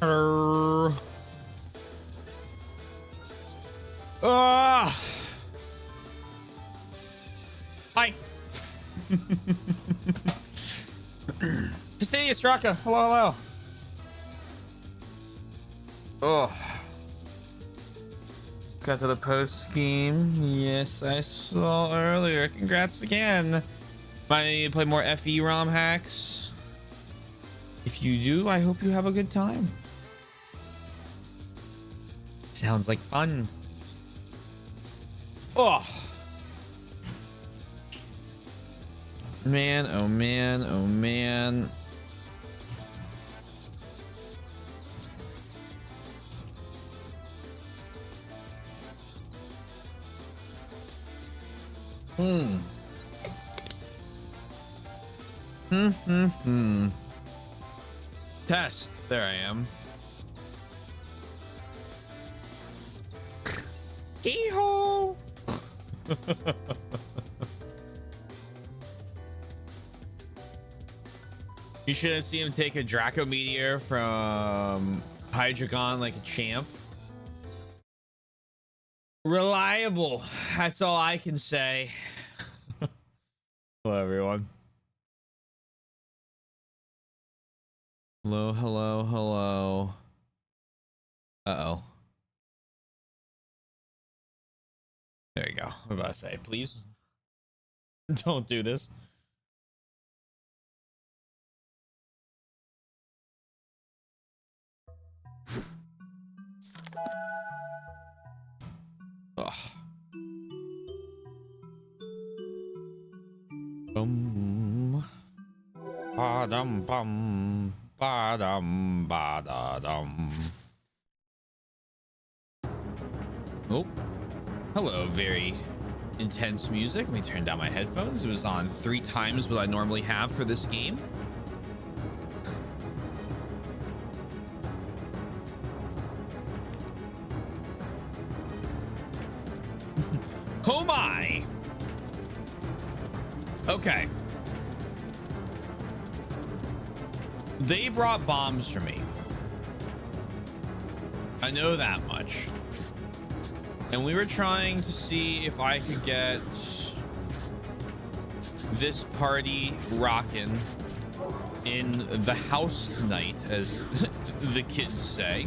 Ah. Hi. Fastidious Raka. Hello, hello. Oh. Got to the post scheme. Yes, I saw earlier. Congrats again. Might need to play more FE ROM hacks. If you do, I hope you have a good time. Sounds like fun. Oh. Man, oh man, oh man. Test. There I am. Keyhole. You should have seen him take a Draco Meteor from Hydreigon like a champ. Reliable. That's all I can say. Hello, everyone. Hello, hello, hello. Uh-oh. There you go. What about to say? Please don't do this. Ugh. Bum. Ba-dum bum. Ba-dum ba-da-dum. Oh. Hello, very intense music. Let me turn down my headphones. It was on 3 times what I normally have for this game. Oh my! Okay. They brought bombs for me. I know that much. And we were trying to see if I could get this party rocking in the house tonight, as the kids say.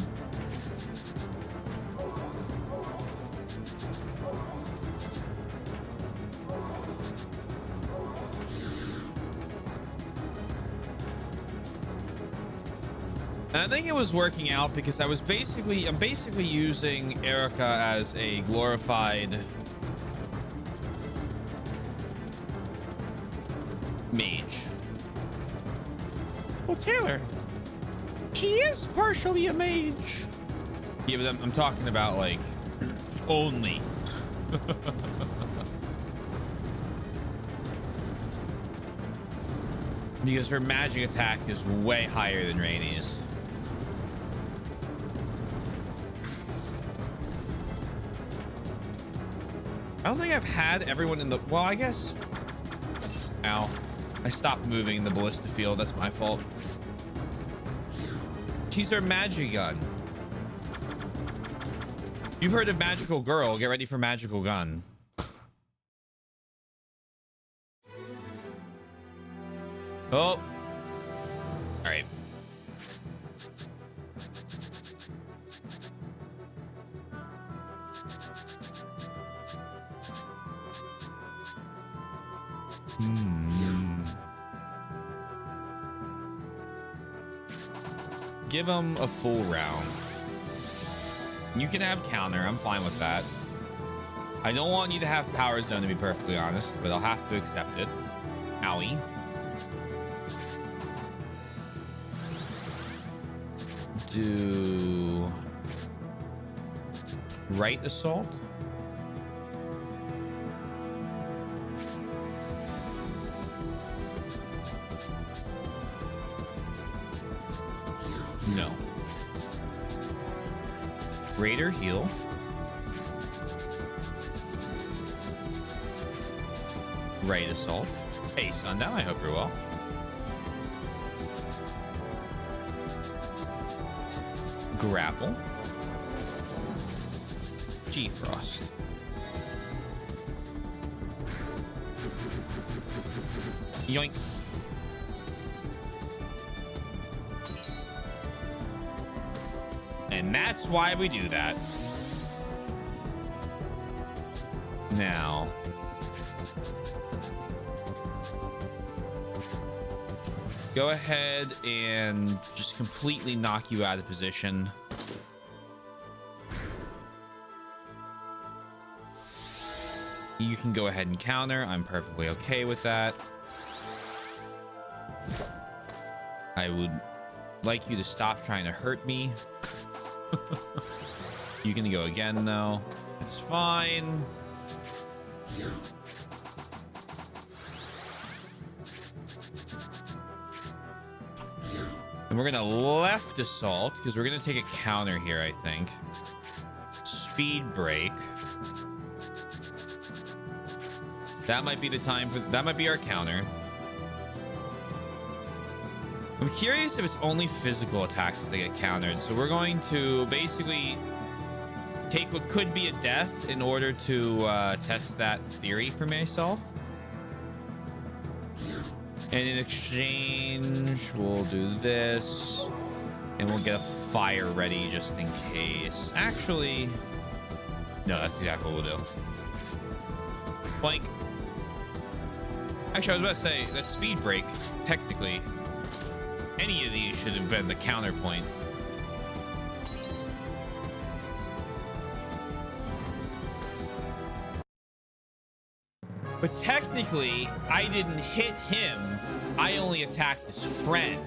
And I think it was working out because I'm basically using Erica as a glorified mage. Well, Taylor, she is partially a mage. Yeah, but I'm talking about like only. Because her magic attack is way higher than Rainey's. I don't think I've had everyone in the... Well, I guess... Ow. I stopped moving the ballista field. That's my fault. She's her magic gun. You've heard of Magical Girl. Get ready for Magical Gun. Oh. All right. Give him a full round. You can have counter. I'm fine with that. I don't want you to have power zone, to be perfectly honest, but I'll have to accept it. Owie. Do right assault. No. Raider heal. Right assault. Hey, Sundown, I hope you're well. grapple. G-Frost. Yoink. And that's why we do that. Now, go ahead and just completely knock you out of position. You can go ahead and counter. I'm perfectly okay with that. I would like you to stop trying to hurt me. You can go again, though. It's fine. And we're gonna left assault because we're gonna take a counter here, I think. Speed break. That might be the time for that. Might be our counter. I'm curious if it's only physical attacks that get countered. So we're going to basically take what could be a death in order to test that theory for myself. And in exchange, we'll do this. And we'll get a fire ready just in case. Actually, no, that's exactly what we'll do. Blank. Actually, I was about to say that speed break, technically, any of these should have been the counterpoint. But technically, I didn't hit him. I only attacked his friend.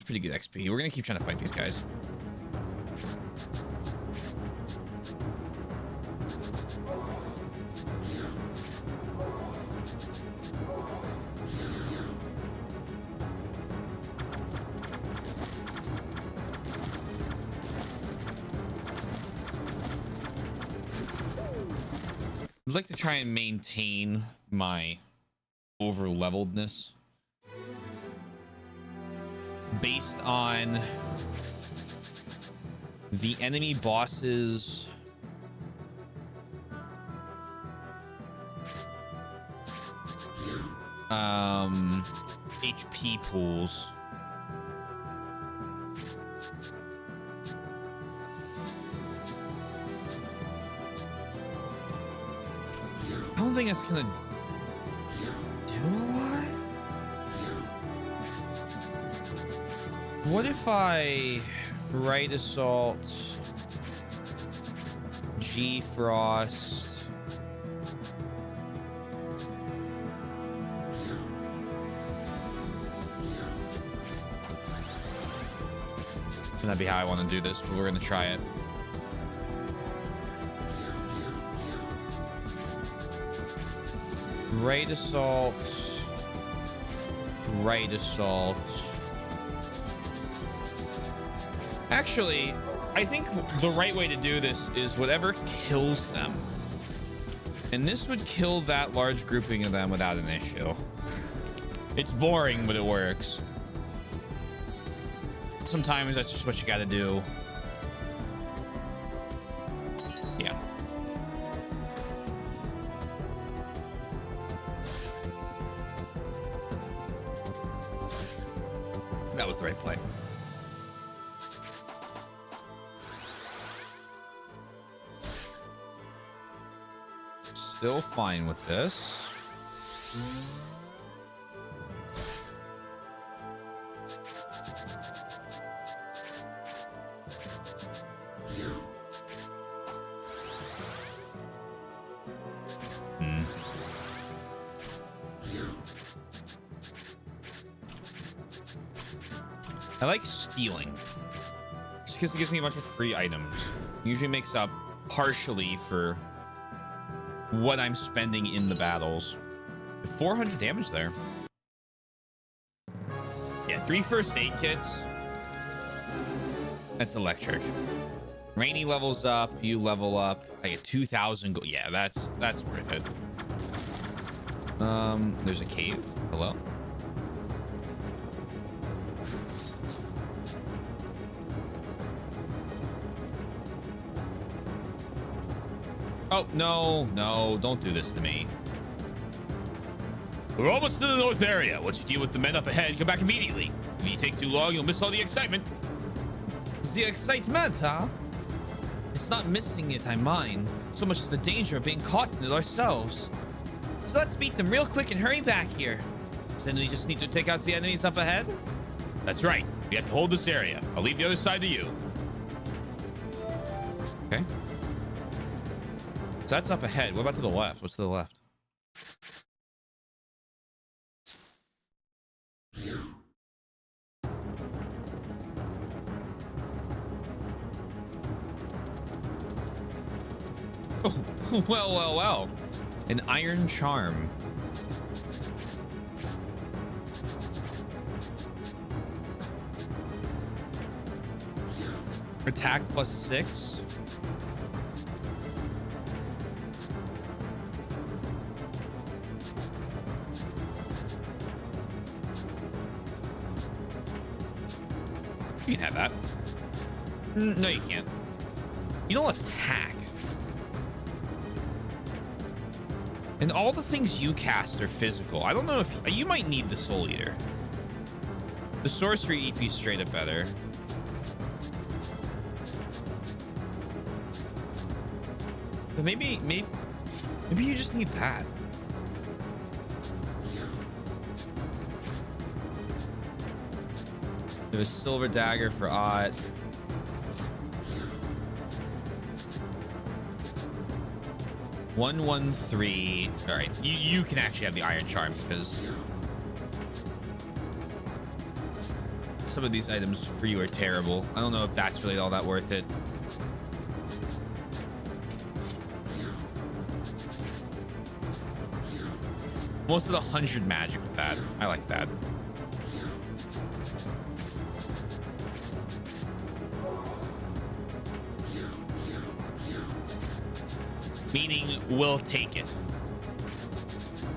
Pretty good XP. We're gonna keep trying to fight these guys. I'd like to try and maintain my over-leveledness based on the enemy bosses' HP pools. I don't think it's gonna do a lot. What if I right assault, G-Frost, that'd be how I want to do this, but we're gonna try it. Right assault, right assault. Actually, I think the right way to do this is whatever kills them. And this would kill that large grouping of them without an issue. It's boring, but it works. Sometimes that's just what you gotta do. Yeah. That was the right play. Still fine with this. I like stealing just because it gives me a bunch of free items. Usually makes up partially for what I'm spending in the battles. 400 damage there. Yeah, 3 first aid kits. That's electric. Rainy levels up, you level up. I get 2,000 gold. Yeah, that's worth it. There's a cave. Hello. Oh, no, no, don't do this to me. We're almost to the north area. Once you deal with the men up ahead, come back immediately. If you take too long, you'll miss all the excitement. The excitement, huh? It's not missing it, I mind, so much as the danger of being caught in it ourselves. So let's beat them real quick and hurry back here. So then we just need to take out the enemies up ahead? That's right. We have to hold this area. I'll leave the other side to you. Okay. So that's up ahead. What about to the left? What's to the left? Oh, well. An iron charm. Attack +6. You can have that. No, you can't. You don't attack. And all the things you cast are physical. I don't know if you might need the Soul Eater. The sorcery EP straight up better. But maybe you just need that. There's a silver dagger for Ott. $113. All right, you can actually have the iron charm because some of these items for you are terrible. I don't know if that's really all that worth it. Most of the 100 magic with that. I like that. Meaning we'll take it.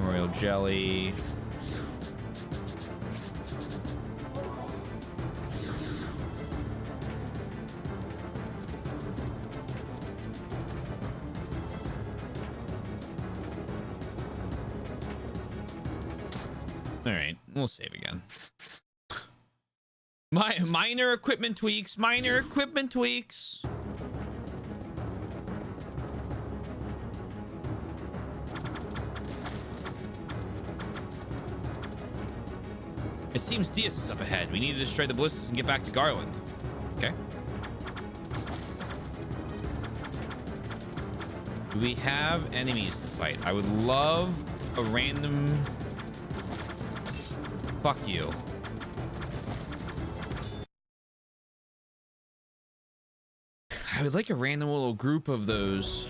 Royal jelly. All right, we'll save again. Minor equipment tweaks. It seems Diaz is up ahead. We need to destroy the ballistas and get back to Garland. Okay. Do we have enemies to fight? I would love a random... Fuck you. I would like a random little group of those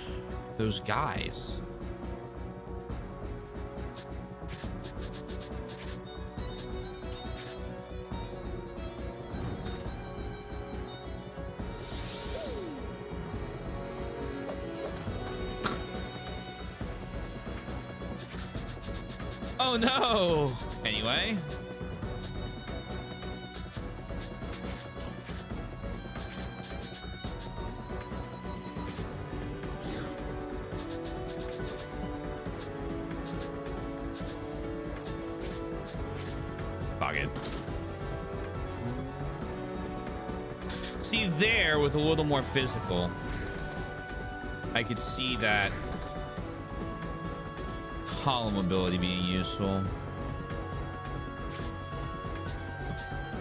guys. Oh no! Anyway. Fuck it. See, there with a little more physical, I could see that column ability being useful.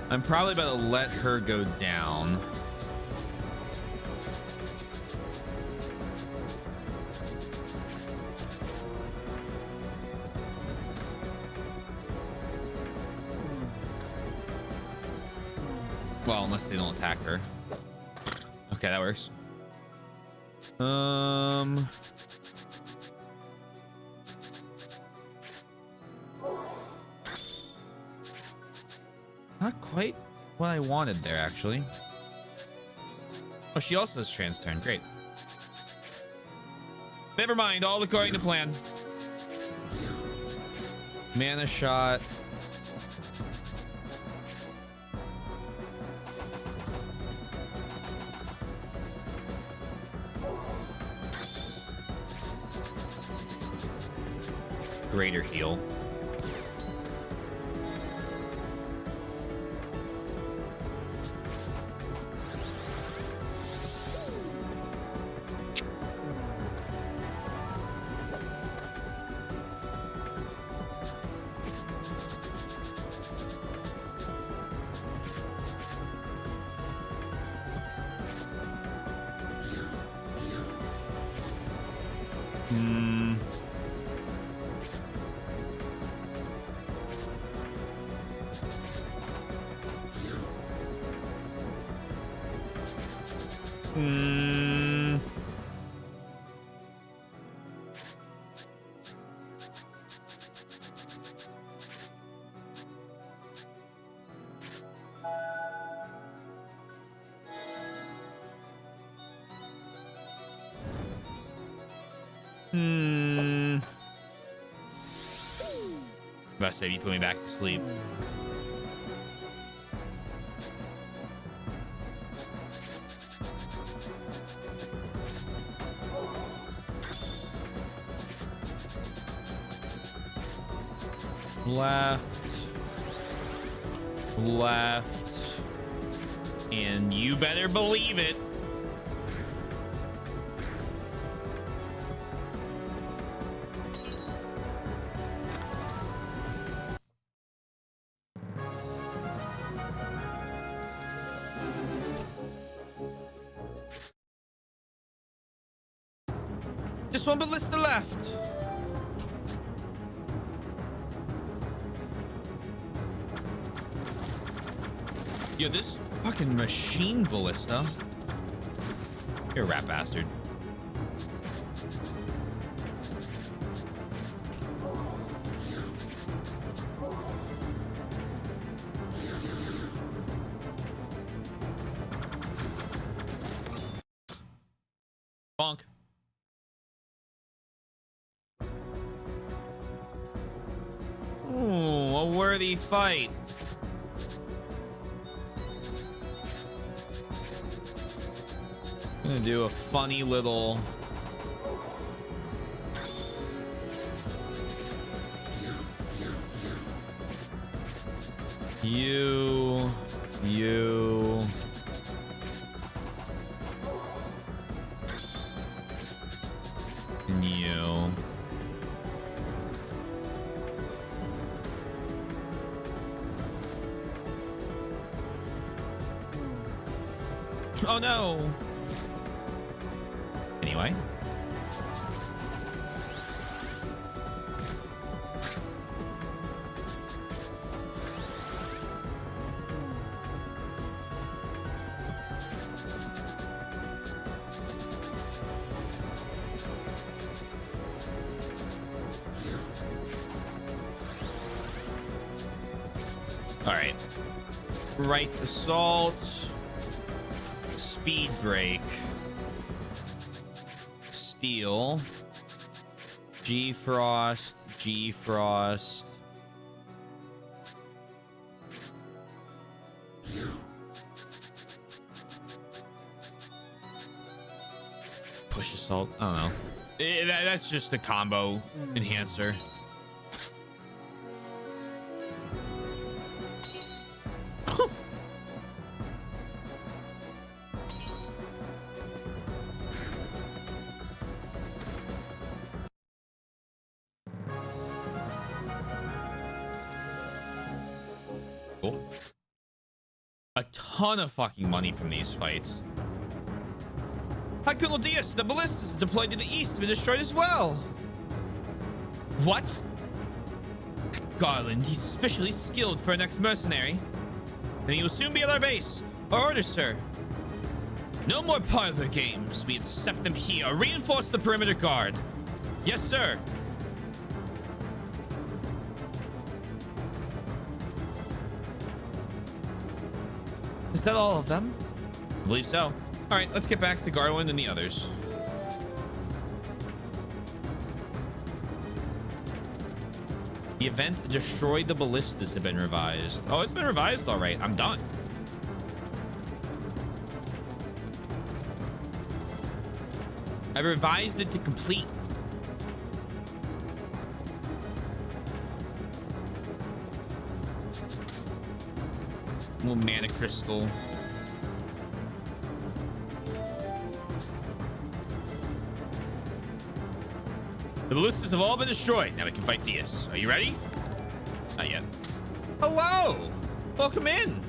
I'm probably about to let her go down. Well, unless they don't attack her. Okay, that works. Not quite what I wanted there, actually. Oh, she also has trans turn. Great. Never mind. All according to plan. Mana shot. Greater heal. About to say, you put me back to sleep. Left, and you better believe it. Just one ballista left. Yo, this fucking machine ballista. You're a rat bastard. Bonk. Ooh, a worthy fight. I'm gonna do a funny little you and you. Oh no. Anyway. All right. Right assault. Speed break. Steel. G-Frost. G-Frost. Push assault. I don't know. That's just a combo enhancer. Cool. A ton of fucking money from these fights. Hi, Colonel Diaz. The ballistas deployed to the east have been destroyed as well. What? Garland, he's especially skilled for an ex-mercenary. And he will soon be at our base. Our orders, sir. No more parlor games. We intercept them here. Reinforce the perimeter guard. Yes, sir. Is that all of them? I believe so. All right, let's get back to Garland and the others. The event destroyed the ballistas have been revised. Oh, it's been revised. All right, I'm done. I revised it to complete. Little mana crystal. The ballistas have all been destroyed. Now we can fight Diaz. Are you ready? Not yet. Hello. Welcome in.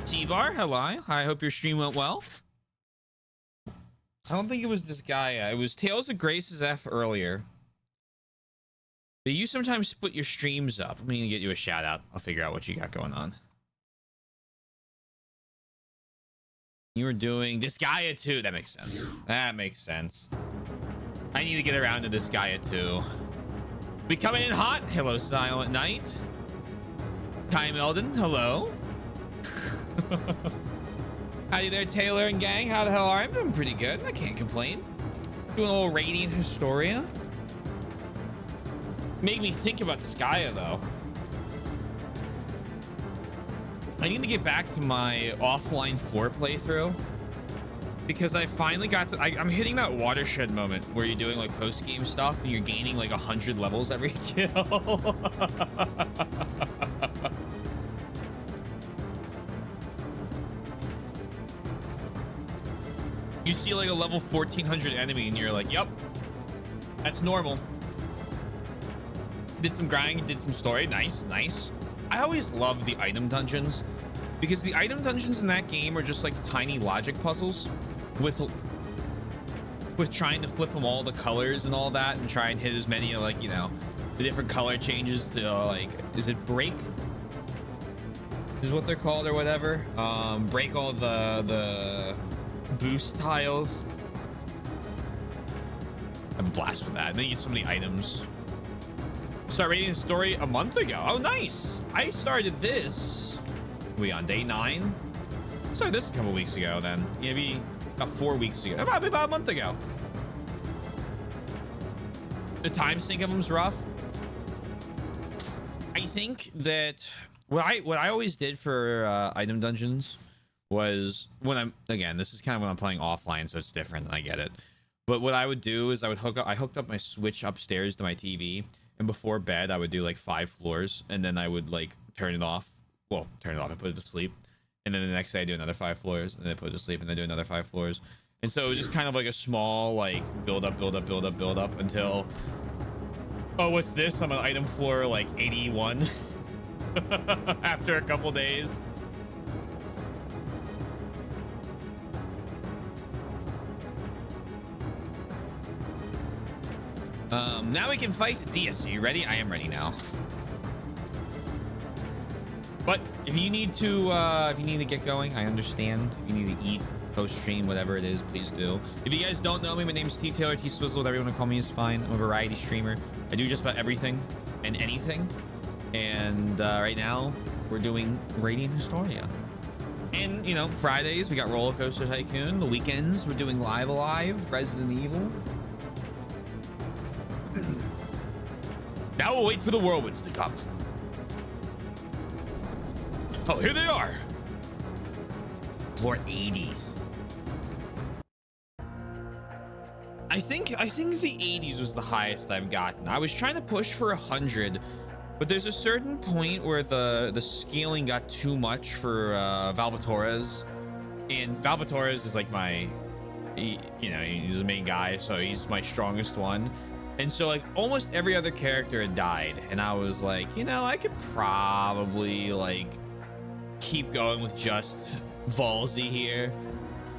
T-Bar, hello. I hope your stream went well. I don't think it was this guy. It was Tales of Grace's F earlier. But you sometimes split your streams up. I'm gonna get you a shout out. I'll figure out what you got going on. You were doing Disgaea 2. That makes sense. That makes sense. I need to get around to Disgaea 2. We coming in hot. Hello, Silent Night. Kai Meldon, hello. Howdy there, Taylor and gang. How the hell are you? I'm doing pretty good. I can't complain. Doing a little Radiant Historia. Made me think about Disgaea, though. I need to get back to my offline 4 playthrough. Because I finally got to... I'm hitting that watershed moment where you're doing, like, post-game stuff and you're gaining, like, 100 levels every kill. You see like a level 1400 enemy and you're like, yep, that's normal. Did some grinding, did some story. Nice, nice. I always love the item dungeons because the item dungeons in that game are just like tiny logic puzzles with trying to flip them all the colors and all that and try and hit as many, like, you know, the different color changes to like, is it break? Is what they're called or whatever. Break all the boost tiles. I'm a blast with that. And then you get so many items. Start reading the story a month ago. Oh, nice. I started this. We on day 9? I started this a couple weeks ago then. Maybe about 4 weeks ago. Probably about a month ago. The time sync of them's rough. I think that what I always did for item dungeons was when I'm, again, this is kind of when I'm playing offline, so it's different and I get it. But what I would do is I hooked up my Switch upstairs to my TV, and before bed I would do like 5 floors, and then I would like turn it off. Well, turn it off and put it to sleep. And then the next day I do another 5 floors, and then I put it to sleep, and then do another 5 floors. And so it was just kind of like a small like build up until, oh, what's this? I'm on item floor like 81 after a couple days. Now we can fight Diaz. Are you ready? I am ready now. But if you need to get going, I understand. If you need to eat, post stream, whatever it is, please do. If you guys don't know me, my name is T Taylor, T Swizzle. Whatever you want to call me is fine. I'm a variety streamer. I do just about everything and anything. And right now we're doing Radiant Historia. And you know, Fridays we got Roller Coaster Tycoon. The weekends we're doing Live Alive, Resident Evil. Now we'll wait for the whirlwinds to come. Oh, here they are. Floor 80. I think the 80s was the highest I've gotten. I was trying to push for 100, but there's a certain point where the scaling got too much for Valvatores, and Valvatores is like my, you know, he's the main guy, so he's my strongest one. And so like almost every other character had died, and I was like, you know, I could probably like keep going with just Valzy here.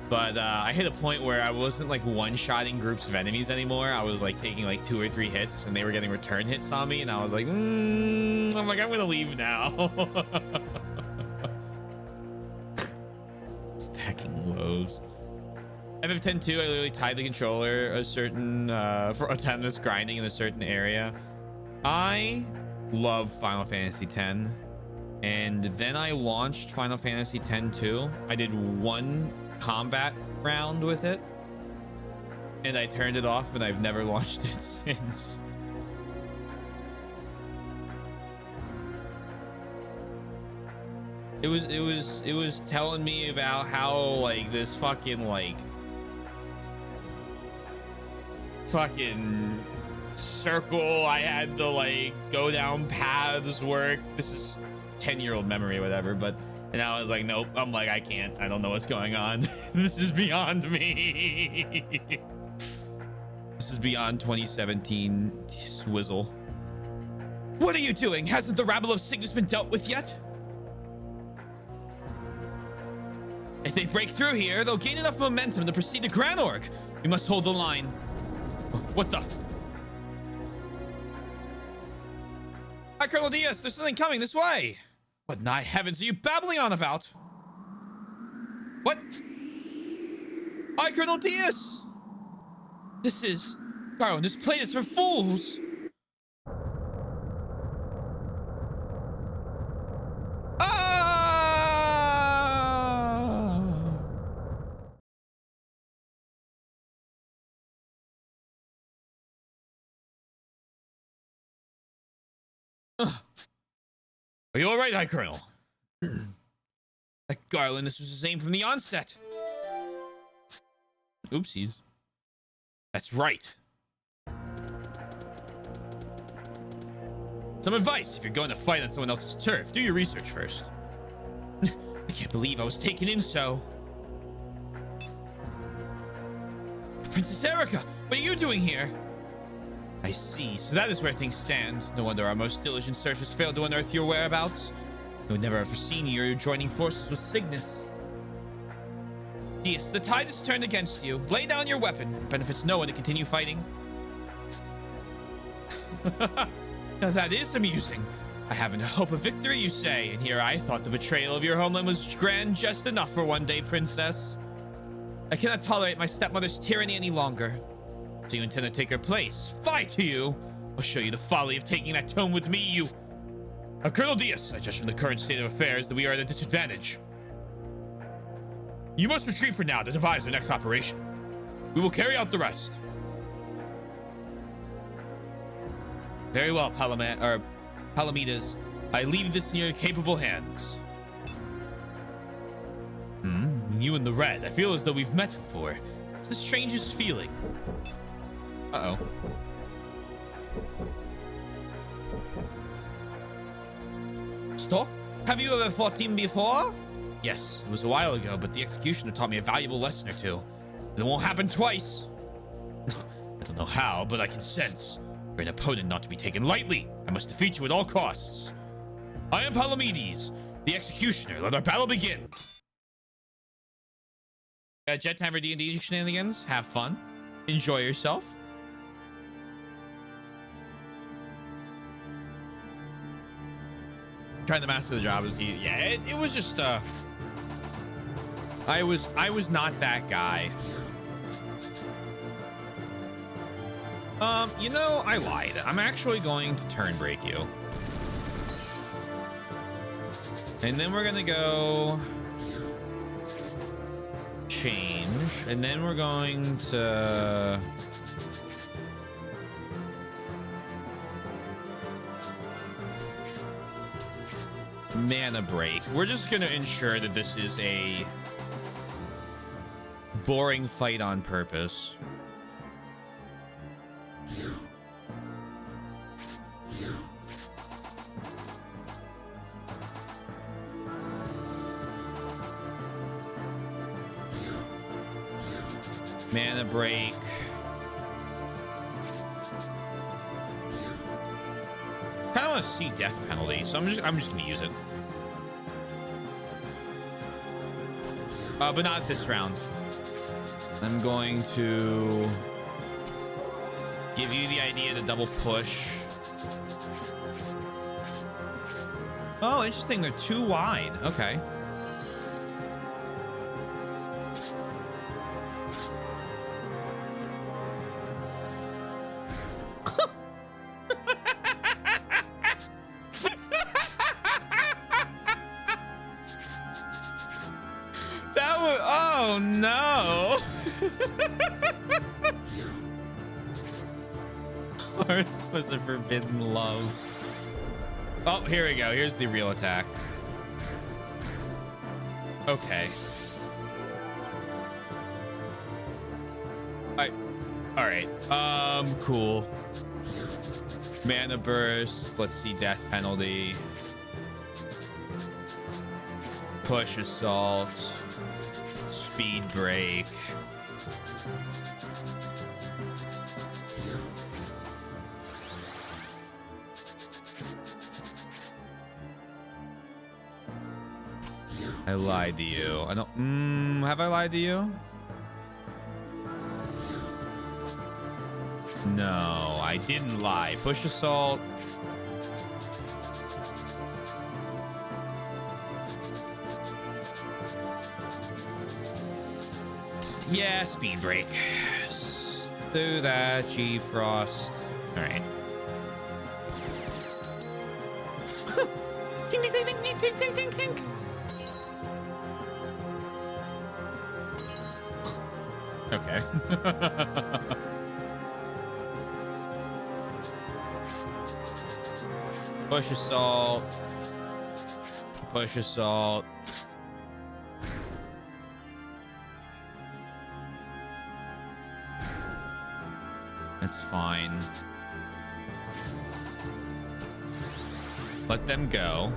But I hit a point where I wasn't like one-shotting groups of enemies anymore. I was like taking like 2 or 3 hits, and they were getting return hits on me, and I was like, I'm gonna leave now. Stacking loaves. FF10-2, I literally tied the controller a certain for autonomous grinding in a certain area. I love Final Fantasy X, and then I launched Final Fantasy X-2. I did 1 combat round with it, and I turned it off, and I've never launched it since. It was telling me about how like this fucking circle I had to like go down paths work. This is 10-year-old memory or whatever, but and I was like, nope. I'm like, I can't. I don't know what's going on. This is beyond me. This is beyond 2017 swizzle. What are you doing? Hasn't the rabble of sickness been dealt with yet? If they break through here, they'll gain enough momentum to proceed to Granorg. We must hold the line. What the? Hi, Colonel Diaz. There's something coming this way. What in the heavens are you babbling on about? What? Hi, Colonel Diaz. This is... Carl, this plate is for fools. Are you all right, High Colonel? That Garland, this was his aim from the onset. Oopsies. That's right. Some advice: if you're going to fight on someone else's turf, do your research first. I can't believe I was taken in so. Princess Erica, what are you doing here? I see. So that is where things stand. No wonder our most diligent searchers failed to unearth your whereabouts. I would never have foreseen you joining forces with Cygnus. Yes, the tide has turned against you. Lay down your weapon. It benefits no one to continue fighting. Now that is amusing. I haven't a hope of victory, you say, and here I thought the betrayal of your homeland was grand just enough for one day, princess. I cannot tolerate my stepmother's tyranny any longer. So you intend to take her place? Fie to you! I'll show you the folly of taking that tone with me, you... Colonel Diaz, I judge from the current state of affairs that we are at a disadvantage. You must retreat for now to devise our next operation. We will carry out the rest. Very well, Palamedes. I leave this in your capable hands. You and the Red. I feel as though we've met before. It's the strangest feeling. Uh-oh. Stop? Have you ever fought him before? Yes, it was a while ago, but the executioner taught me a valuable lesson or two. It won't happen twice. I don't know how, but I can sense. You're an opponent not to be taken lightly. I must defeat you at all costs. I am Palamedes, the executioner. Let our battle begin. Jet time for D&D shenanigans. Have fun. Enjoy yourself. Trying to master the job is easy. Yeah, it was just I was not that guy. You know, I lied. I'm actually going to turn break you. And then we're gonna go change, and then we're going to mana break. We're just gonna ensure that this is a boring fight on purpose. Mana break. Kind of want to see death penalty, so I'm just gonna use it. But not this round. I'm going to give you the idea to double push. Oh, interesting. They're too wide. Okay. That was... Oh, no. Ours was a forbidden love. Oh, here we go. Here's the real attack. Okay. All right. Cool. Mana burst. Let's see death penalty. Push assault. Speed break. I lied to you. I don't... have I lied to you? No, I didn't lie. Push assault. Yeah, speed break. Do that, G-Frost. All right. Ding, ding, ding, ding, ding, ding, ding, ding. Okay. Push assault. Push assault. That's fine. Let them go.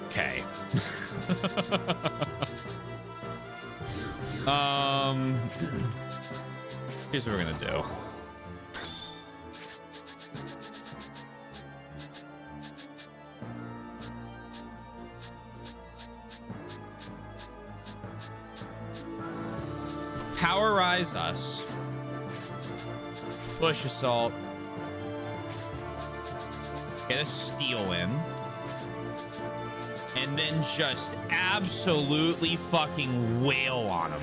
Okay. Here's what we're gonna do. Powerize us. Push assault. Get a steal in. And then just absolutely fucking wail on him.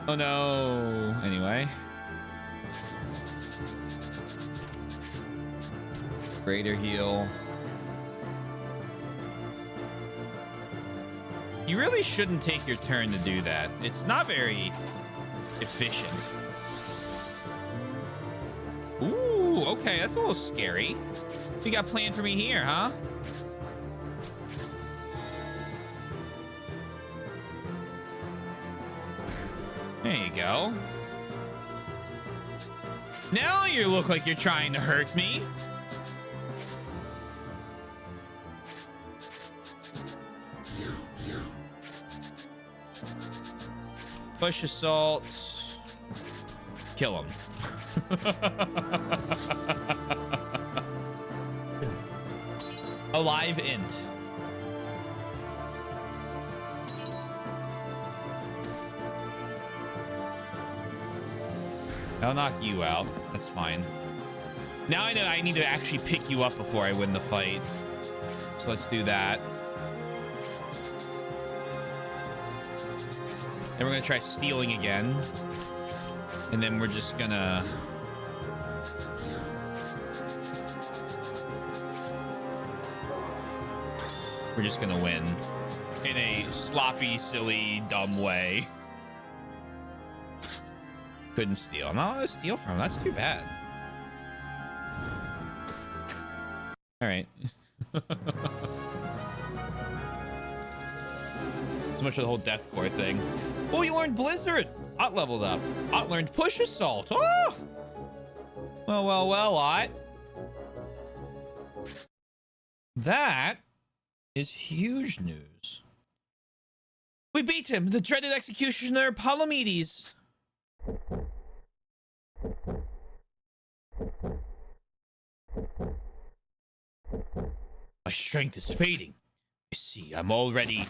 Oh no. Anyway. Greater heal. You really shouldn't take your turn to do that. It's not very efficient. Ooh, okay. That's a little scary. What you got planned for me here, huh? There you go. Now you look like you're trying to hurt me. Push assault. Kill him. Alive int. I'll knock you out. That's fine. Now I know I need to actually pick you up before I win the fight. So let's do that. Then we're gonna try stealing again. And then we're just gonna... We're just gonna win. In a sloppy, silly, dumb way. Couldn't steal. I'm not gonna steal from him. That's too bad. All right. So much for the whole deathcore thing. Oh, you learned Blizzard. Ott leveled up. Ott learned Push Assault. Oh! Well, well, well, Ott. That is huge news. We beat him, the dreaded executioner Palamedes. My strength is fading. I see, I'm already...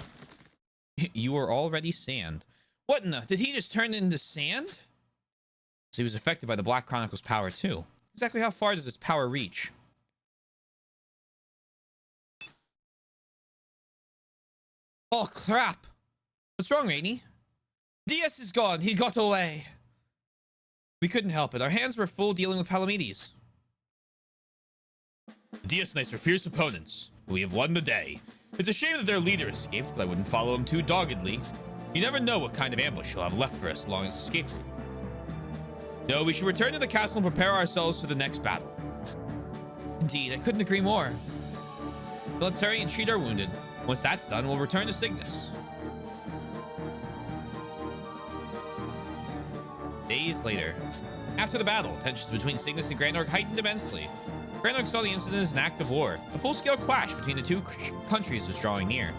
You are already sand. What in the... Did he just turn into sand? So he was affected by the Black Chronicle's power too. Exactly how far does its power reach? Oh crap! What's wrong, Rainy? Diaz is gone. He got away. We couldn't help it. Our hands were full dealing with Palamedes. The Diaz Knights are fierce opponents. We have won the day. It's a shame that their leader escaped, but I wouldn't follow him too doggedly. You never know what kind of ambush he'll have left for us along his escape route. No, we should return to the castle and prepare ourselves for the next battle. Indeed, I couldn't agree more. Let's hurry and treat our wounded. Once that's done, we'll return to Cygnus. Days later. After the battle, tensions between Cygnus and Granorg heightened immensely. Granorg saw the incident as an act of war. A full-scale clash between the two countries was drawing near.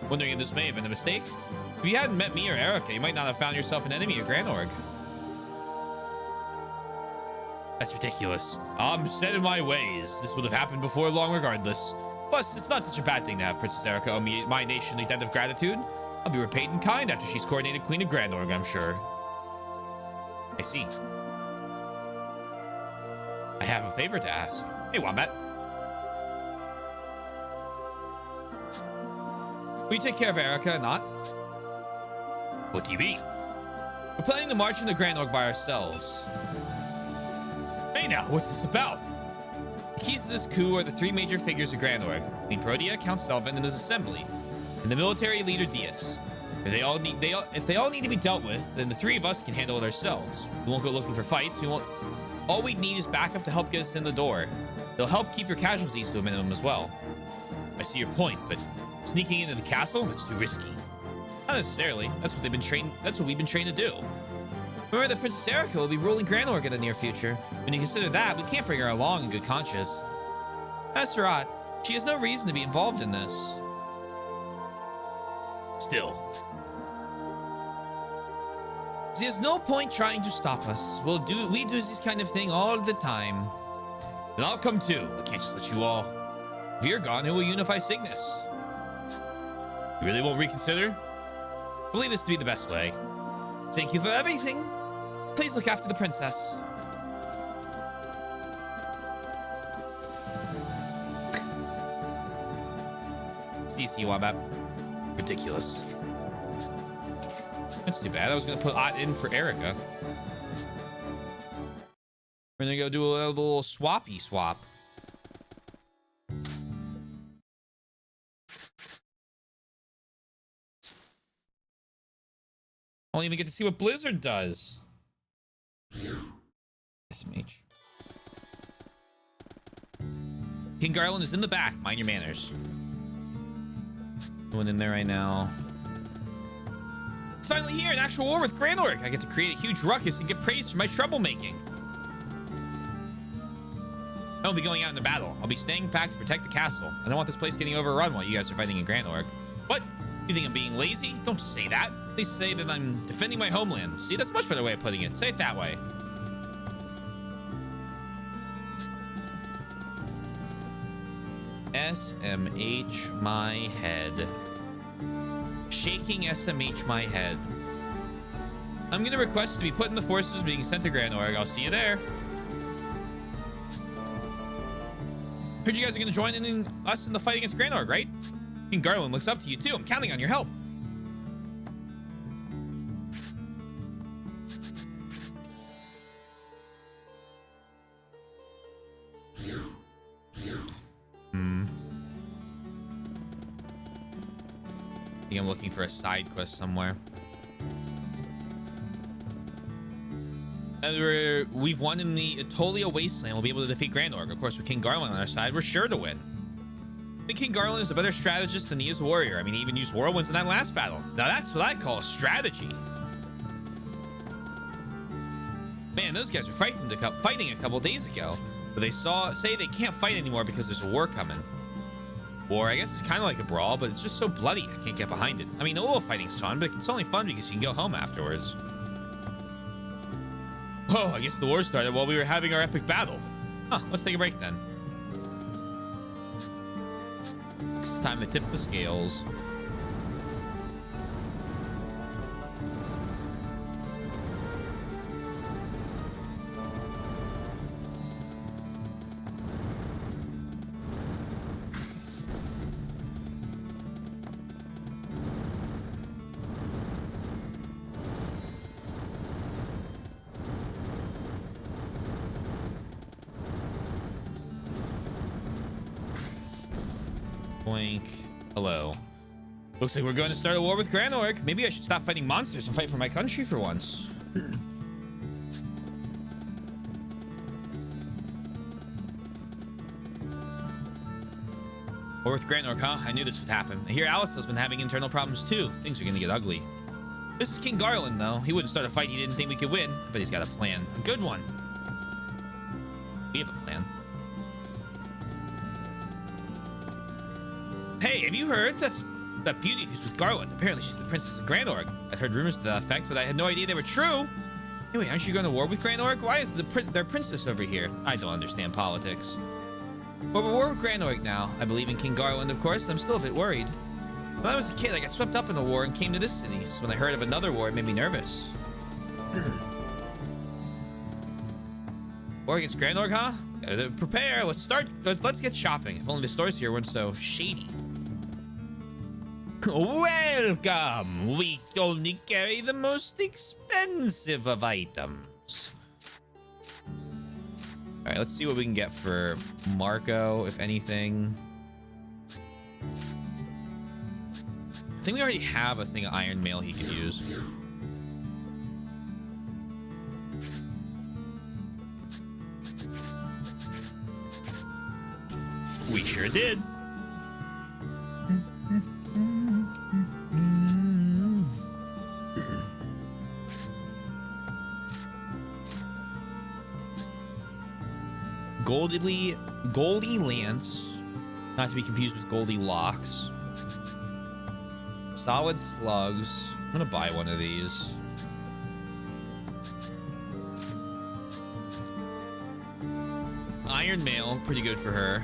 Wondering if this may have been a mistake? If you hadn't met me or Erica, you might not have found yourself an enemy of Granorg. That's ridiculous. I'm set in my ways. This would have happened before long regardless. Plus, it's not such a bad thing to have Princess Erica owe me my nation a debt of gratitude. I'll be repaid in kind after she's coronated Queen of Granorg, I'm sure. I see. I have a favor to ask. Hey, Wombat. Will you take care of Erica or not? What do you mean? We're planning to march into Granorg by ourselves. Hey now, what's this about? The keys to this coup are the three major figures of Granorg: Queen Protea, Count Selvin, and his assembly, and the military leader Diaz. If they all need to be dealt with, then the three of us can handle it ourselves. We won't go looking for fights. All we need is backup to help get us in the door. They'll help keep your casualties to a minimum as well. I see your point, but sneaking into the castle, that's too risky. Not necessarily. That's what we've been trained to do. Remember that Princess Erica will be ruling Granorg in the near future. When you consider that, we can't bring her along in good conscience. That's right. She has no reason to be involved in this. Still. There's no point trying to stop us. We do this kind of thing all the time. And I'll come too. I can't just let you all. If you're gone, who will unify Cygnus? You really won't reconsider? I believe this to be the best way. Thank you for everything. Please look after the princess. CC Wombat. Ridiculous. That's too bad. I was going to put Ott in for Erica. We're going to go do a little swappy swap. I don't even get to see what Blizzard does. SMH. King Garland is in the back. Mind your manners. Going in there right now. It's finally here, an actual war with Granorg. I get to create a huge ruckus and get praised for my troublemaking. I won't be going out into battle. I'll be staying back to protect the castle. I don't want this place getting overrun while you guys are fighting in Granorg. What? You think I'm being lazy? Don't say that. They say that I'm defending my homeland. See, that's a much better way of putting it. Say it that way. SMH my head. Shaking SMH my head. I'm going to request to be put in the forces being sent to Granorg. I'll see you there. Heard you guys are going to join in us in the fight against Granorg, right? King Garland looks up to you too. I'm counting on your help. I think I'm looking for a side quest somewhere. We've won in the Atolia Wasteland. We'll be able to defeat Granorg. Of course, with King Garland on our side, we're sure to win. I think King Garland is a better strategist than he is a warrior. I mean, he even used whirlwinds in that last battle. Now that's what I call a strategy. Man, those guys were fighting a couple days ago, but they say they can't fight anymore because there's a war coming. War, I guess it's kind of like a brawl, but it's just so bloody. I can't get behind it. I mean, a little fighting's fun, but it's only fun because you can go home afterwards. Whoa, I guess the war started while we were having our epic battle. Huh, let's take a break then. It's time to tip the scales. Twink. Hello. Looks like we're going to start a war with Granorg. Maybe I should stop fighting monsters and fight for my country for once. War with Granorg, huh? I knew this would happen. I hear Alice has been having internal problems too. Things are gonna get ugly. This is King Garland, though. He wouldn't start a fight he didn't think we could win, but he's got a plan. A good one. We have a plan. Hey, have you heard? That beauty who's with Garland. Apparently she's the princess of Granorg. I'd heard rumors to that effect, but I had no idea they were true. Anyway, aren't you going to war with Granorg? Why is their princess over here? I don't understand politics. But we're war with Granorg now. I believe in King Garland, of course. I'm still a bit worried. When I was a kid, I got swept up in a war and came to this city. Just when I heard of another war, it made me nervous. War against Granorg, huh? Gotta prepare. Let's start. Let's get shopping. If only the stores here weren't so shady. Welcome. We only carry the most expensive of items. All right, let's see what we can get for Marco, if anything. I think we already have a thing of iron mail he could use. We sure did. Goldie Lance, not to be confused with Goldilocks. Solid slugs. I'm gonna buy one of these. Iron mail, pretty good for her.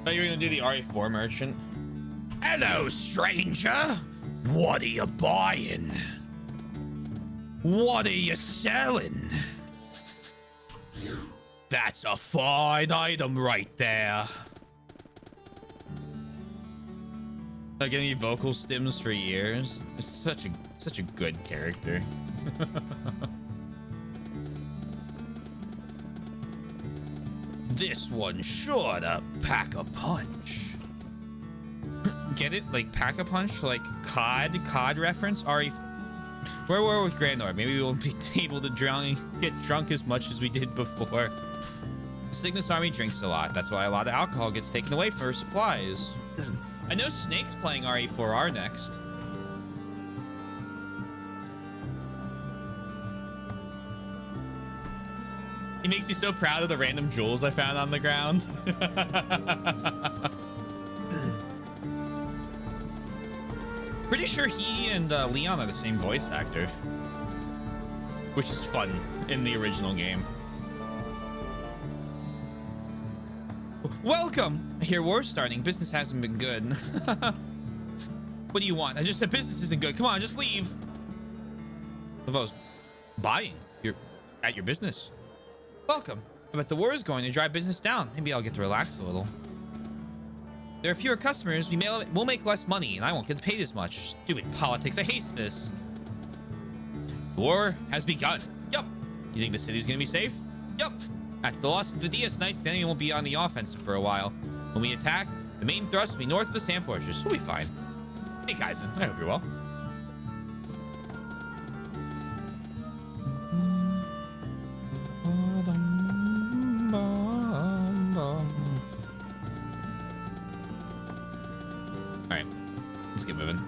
Thought you were gonna do the RE4 merchant. Hello, stranger. What are you buying? What are you selling? That's a fine item right there. Not getting any vocal stims for years. It's such a good character. This one's sure to pack a punch. Get it? Like pack a punch? Like COD reference? We're with Granorg. Maybe we won't be able to get drunk as much as we did before. The Cygnus army drinks a lot. That's why a lot of alcohol gets taken away from our supplies. I know Snake's playing RE4R next. He makes me so proud of the random jewels I found on the ground. Pretty sure he and Leon are the same voice actor, which is fun in the original game. Welcome! I hear war's starting. Business hasn't been good. What do you want? I just said business isn't good. Come on, just leave. If I was buying, you're at your business. Welcome. I bet the war is going to drive business down. Maybe I'll get to relax a little. There are fewer customers. We'll make less money, and I won't get paid as much. Stupid politics. I hate this. The war has begun. Yup. You think the city's gonna be safe? Yup. After the loss of the DS Knights, the enemy won't be on the offensive for a while. When we attack, the main thrust will be north of the Sand Fortress. We'll be fine. Hey, Kaizen. I hope you're well. Alright, let's get moving.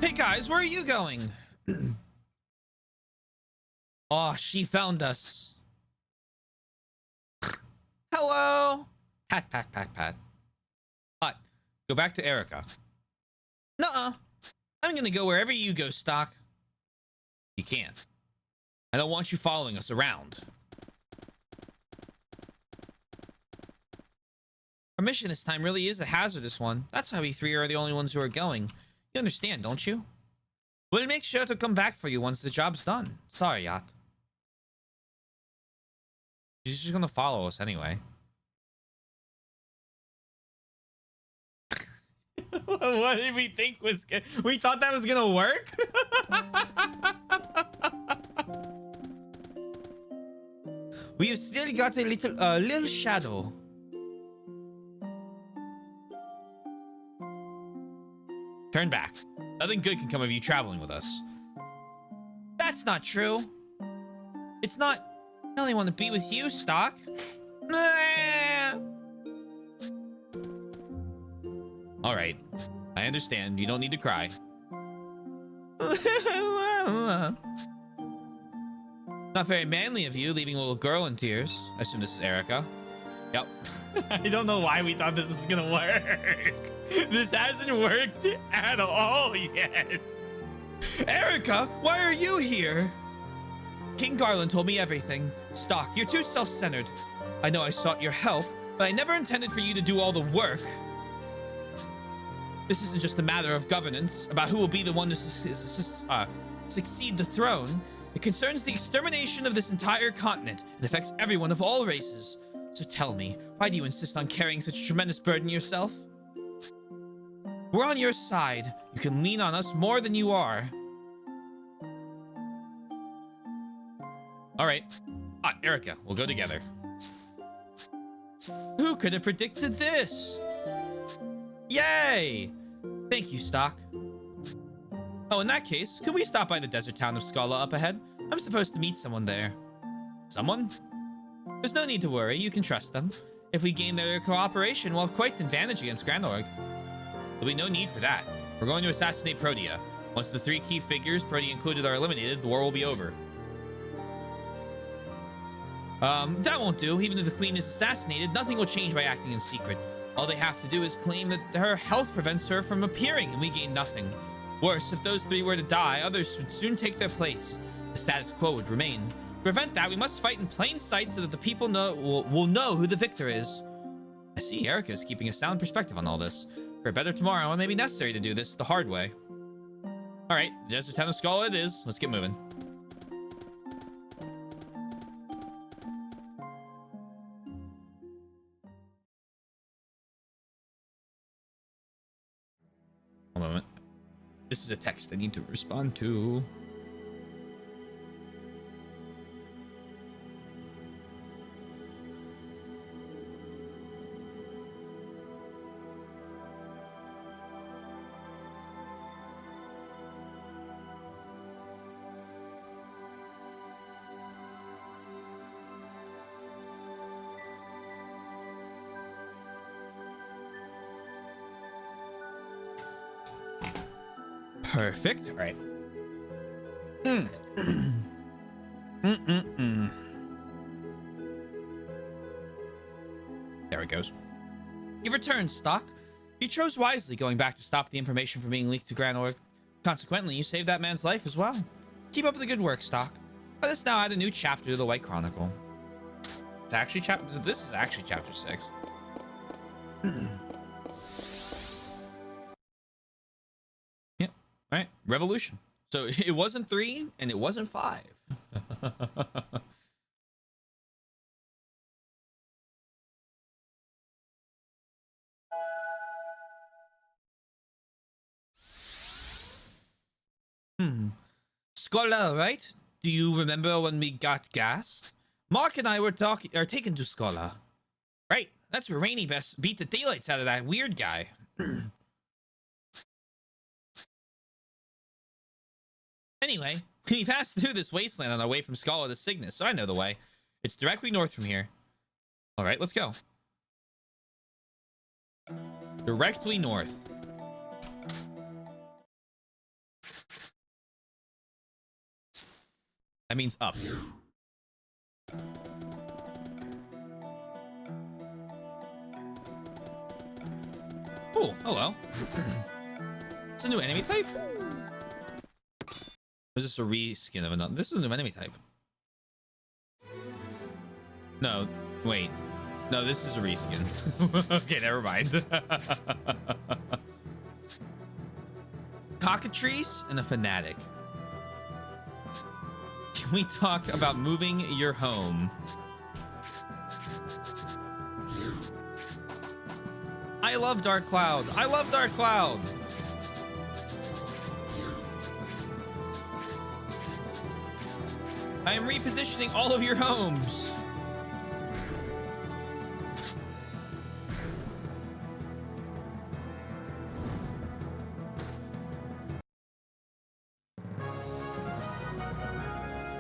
Hey guys, where are you going? Oh, she found us. Hello. Pat, pat, pat, pat. But go back to Erica. Nuh-uh. I'm gonna go wherever you go, Stock. You can't. I don't want you following us around. Our mission this time really is a hazardous one. That's why we three are the only ones who are going. You understand, don't you? We'll make sure to come back for you once the job's done. Sorry, Yacht. She's just gonna follow us anyway. What did we think was good? We thought that was gonna work? We've still got a little shadow. Turn back. Nothing good can come of you traveling with us. That's not true. It's not. I only want to be with you, Stock. All right. I understand. You don't need to cry. Not very manly of you, leaving a little girl in tears. I assume this is Erica. Yep. I don't know why we thought this was gonna work. This hasn't worked at all yet. Erica, why are you here? King Garland told me everything. Stock, you're too self-centered. I know I sought your help, but I never intended for you to do all the work. This isn't just a matter of governance, about who will be the one to succeed the throne. It concerns the extermination of this entire continent. It affects everyone of all races. So tell me, why do you insist on carrying such a tremendous burden yourself? We're on your side. You can lean on us more than you are. All right. Erica, we'll go together. Who could have predicted this? Yay! Thank you, Stock. Oh, in that case, could we stop by the desert town of Scala up ahead? I'm supposed to meet someone there. Someone? There's no need to worry, you can trust them. If we gain their cooperation, we'll have quite the advantage against Granorg. There'll be no need for that. We're going to assassinate Protea. Once the 3 key figures, Protea included, are eliminated, the war will be over. That won't do. Even if the queen is assassinated, nothing will change by acting in secret. All they have to do is claim that her health prevents her from appearing, and we gain nothing. Worse, if those 3 were to die, others would soon take their place. The status quo would remain. To prevent that, we must fight in plain sight so that the people will know who the victor is. I see Erica is keeping a sound perspective on all this. For a better tomorrow, it may be necessary to do this the hard way. All right, the desert town of Scala it is. Let's get moving. One moment. This is a text I need to respond to. Perfect. All right. There it goes. You've returned, Stock. You chose wisely going back to stop the information from being leaked to Granorg. Consequently, you saved that man's life as well. Keep up the good work, Stock. Let us now add a new chapter to the White Chronicle. It's actually this is actually chapter 6. Yep. All right. Revolution. So it wasn't 3 and it wasn't 5. Scholar, right? Do you remember when we got gassed? Mark and I were taken to Scholar. Right. That's where Rainy beat the daylights out of that weird guy. Anyway, we passed through this wasteland on our way from Scholar to Cygnus, so I know the way. It's directly north from here. All right, let's go. Directly north. That means up. Oh, hello. It's a new enemy type? Or is this a reskin of another? This is a new enemy type. No, wait. No, this is a reskin. Okay, never mind. Cockatrice and a fanatic. Can we talk about moving your home? I love Dark Cloud. I love Dark Cloud. I am repositioning all of your homes.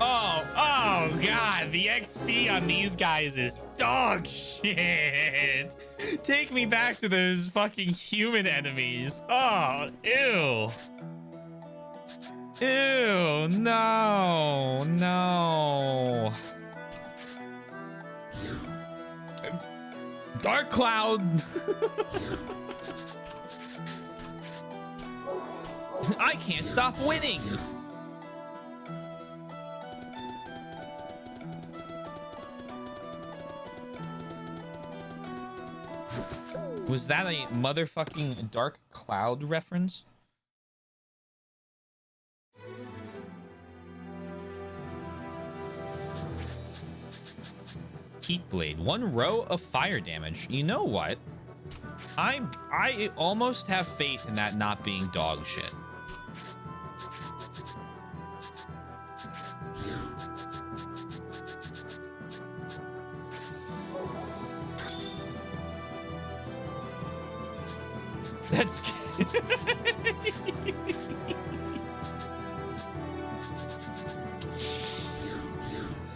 Oh God, the XP on these guys is dog shit. Take me back to those fucking human enemies. Oh, ew. Ew, no, no. Dark Cloud. I can't stop winning. Was that a motherfucking Dark Cloud reference? Heat Blade, 1 row of fire damage. You know what? I almost have faith in that not being dog shit. That's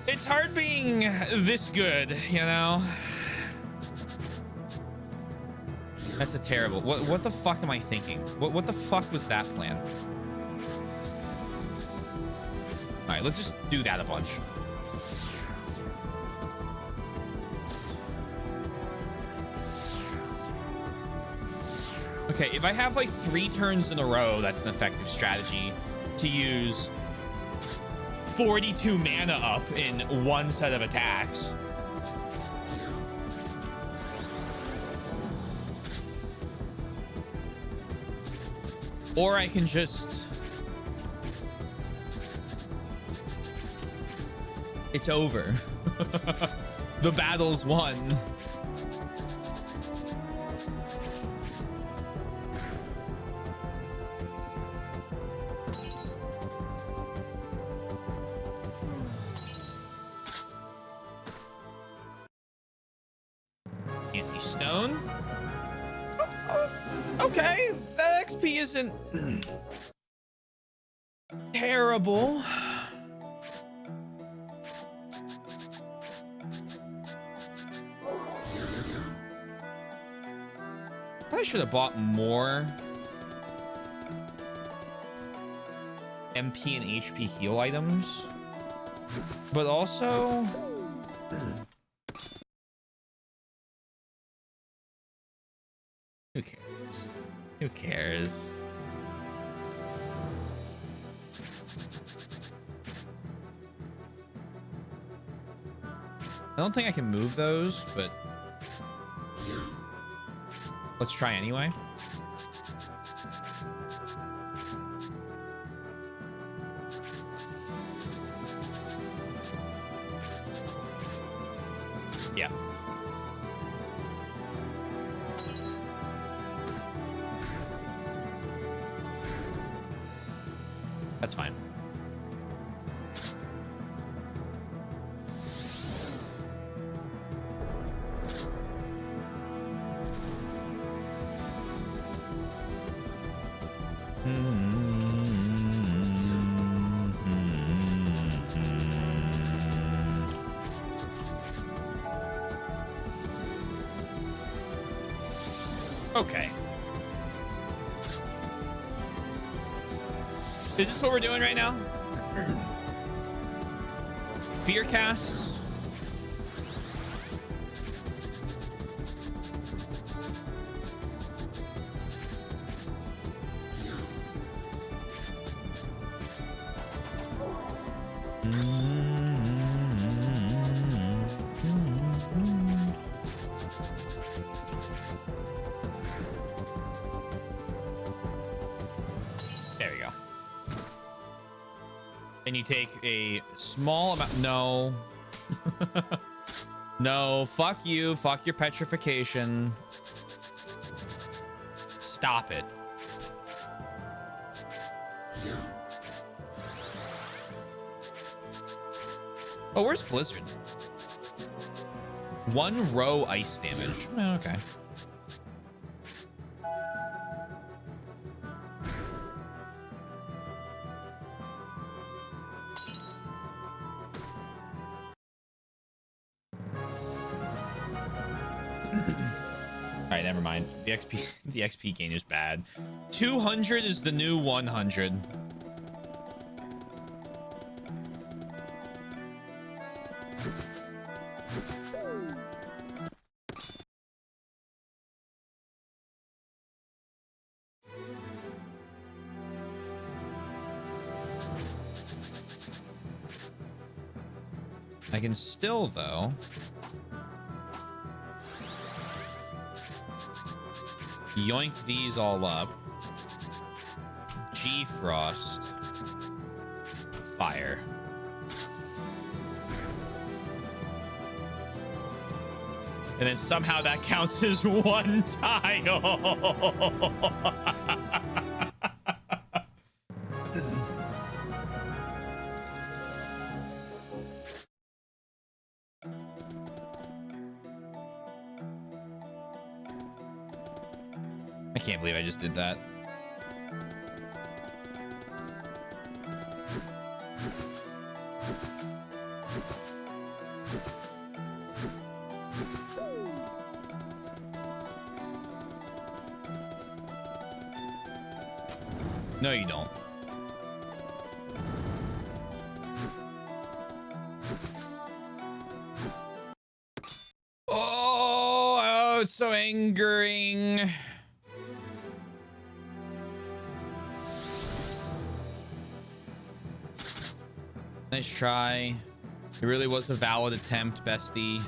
it's hard being this good, you know. That's a terrible. What the fuck am I thinking? What the fuck was that plan? All right, let's just do that a bunch. Okay, if I have like 3 turns in a row, that's an effective strategy to use 42 mana up in 1 set of attacks. Or I can just... It's over. The battle's won. Anti-stone. Okay, that XP isn't terrible. I should have bought more MP and HP heal items, but also who cares? Who cares? I don't think I can move those, but let's try anyway. Yeah. That's fine. Okay. Is this what we're doing right now? Fear casts. There we go. And you take a small amount. No. No, fuck you. Fuck your petrification. Stop it. Oh, where's Blizzard? 1 row ice damage. Oh, okay. All right, never mind. The XP gain is bad. 200 is the new 100. I can still, though, yoink these all up. G-Frost. Fire. And then somehow that counts as 1 tile. I can't believe I just did that. No, you don't. Oh, it's so angering. Nice try. It really was a valid attempt, bestie.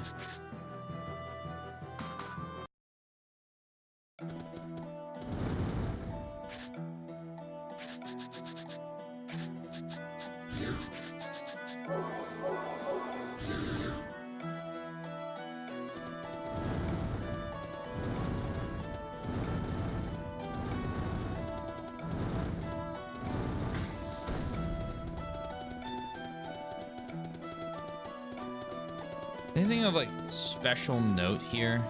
Anything of like special note here?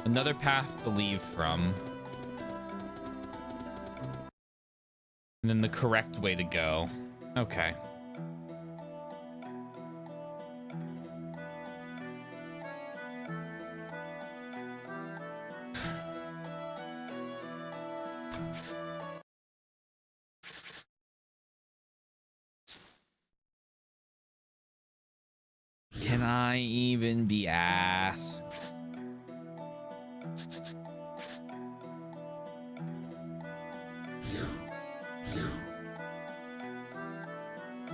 Another path to leave from. And then the correct way to go. Okay. Can I even be asked?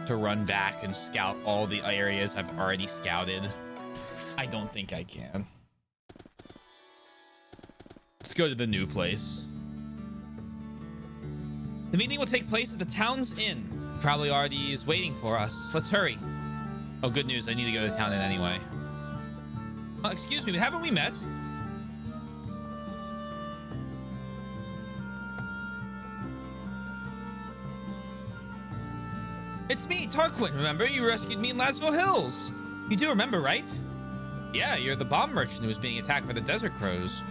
To run back and scout all the areas I've already scouted? I don't think I can. Let's go to the new place. The meeting will take place at the town's inn. Probably already is waiting for us. Let's hurry. Oh, good news. I need to go to town in anyway. Excuse me, but haven't we met? It's me, Tarquin. Remember, you rescued me in Laswell Hills. You do remember, right? Yeah, you're the bomb merchant who was being attacked by the Desert Crows.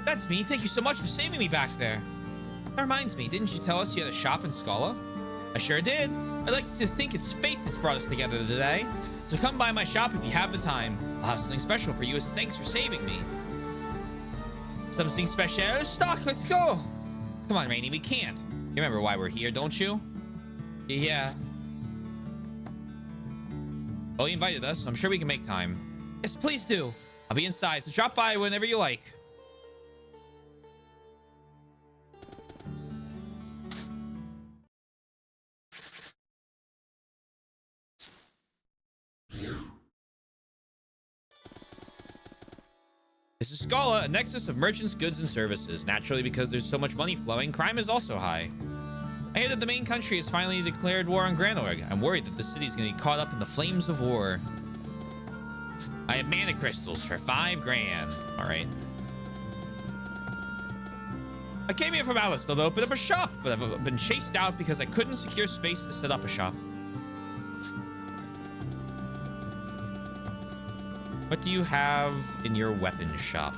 That's me. Thank you so much for saving me back there. That reminds me, didn't you tell us you had a shop in Scala? I sure did. I'd like to think it's fate that's brought us together today. So come by my shop if you have the time. I'll have something special for you as thanks for saving me. Something special? Stock, let's go. Come on, Rainy, we can't. You remember why we're here, don't you? Yeah. Well, you invited us, so I'm sure we can make time. Yes, please do. I'll be inside, so drop by whenever you like. This is Scala, a nexus of merchants, goods, and services. Naturally, because there's so much money flowing, crime is also high. I hear that the main country has finally declared war on Granorg. I'm worried that the city's going to be caught up in the flames of war. I have mana crystals for 5 grand. All right. I came here from Alice to open up a shop, but I've been chased out because I couldn't secure space to set up a shop. What do you have in your weapon shop?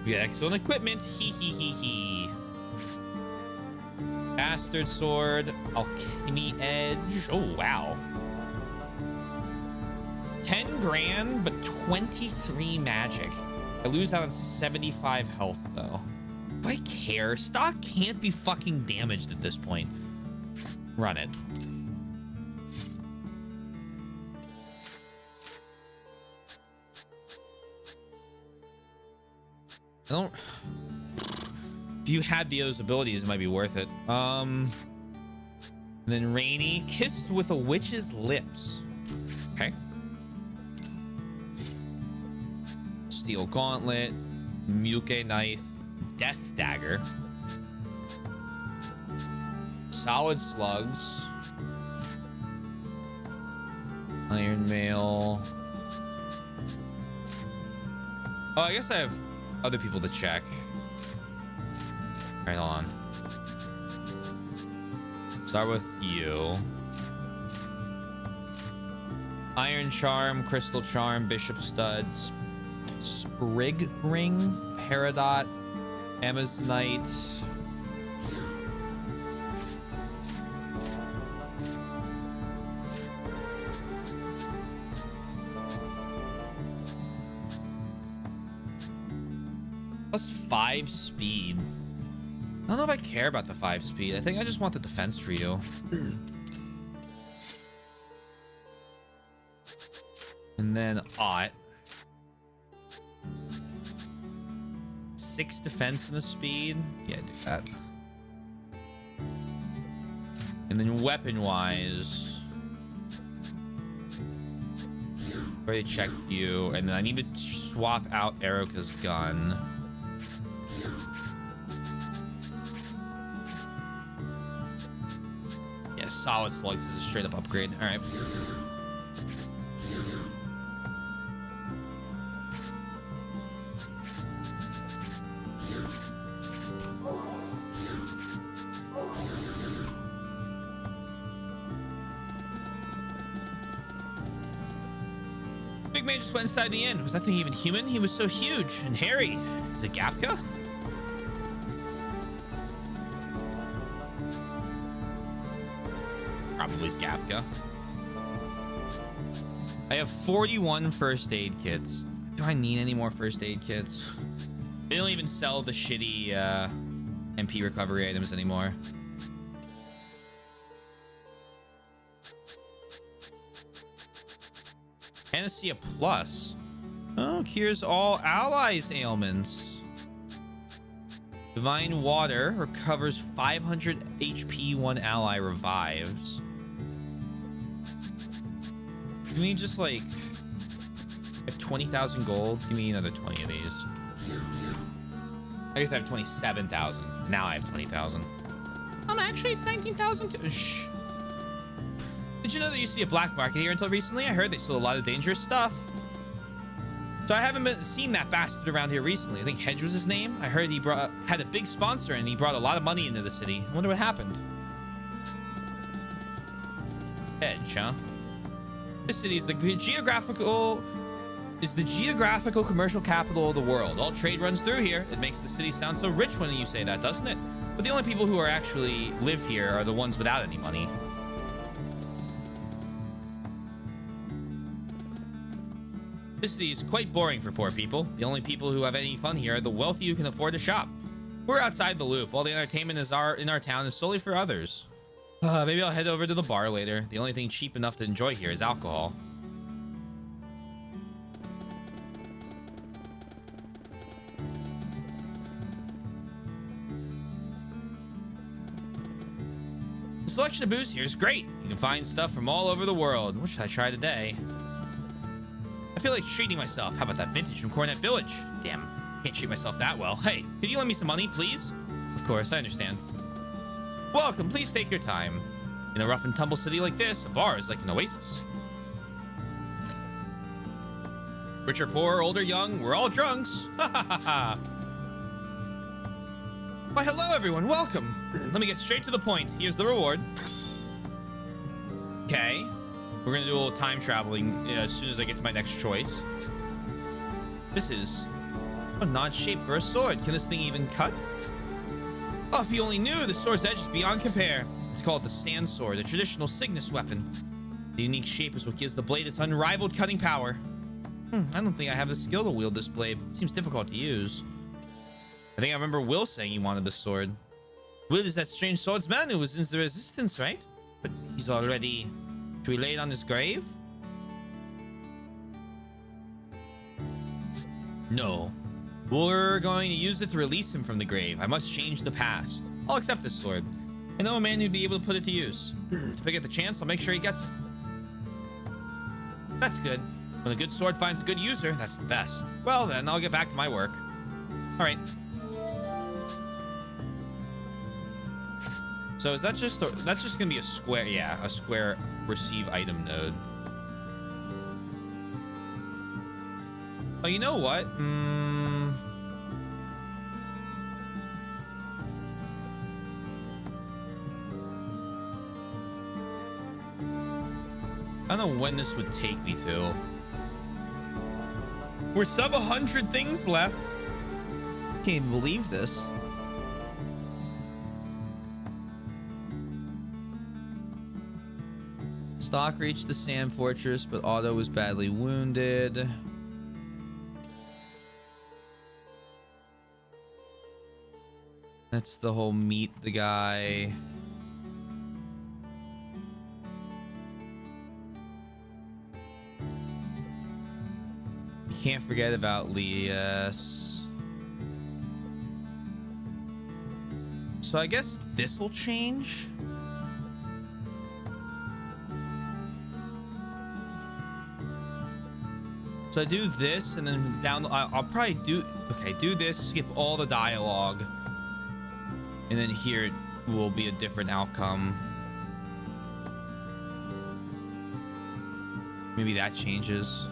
You got excellent equipment. Hee hee hee hee. Bastard sword. Alchemy edge. Oh, wow. 10 grand, but 23 magic. I lose out on 75 health, though. Do I care? Stock can't be fucking damaged at this point. Run it. I don't... If you had those abilities, it might be worth it. And then Rainy. Kissed with a witch's lips. Okay. Steel gauntlet. Muke knife. Death dagger. Solid slugs. Iron mail. Oh, I guess I have other people to check. Right, hold on. Start with you. Iron charm, crystal charm, bishop studs, sprig ring, peridot, amazonite. Plus 5 speed. I don't know if I care about the 5 speed. I think I just want the defense for you. And then Ot. 6 defense and the speed. Yeah, do that. And then weapon wise, already checked you. And then I need to swap out Erica's gun. Yeah, solid slugs is a straight up upgrade. All right. Big man just went inside the inn. Was that thing even human? He was so huge and hairy. Is it Gafka? Probably is Gafka. I have 41 first aid kits. Do I need any more first aid kits? They don't even sell the shitty MP recovery items anymore. Panacea Plus. Oh, cures all allies' ailments. Divine Water recovers 500 HP. One ally revives. Give me just like... I have 20,000 gold. Give me another 20 of these. I guess I have 27,000. Now I have 20,000. Actually, it's 19,000 too. Shh. Did you know there used to be a black market here until recently? I heard they sold a lot of dangerous stuff. So I haven't seen that bastard around here recently. I think Hedge was his name. I heard he had a big sponsor and he brought a lot of money into the city. I wonder what happened. Hedge, huh? This city is the geographical commercial capital of the world. All trade runs through here. It makes the city sound so rich when you say that, doesn't it? But the only people who actually live here are the ones without any money. This city is quite boring for poor people. The only people who have any fun here are the wealthy who can afford to shop. We're outside the loop. All the entertainment in our town is solely for others. Maybe I'll head over to the bar later. The only thing cheap enough to enjoy here is alcohol. The selection of booze here is great. You can find stuff from all over the world. What should I try today? I feel like treating myself. How about that vintage from Cornet Village? Damn, can't treat myself that well. Hey, could you lend me some money, please? Of course, I understand. Welcome, please take your time. In a rough and tumble city like this, a bar is like an oasis. Rich or poor, old or young, we're all drunks. Ha ha ha ha. Why, hello everyone, welcome. Let me get straight to the point. Here's the reward. Okay. We're gonna do a little time traveling as soon as I get to my next choice. This is an odd shape for a sword. Can this thing even cut? Oh, if you only knew, the sword's edge is beyond compare. It's called the Sand Sword, a traditional Cygnus weapon. The unique shape is what gives the blade its unrivaled cutting power. I don't think I have the skill to wield this blade. It seems difficult to use. I think I remember Will saying he wanted this sword. Will is that strange swordsman who was in the resistance, right? But he's already... Should we lay it on his grave? No. We're going to use it to release him from the grave. I must change the past. I'll accept this sword. I know a man who'd be able to put it to use. If I get the chance, I'll make sure he gets it. That's good. When a good sword finds a good user, that's the best. Well then, I'll get back to my work. All right. So is that just that's just gonna be a square? Yeah, a square receive item node. Oh, you know what? I don't know when this would take me to. We're sub 100 things left. Can't even believe this. Stock reached the Sand Fortress, but Otto was badly wounded. That's the whole meet the guy. Can't forget about Lias. So I guess this will change. So I do this and then down. I'll probably do. Okay, do this. Skip all the dialogue, and then here will be a different outcome. Maybe that changes.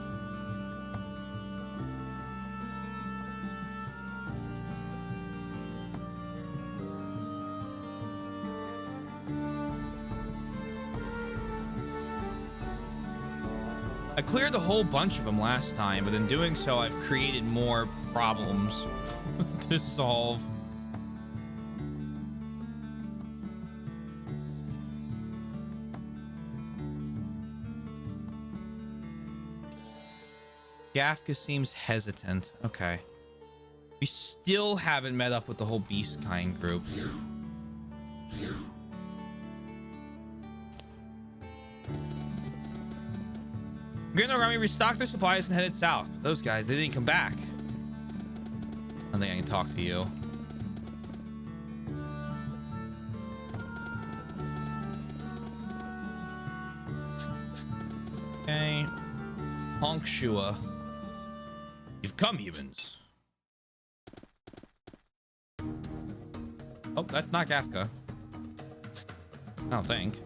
I cleared a whole bunch of them last time, but in doing so, I've created more problems to solve. Gafka seems hesitant. Okay. We still haven't met up with the whole beast kind group. Grinno Army restocked their supplies and headed south. Those guys, they didn't come back. I don't think I can talk to you. Okay. Honk Shua. You've come, humans. Oh, that's not Gafka. I don't think.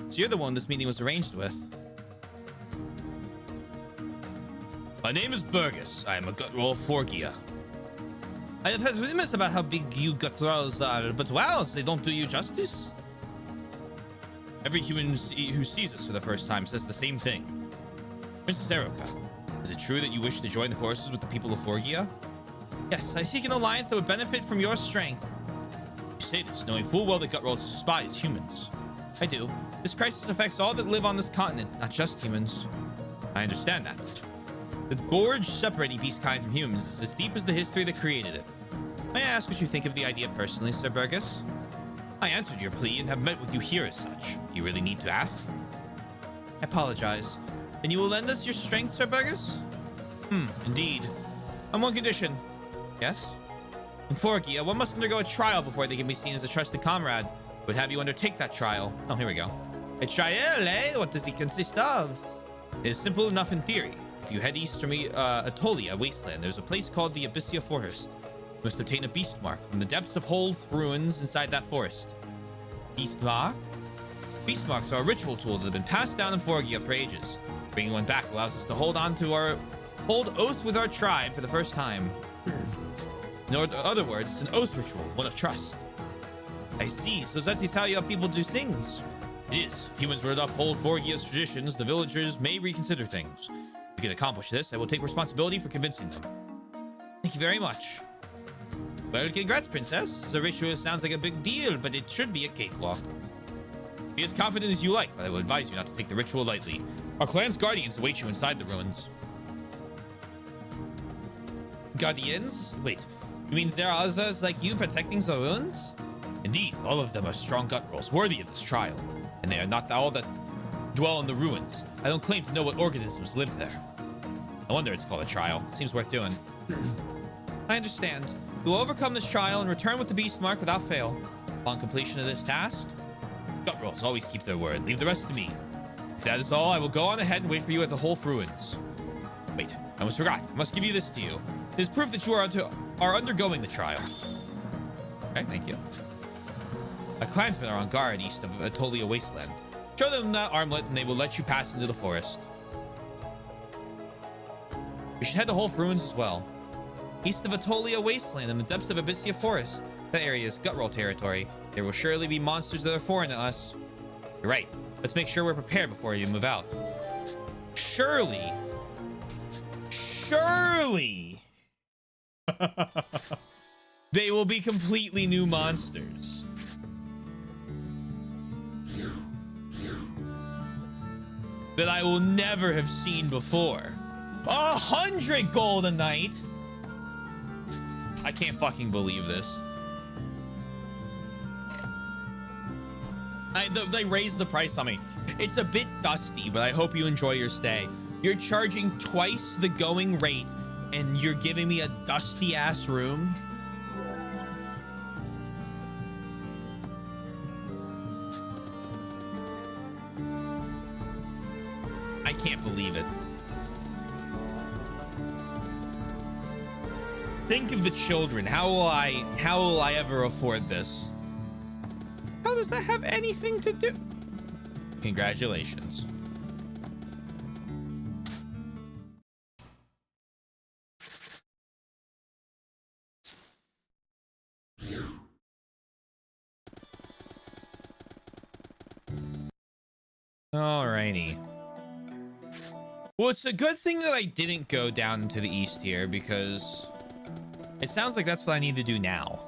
So you're the one this meeting was arranged with. My name is Burgess. I am a Gutroll Forgia. I have heard rumors about how big you Gutrolls are, but wow, they don't do you justice. Every human who sees us for the first time says the same thing. Princess Eroka, is it true that you wish to join the forces with the people of Forgia? Yes, I seek an alliance that would benefit from your strength. You say this, knowing full well that Gutrolls despise humans. I do. This crisis affects all that live on this continent, not just humans. I understand that. The gorge separating beastkind from humans is as deep as the history that created it. May I ask what you think of the idea personally, Sir Burgess? I answered your plea and have met with you here as such. Do you really need to ask? I apologize. And you will lend us your strength, Sir Burgess? Indeed. On one condition. Yes? In Forgia, one must undergo a trial before they can be seen as a trusted comrade. I would have you undertake that trial. Oh, here we go. A trial, eh? What does it consist of? It is simple enough in theory. If you head east from Atolia wasteland, there's a place called the Abyssia Forest. You must obtain a beast mark from the depths of Holth ruins inside that forest. Beast mark? Beast marks are a ritual tool that have been passed down in Forgia for ages. Bringing one back allows us to hold on to our Hold oath with our tribe for the first time. In other words, it's an oath ritual, one of trust. I see, so that's how you people do things. It is. If humans were to uphold Vorgia's traditions, the villagers may reconsider things. If you can accomplish this, I will take responsibility for convincing them. Thank you very much. Well, congrats, princess. The ritual sounds like a big deal, but it should be a cakewalk. Be as confident as you like, but I will advise you not to take the ritual lightly. Our clan's guardians await you inside the ruins. Guardians? Wait, you mean there are others like you protecting the ruins? Indeed, all of them are strong gut rolls, worthy of this trial. And they are not all that dwell in the ruins. I don't claim to know what organisms live there. No wonder it's called a trial. Seems worth doing. I understand. We will overcome this trial and return with the beast mark without fail. Upon completion of this task, gut rolls always keep their word. Leave the rest to me. If that is all, I will go on ahead and wait for you at the Whole Ruins. Wait, I almost forgot. I must give you this to you. It is proof that you are undergoing the trial. Okay, thank you. A clansmen are on guard east of Atolia Wasteland. Show them that armlet and they will let you pass into the forest. We should head to Whole Ruins as well. East of Atolia Wasteland in the depths of Abyssia Forest. That area is gut roll territory. There will surely be monsters that are foreign to us. You're right. Let's make sure we're prepared before you move out. Surely. Surely. They will be completely new monsters. That I will never have seen before. 100 gold a night. I can't fucking believe this. They raised the price on me. It's a bit dusty, but I hope you enjoy your stay. You're charging twice the going rate, and you're giving me a dusty ass room. I can't believe it. Think of the children. How will I ever afford this? How does that have anything to do? Congratulations. Alrighty. Well, it's a good thing that I didn't go down into the east here, because it sounds like that's what I need to do now.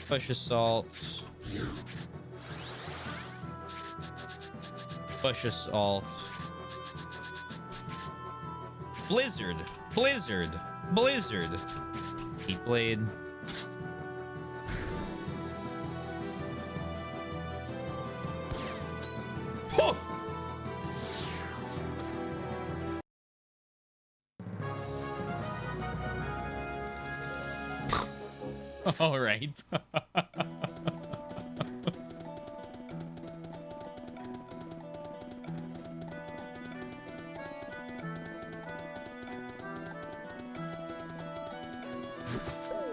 Push assault. Push assault. Blizzard. Blizzard. Blizzard. Heat blade. Huh. All right.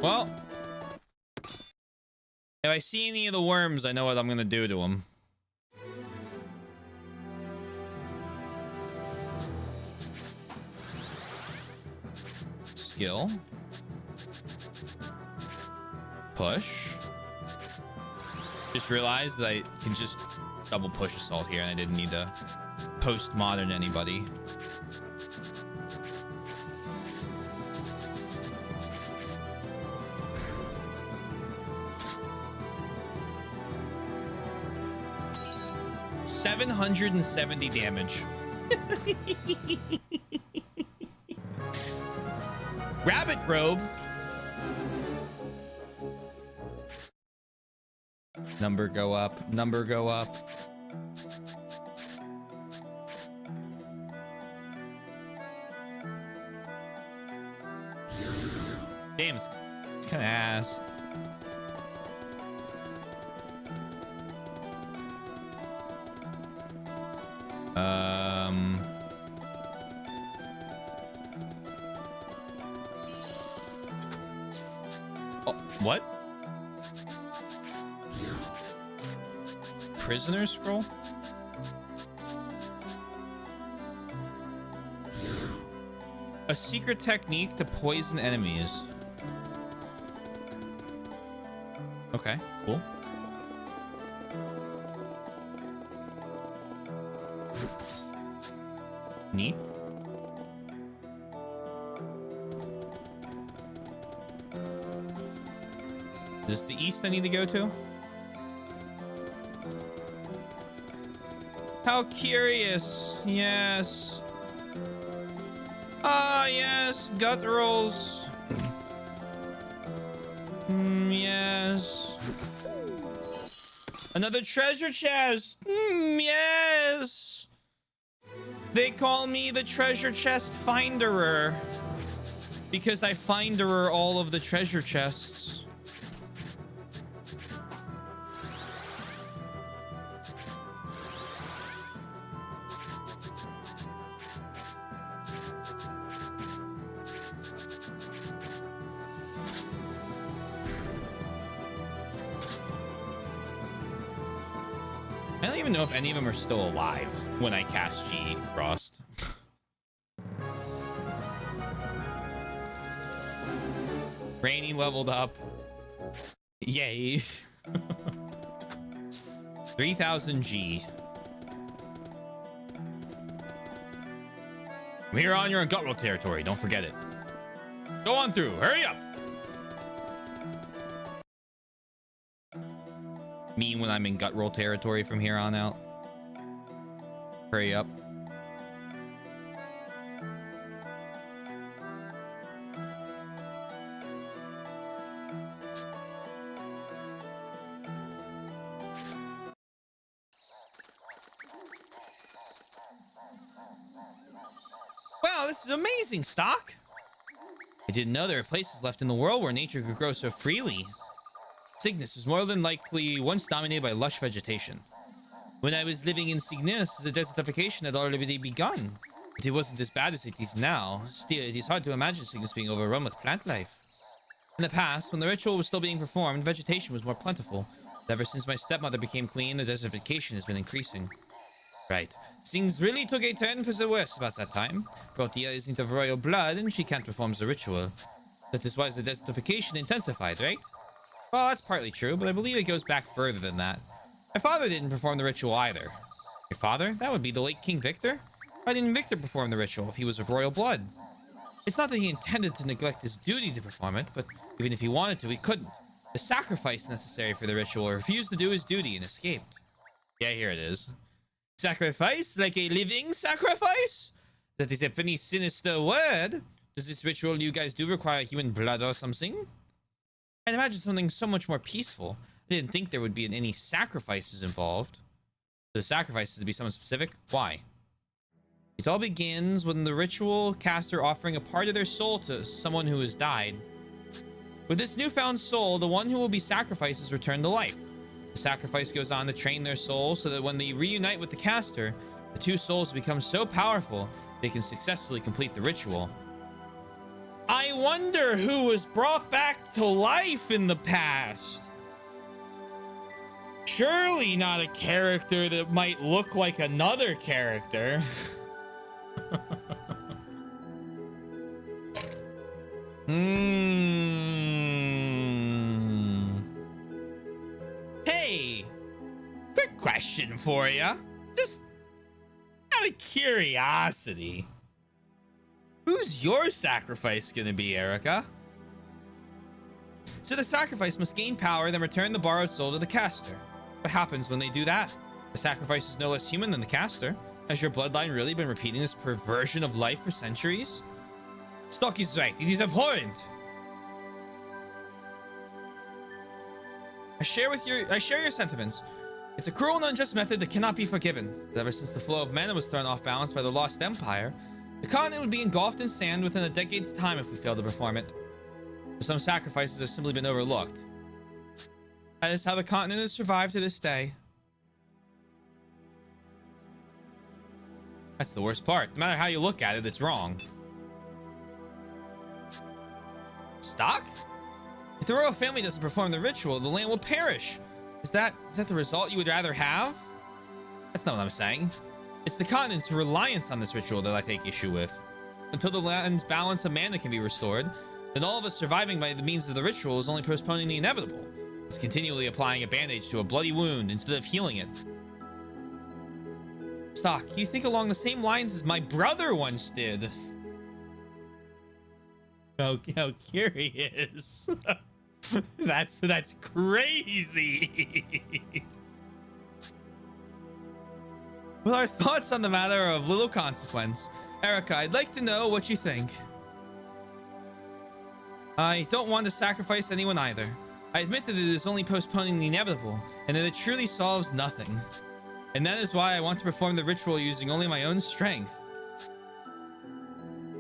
Well, if I see any of the worms, I know what I'm gonna do to them. Skill. Push. Just realized that I can just double push assault here and I didn't need to postmodern anybody. $770 damage. Rabbit robe. Number go up. Number go up. Damn, it's kind of ass. Oh, what? Prisoner scroll? A secret technique to poison enemies. Okay, cool. Neat. Is this the east I need to go to? How curious. Yes. Ah, yes. Gut rolls. Yes. Another treasure chest. Yes. They call me the treasure chest finderer because I finderer all of the treasure chests. I don't even know if any of them are still alive when I cast G Frost. Rainy leveled up. Yay. 3000 G. From here on, you're in Gutroll territory. Don't forget it. Go on through. Hurry up. Me when I'm in Gutroll territory from here on out. Hurry up. Wow, this is amazing, Stock. I didn't know there were places left in the world where nature could grow so freely. Cygnus was more than likely once dominated by lush vegetation. When I was living in Cygnus, the desertification had already begun. But it wasn't as bad as it is now. Still, it is hard to imagine Cygnus being overrun with plant life. In the past, when the ritual was still being performed, vegetation was more plentiful. But ever since my stepmother became queen, the desertification has been increasing. Right. Things really took a turn for the worse about that time. Protea isn't of royal blood, and she can't perform the ritual. That is why the desertification intensified, right? Well, that's partly true, but I believe it goes back further than that. My father didn't perform the ritual either. Your father? That would be the late King Victor? Why didn't Victor perform the ritual if he was of royal blood? It's not that he intended to neglect his duty to perform it, but even if he wanted to, he couldn't. The sacrifice necessary for the ritual refused to do his duty and escaped. Yeah, here it is. Sacrifice? Like a living sacrifice? That is a pretty sinister word. Does this ritual you guys do require human blood or something? I'd imagine something so much more peaceful. I didn't think there would be any sacrifices involved. The sacrifices to be someone specific? Why? It all begins when the ritual caster offering a part of their soul to someone who has died. With this newfound soul, the one who will be sacrificed is returned to life. The sacrifice goes on to train their soul so that when they reunite with the caster, the two souls become so powerful they can successfully complete the ritual. I wonder who was brought back to life in the past. Surely not a character that might look like another character. Hey, quick question for you. Just out of curiosity. Who's your sacrifice gonna be, Erica? So the sacrifice must gain power, then return the borrowed soul to the caster. What happens when they do that? The sacrifice is no less human than the caster. Has your bloodline really been repeating this perversion of life for centuries? Stock is right. It is abhorrent. I share your sentiments. It's a cruel and unjust method that cannot be forgiven. But ever since the flow of mana was thrown off balance by the Lost Empire, the continent would be engulfed in sand within a decade's time if we failed to perform it. Some sacrifices have simply been overlooked. That is how the continent has survived to this day. That's the worst part. No matter how you look at it, it's wrong. Stock? If the royal family doesn't perform the ritual, the land will perish. Is that the result you would rather have? That's not what I'm saying. It's the continent's reliance on this ritual that I take issue with. Until the land's balance of mana can be restored, then all of us surviving by the means of the ritual is only postponing the inevitable. It's continually applying a bandage to a bloody wound instead of healing it. Stock, you think along the same lines as my brother once did. How curious. That's crazy. With our thoughts on the matter are of little consequence, Erica, I'd like to know what you think. I don't want to sacrifice anyone either. I admit that it is only postponing the inevitable, and that it truly solves nothing. And that is why I want to perform the ritual using only my own strength.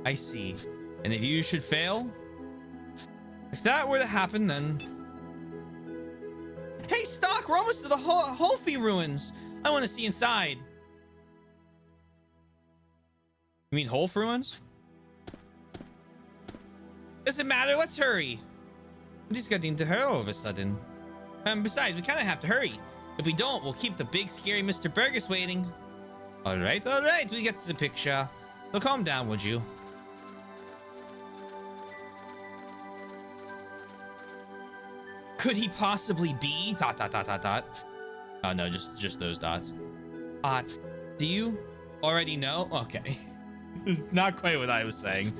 I see. And if you should fail? If that were to happen, then... Hey, Stock! We're almost to the Holfi ruins! I want to see inside. You mean Holf ruins? Doesn't matter, let's hurry. We just got into her all of a sudden. Besides, we kind of have to hurry. If we don't, we'll keep the big scary Mr. Burgess waiting. Alright, we get the picture. So calm down, would you? Could he possibly be... ... Oh no, just those dots. Do you already know? Okay. Not quite what I was saying.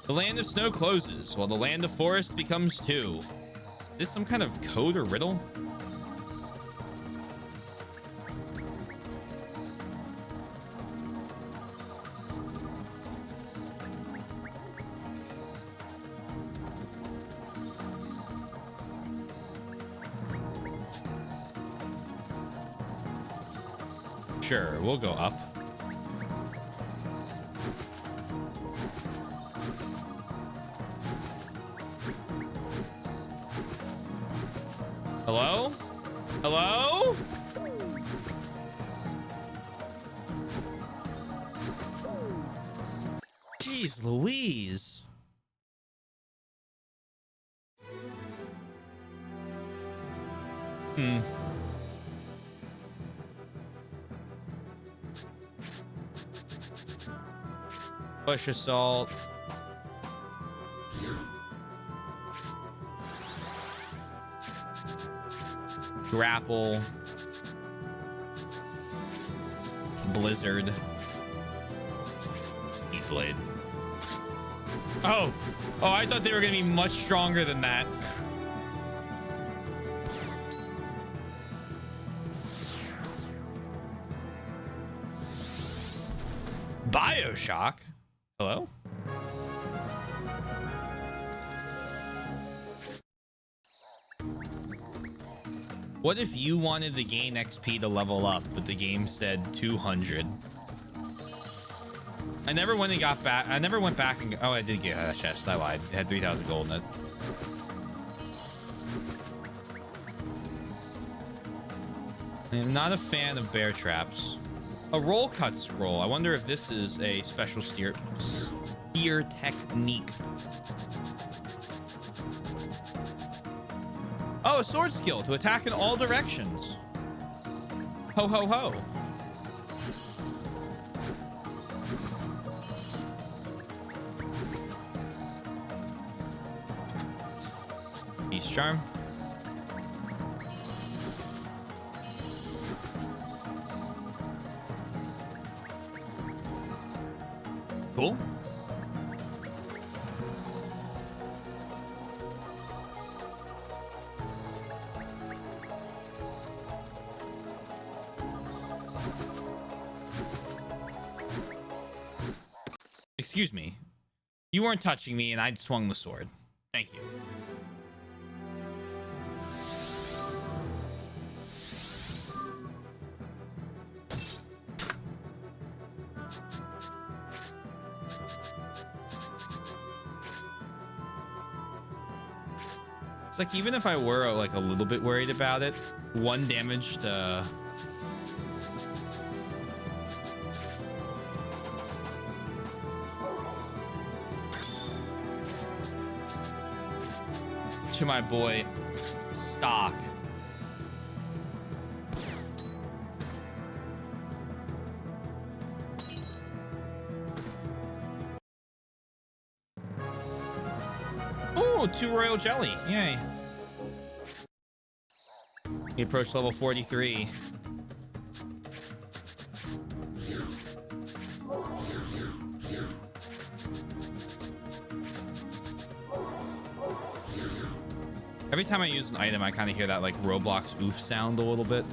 The land of snow closes, while the land of forest becomes two. Is this some kind of code or riddle? Sure, we'll go up. Hello? Hello? Jeez Louise. Push assault. Grapple. Blizzard. Heat blade. Oh, I thought they were gonna be much stronger than that. Bioshock? Hello? What if you wanted to gain XP to level up, but the game said 200? I never went and got back. I never went back and... Oh, I did get that chest. I lied. It had 3,000 gold in it. I am not a fan of bear traps. A roll cut scroll. I wonder if this is a special spear technique. Oh, a sword skill to attack in all directions. Ho, ho, ho. Peace charm. Cool. Excuse me. You weren't touching me and I swung the sword. Thank you. It's like, even if I were like a little bit worried about it, 1 damage to to my boy Stock. Oh, 2 royal jelly. Yay. We approach level 43. Every time I use an item, I kind of hear that like Roblox oof sound a little bit.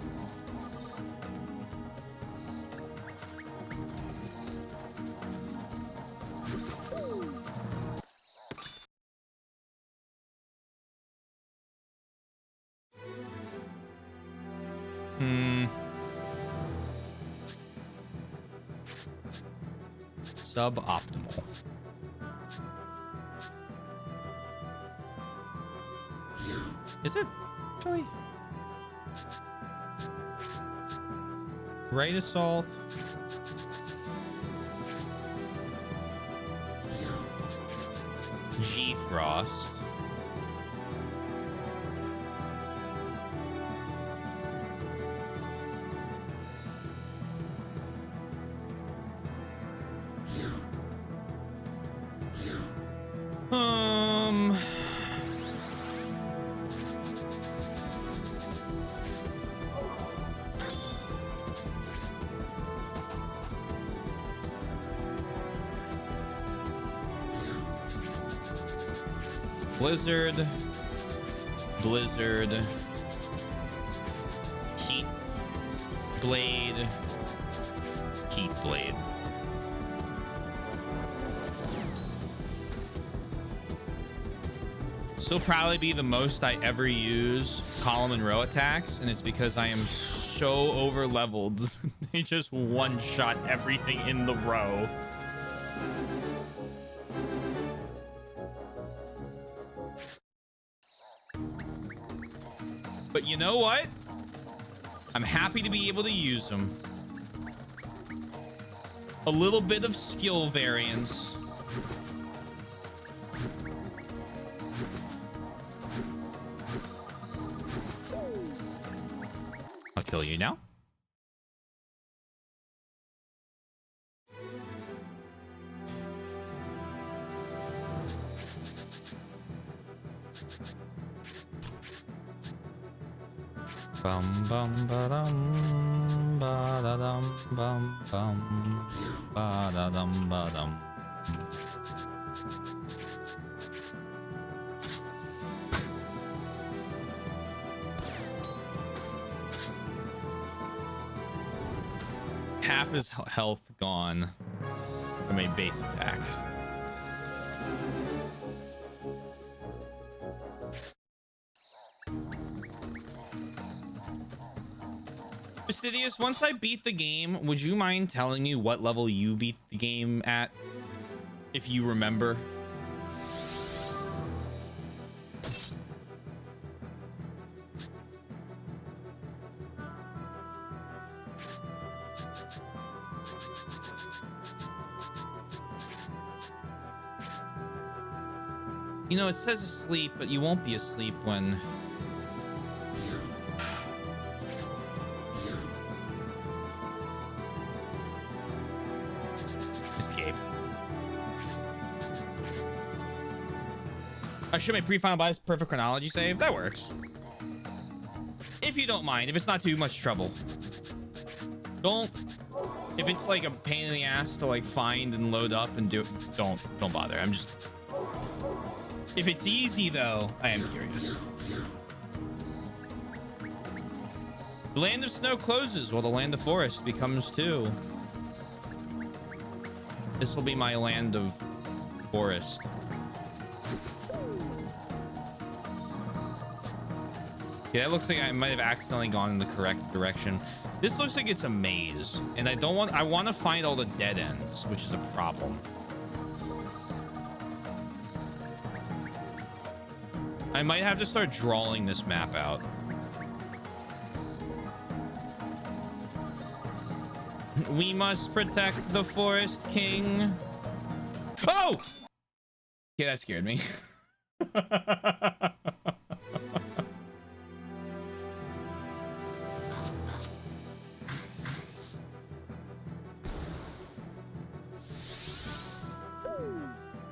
Suboptimal. Is it really? Right assault. G Frost. Blizzard, Blizzard, Heat Blade, Heat Blade. This will probably be the most I ever use column and row attacks, and it's because I am so over leveled. They just one-shot everything in the row. But you know what? I'm happy to be able to use them. A little bit of skill variance. I'll kill you now. Bum bum ba dum ba da dum bum bum ba da dum ba dum. Half his health gone from a base attack. Fastidious, once I beat the game, would you mind telling me what level you beat the game at, if you remember? You know, it says asleep, but you won't be asleep when... Escape. I should make pre-final buys perfect chronology save. That works. If you don't mind, if it's not too much trouble. Don't... If it's like a pain in the ass to like find and load up and do it, don't bother. I'm just... If it's easy though, I am curious. The land of snow closes while the land of forest becomes too. This will be my land of forest. Yeah, it looks like I might have accidentally gone in the correct direction. This looks like it's a maze, and I want to find all the dead ends, which is a problem. I might have to start drawing this map out. We must protect the Forest King. Oh! Yeah, that scared me.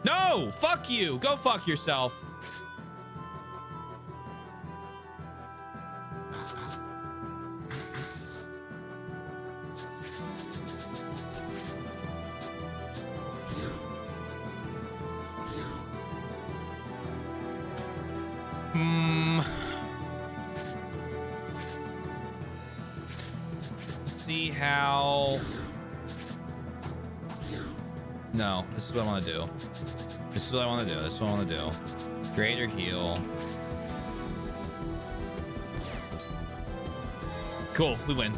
No, fuck you. Go fuck yourself. See how... No, this is what I want to do. This is what I want to do. This is what I want to do. Greater heal. Cool, we win.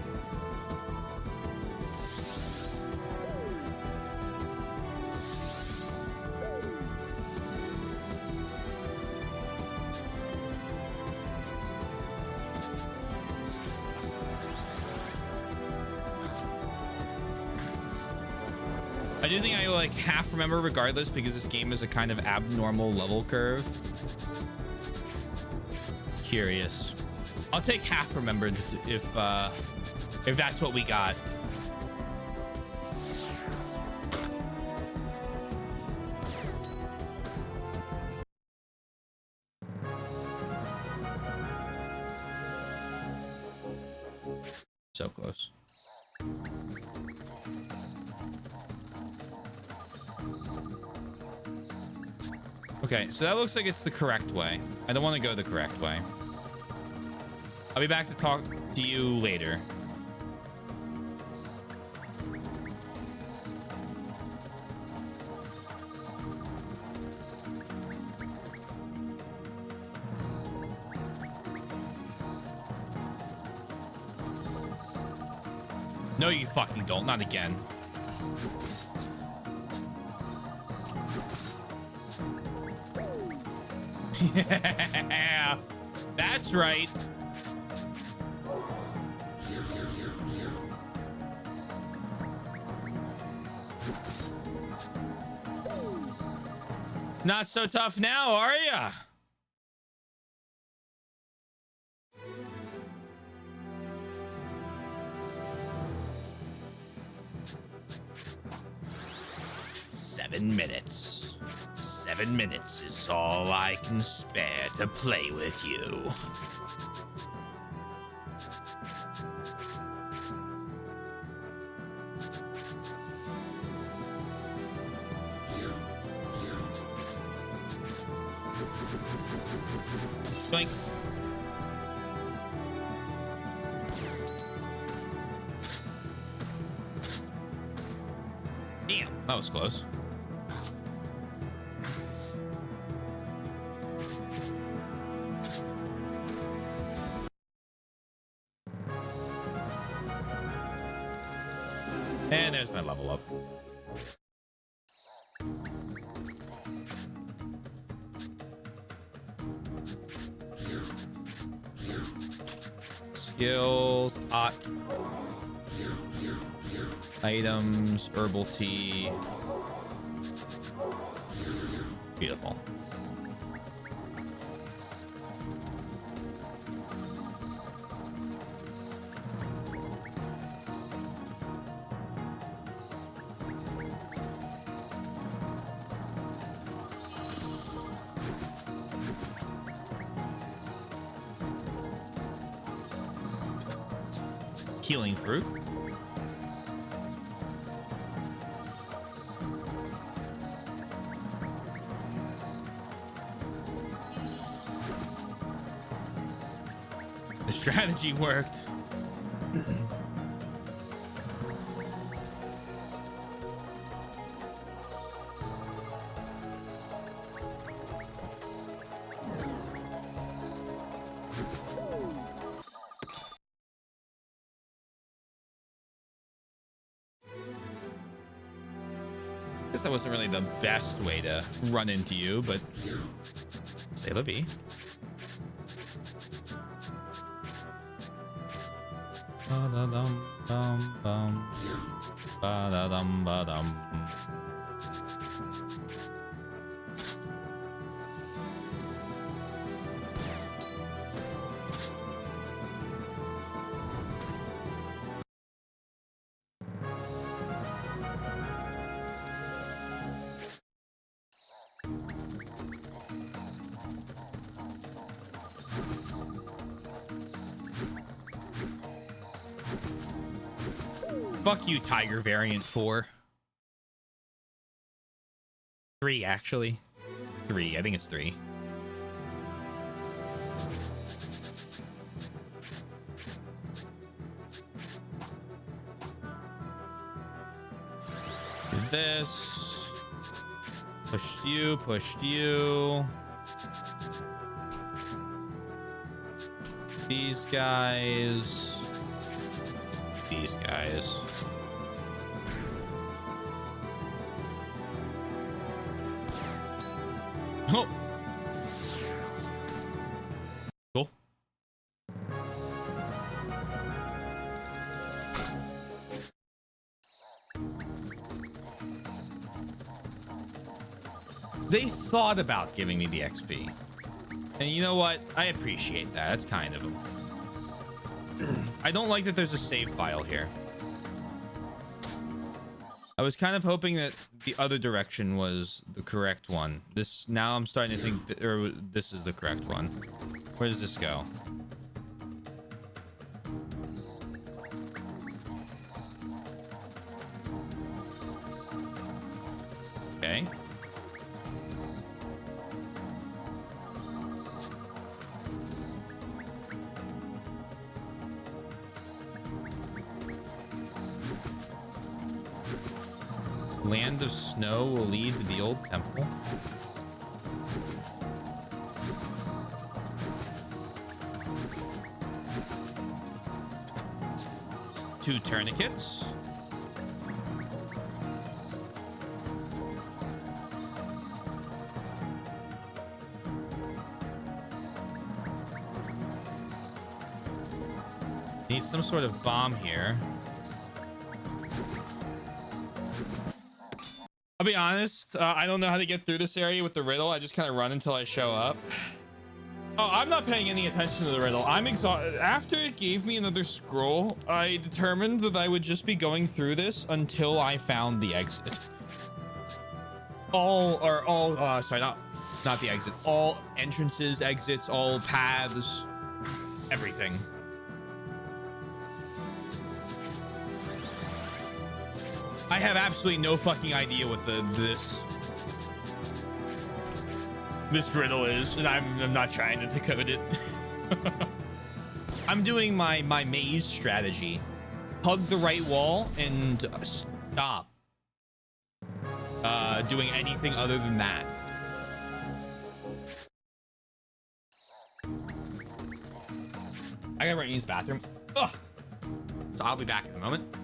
I do think I like half remember regardless because this game is a kind of abnormal level curve. Curious. I'll take half remembered if that's what we got. So close. Okay, so that looks like it's the correct way. I don't want to go the correct way. I'll be back to talk to you later. No, you fucking don't. Not again. Yeah, that's right. Not so tough now, are ya? Seven minutes. 7 minutes is all I can spare to play with you. Boink. Damn, that was close. And there's my level up. Skills, items, herbal tea. Beautiful. Healing fruit. The strategy worked. Guess that wasn't really the best way to run into you, but c'est la vie. Ba-da-dum, bum, bum. Ba-da-dum, ba-dum. Fuck you, Tiger Variant 4. 3, actually. 3. I think it's 3. Do this. Pushed you, pushed you. These guys. These guys. Oh. Cool. They thought about giving me the XP. And you know what? I appreciate that. That's kind of them. I don't like that there's a save file here. I was kind of hoping that the other direction was the correct one. Now I'm starting to think that, this is the correct one. Where does this go? Okay. Land of Snow will lead to the old temple. Two tourniquets. Need some sort of bomb here. I'll be honest, I don't know how to get through this area with the riddle. I just kind of run until I show up. Oh, I'm not paying any attention to the riddle. I'm exhausted. After it gave me another scroll, I determined that I would just be going through this until I found the exit. Sorry, not the exit. All entrances, exits, all paths, everything. I have absolutely no fucking idea what this riddle is, and I'm not trying to decode it. I'm doing my maze strategy. Hug the right wall and stop doing anything other than that. I gotta run and use the bathroom. Ugh. So I'll be back in a moment.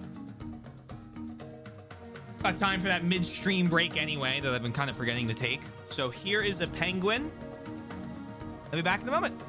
Got time for that midstream break anyway that I've been kind of forgetting to take. So here is a penguin. I'll be back in a moment.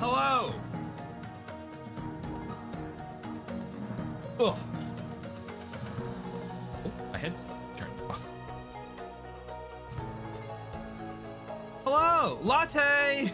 Hello. Oh, my head's turned off. Hello, latte.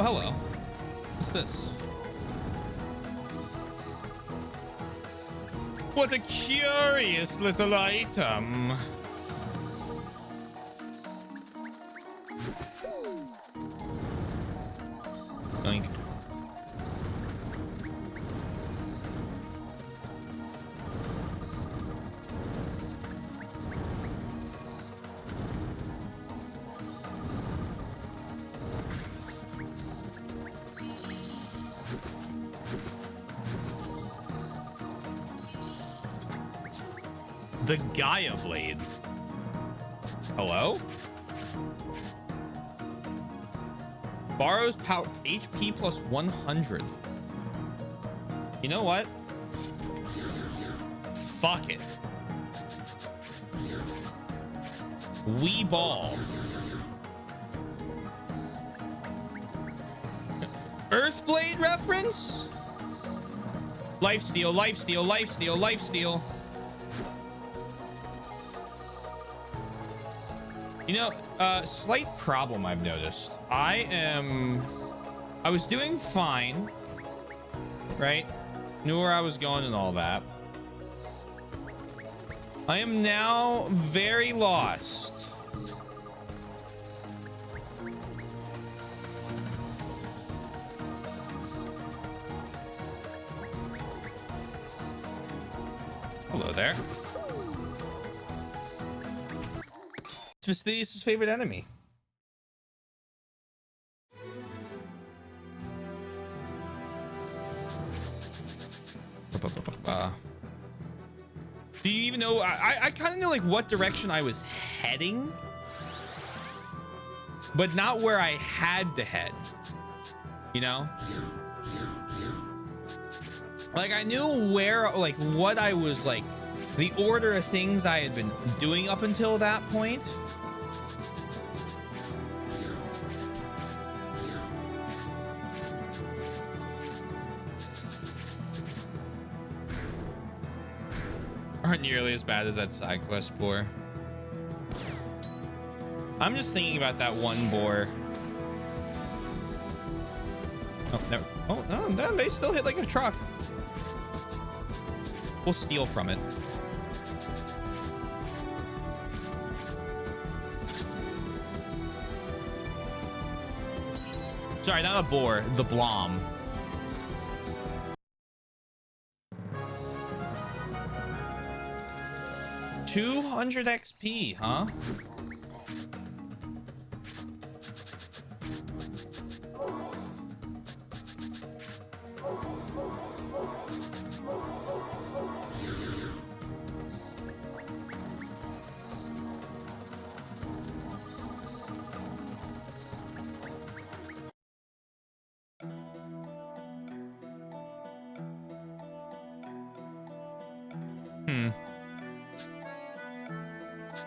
Oh, hello. What's this? What a curious little item. Yoink. The Gaia Blade. Hello? Borrows power HP plus 100. You know what? Fuck it. Wee ball. Earthblade reference? Lifesteal, lifesteal, lifesteal, lifesteal. You know, slight problem I've noticed. I was doing fine, right? Knew where I was going and all that. I am now very lost. Hello there. Fastidious' favorite enemy. Do you even know? I kind of know like what direction I was heading, but not where I had to head. You know? Like I knew where, like what I was like, the order of things I had been doing up until that point. Aren't nearly as bad as that side quest boar. I'm just thinking about that one boar. Oh, never. Oh, no, they still hit like a truck. We'll steal from it. Sorry, not a boar, the blom. $200 XP, huh?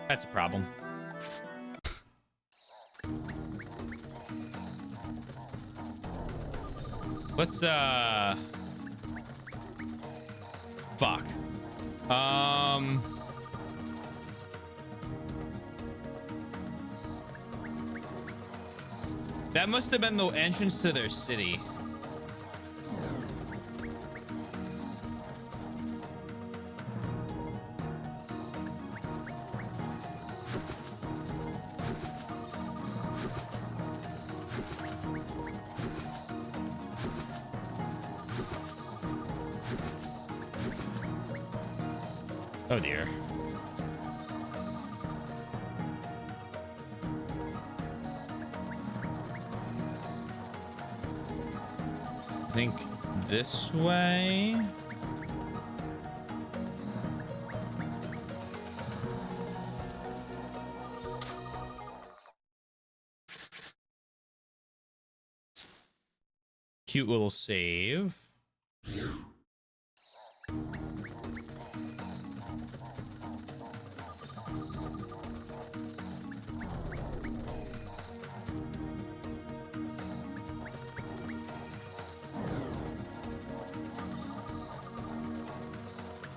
That's a problem. Let's fuck. That must have been the entrance to their city. Oh dear. I think this way. Cute little save.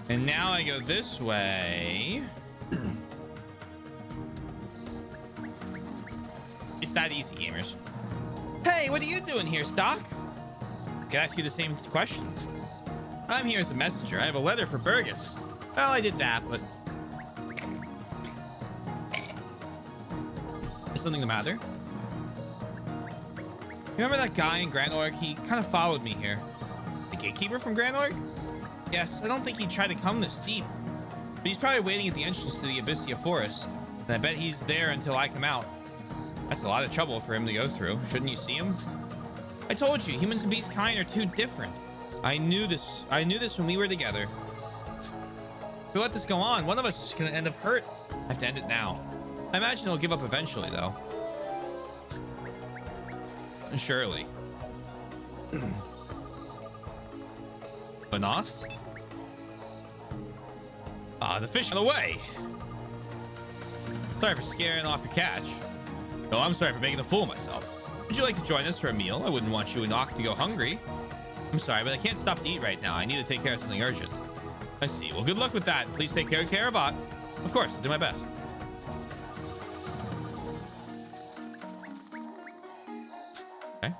And now I go this way. It's that easy, gamers. Hey, what are you doing here, Stock? Can I ask you the same question? I'm here as a messenger. I have a letter for Burgess. Well, I did that, but... Is something the matter? You remember that guy in Grand Org? He kind of followed me here. The gatekeeper from Grand Org? Yes, I don't think he'd try to come this deep. But he's probably waiting at the entrance to the Abyssia Forest. And I bet he's there until I come out. That's a lot of trouble for him to go through. Shouldn't you see him? I told you, humans and beast kind are too different. I knew this when we were together. If we let this go on, one of us is going to end up hurt. I have to end it now. I imagine he'll give up eventually, though. Surely. Banos? Ah, the fish on the way. Sorry for scaring off your catch. No, I'm sorry for making a fool of myself. Would you like to join us for a meal? I wouldn't want you and Ock to go hungry. I'm sorry, but I can't stop to eat right now. I need to take care of something urgent. I see. Well, good luck with that. Please take care of Karabot. Of course, I'll do my best. Okay.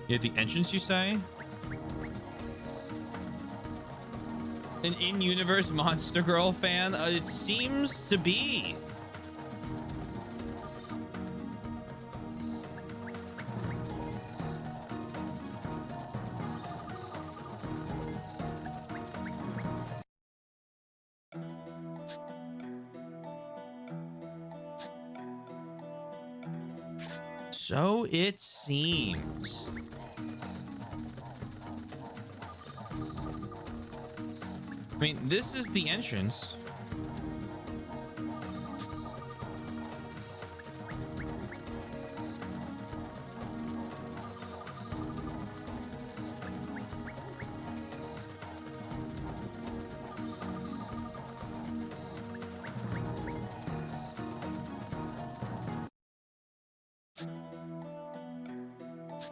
You at the entrance, you say? An in-universe Monster Girl fan? It seems to be. So it seems. I mean, this is the entrance.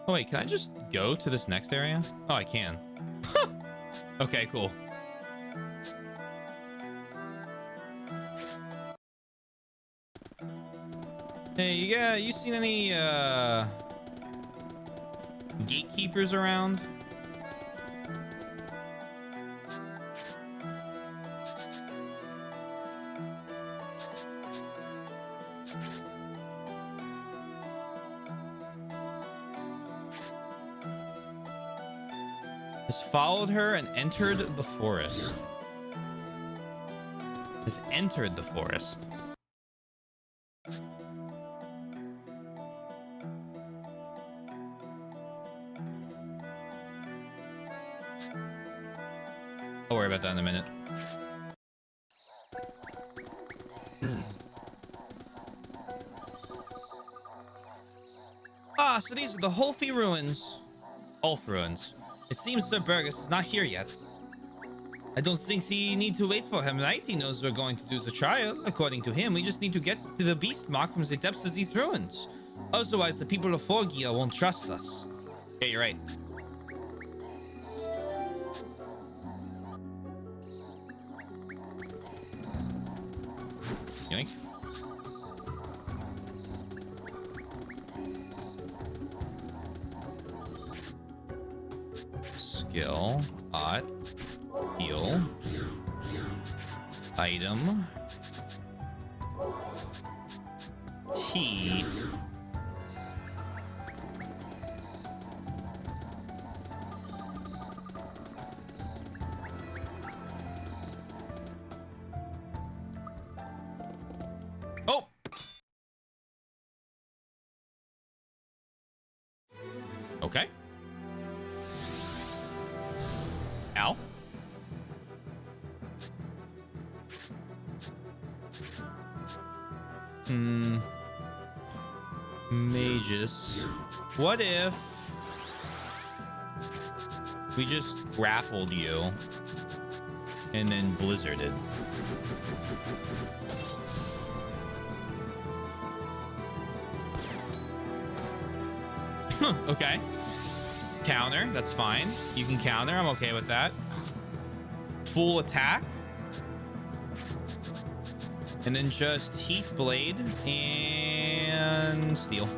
Oh, wait, can I just go to this next area? Oh, I can. Okay, cool. Hey, you seen any gatekeepers around? Has followed her and entered the forest. Has entered the forest. I'll worry about that in a minute. Ah, so these are the Holfi ruins. Ulf ruins. It seems Sir Burgess is not here yet. I don't think he need to wait for him, right? He knows we're going to do the trial. According to him, we just need to get to the beast mark from the depths of these ruins. Otherwise, the people of Forgia won't trust us. Yeah, you're right. Yoink. Skill, heal, item, T. Oh! Okay. Ow. Hmm. Magus. What if we just grappled you and then blizzarded? Okay. Counter. That's fine. You can counter. I'm okay with that. Full attack. And then just Heat Blade and Steel.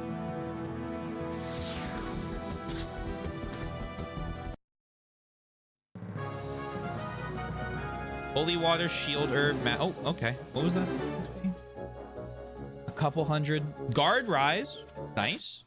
Holy Water, Shield Herb, oh, okay. What was that? A couple hundred. Guard Rise. Nice.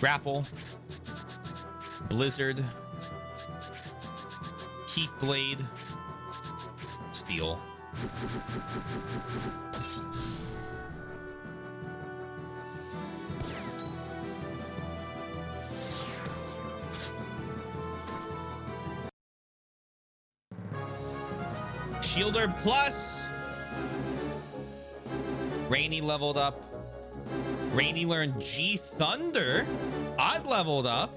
Grapple. Blizzard. Heat Blade. Steel. Shielder plus. Rainy leveled up. Rainy learned G Thunder. Odd leveled up.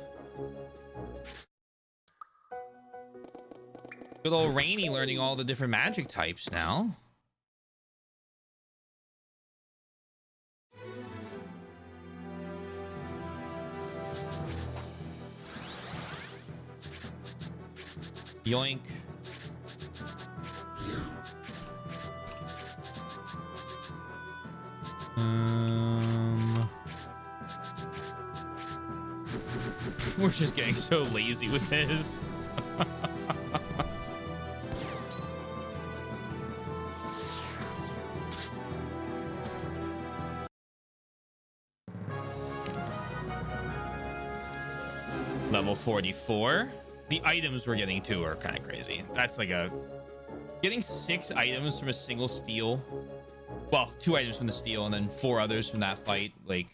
Good old Rainy learning all the different magic types now. Yoink. We're just getting so lazy with this. Level 44. The items we're getting to are kind of crazy. That's like a... Getting 6 items from a single steal. Well, 2 items from the steal and then 4 others from that fight. Like...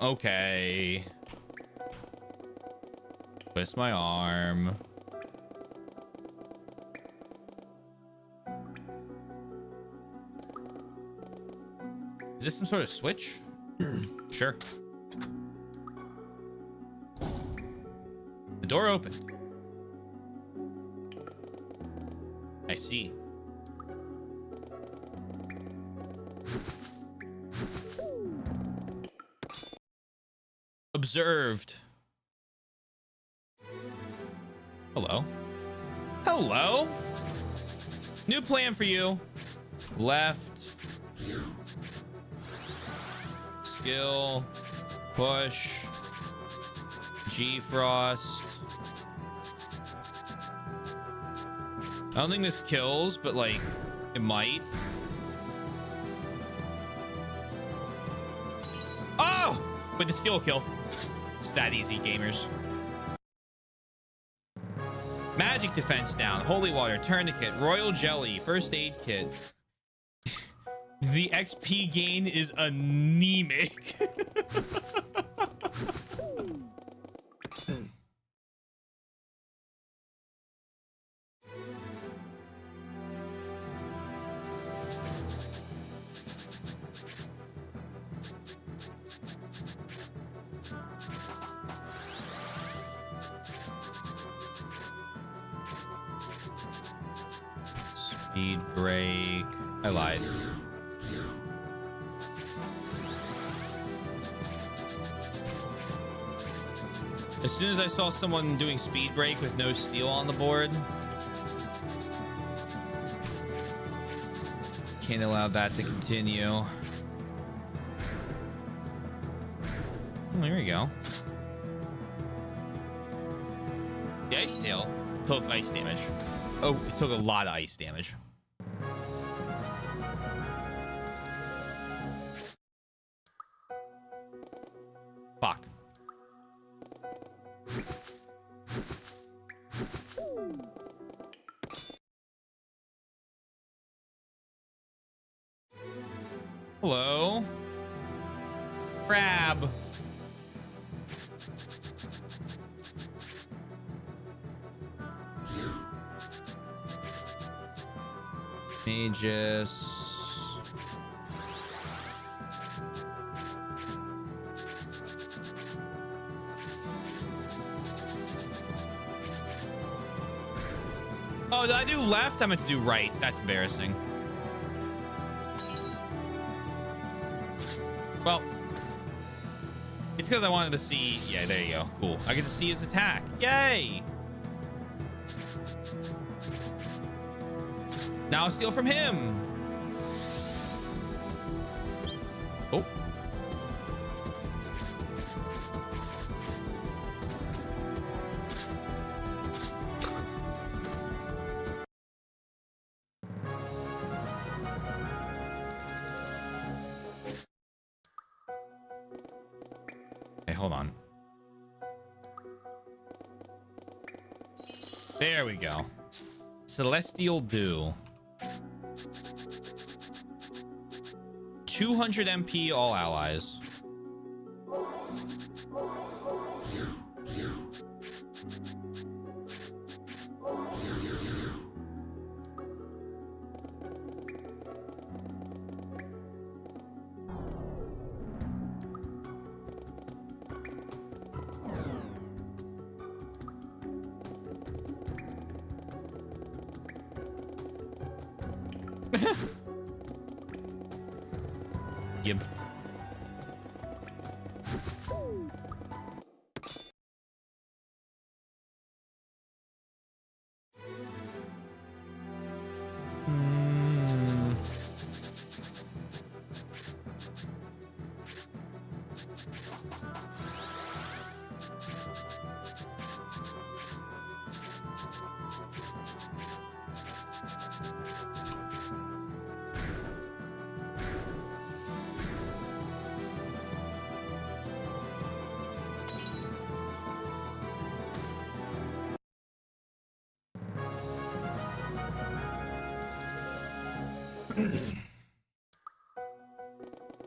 Okay. Twist my arm. Is this some sort of switch? Sure. The door opened. I see. Observed. Hello. Hello. New plan for you. Left. Skill. Push. G-Frost. I don't think this kills, but like, it might. Oh! But the skill kill. It's that easy, gamers. Magic defense down. Holy Water, Tourniquet, Royal Jelly, First Aid Kit. The XP gain is anemic. Speed break. I lied. As soon as I saw someone doing speed break with no steel on the board, can't allow that to continue. Oh, there we go. The Ice Tail took ice damage. Oh, it took a lot of ice damage. Fuck. Hello. Crab. Magus. Oh, did I do left? I meant to do right. That's embarrassing. Well, it's because I wanted to see. Yeah, there you go. Cool. I get to see his attack. Yay! Now I'll steal from him. Oh. Hey, hold on. There we go. Celestial Dew. 200 MP all allies. Gib.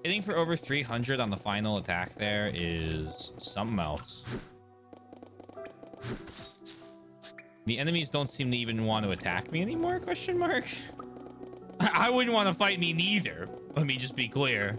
Hitting for over 300 on the final attack there is something else. The enemies don't seem to even want to attack me anymore, question mark? I wouldn't want to fight me neither. Let me just be clear.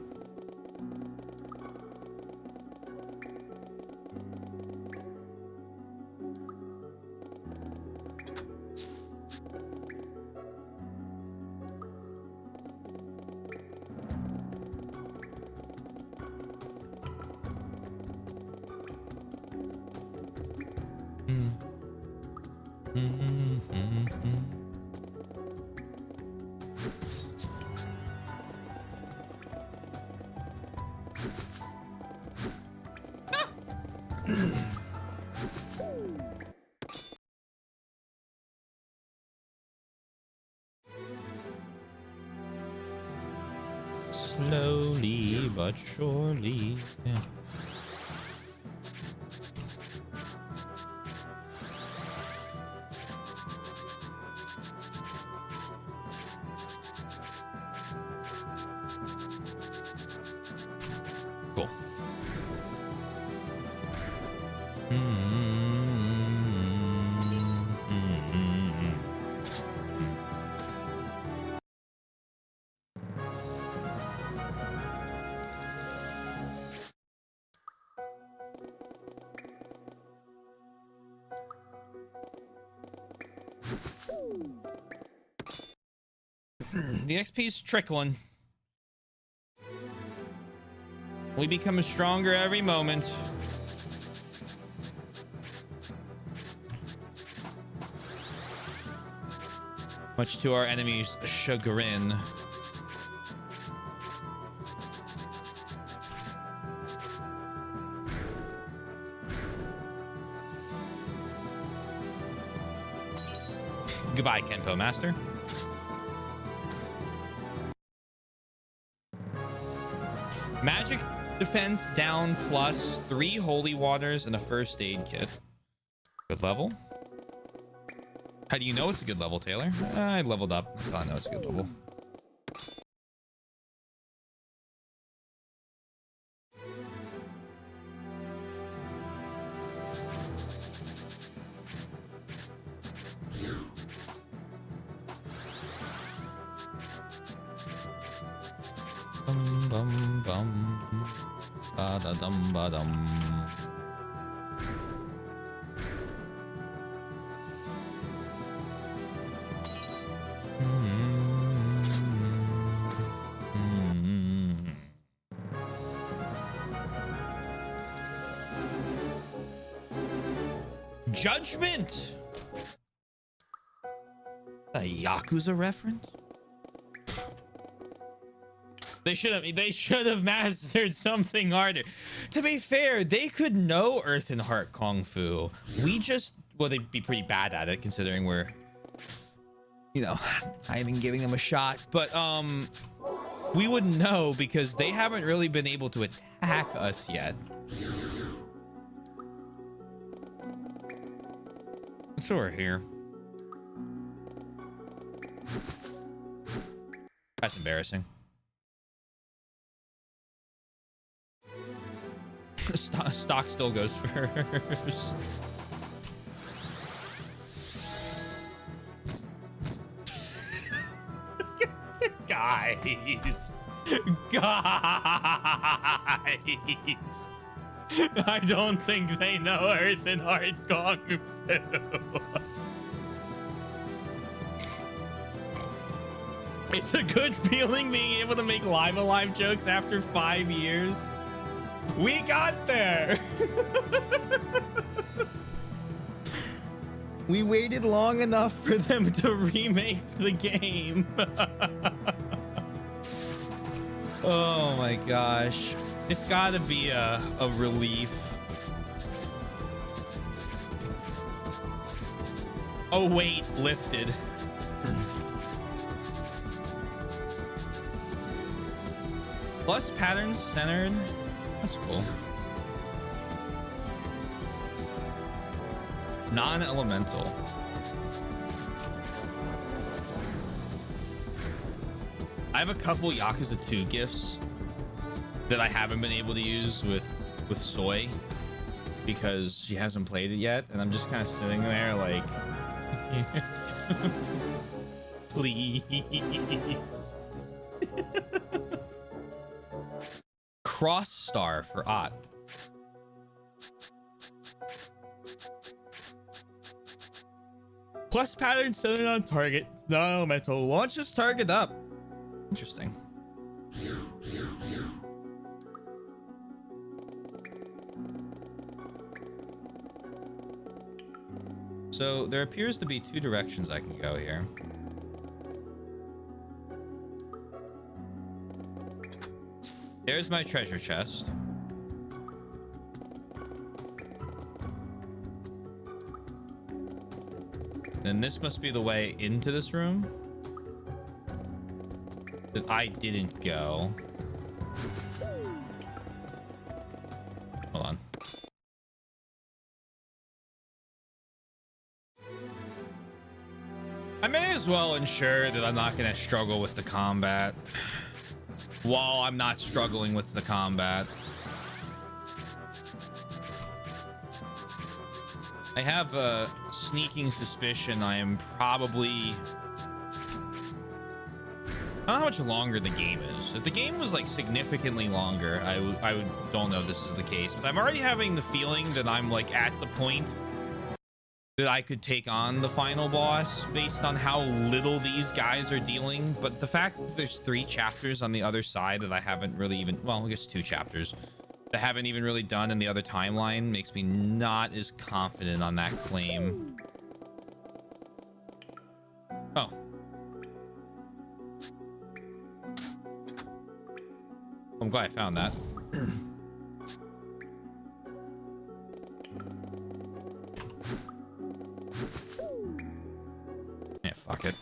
Slowly but surely. Yeah. Cool. The XP's trickling. We become stronger every moment. Much to our enemies' chagrin. Goodbye, Kenpo Master. Magic defense down plus 3 holy waters and a first aid kit. Good level. How do you know it's a good level, Taylor? I leveled up. That's how I know it's a good level. Bum bum bum. Ba da dum ba dum. Judgment. A Yakuza reference? They should have mastered something harder. To be fair, they could know Earth and Heart Kung Fu. We just, well, they'd be pretty bad at it considering we're, you know, not even giving them a shot. But we wouldn't know because they haven't really been able to attack us yet. So we're here. That's embarrassing. Stock still goes first. Guys. I don't think they know Earth and Heart Kung Fu. It's a good feeling being able to make Live Alive jokes after 5 years. We got there. We waited long enough for them to remake the game. Oh my gosh. It's gotta be a relief. Oh wait, lifted. Plus patterns centered. That's cool. Non-elemental. I have a couple Yakuza 2 gifts that I haven't been able to use with Soy because she hasn't played it yet, and I'm just kind of sitting there like, please. Cross star for Ott. Plus pattern centered on target. No mental launches target up. Interesting. So there appears to be 2 directions I can go here. There's my treasure chest. Then this must be the way into this room that I didn't go. Hold on. I may as well ensure that I'm not going to struggle with the combat while I'm not struggling with the combat. I have a sneaking suspicion I am probably... I don't know how much longer the game is. If the game was like significantly longer, I would don't know if this is the case, but I'm already having the feeling that I'm like at the point that I could take on the final boss based on how little these guys are dealing. But the fact that there's 3 chapters on the other side that I haven't really even, well, I guess 2 chapters that I haven't even really done in the other timeline makes me not as confident on that claim. Oh. I'm glad I found that. Yeah, fuck it.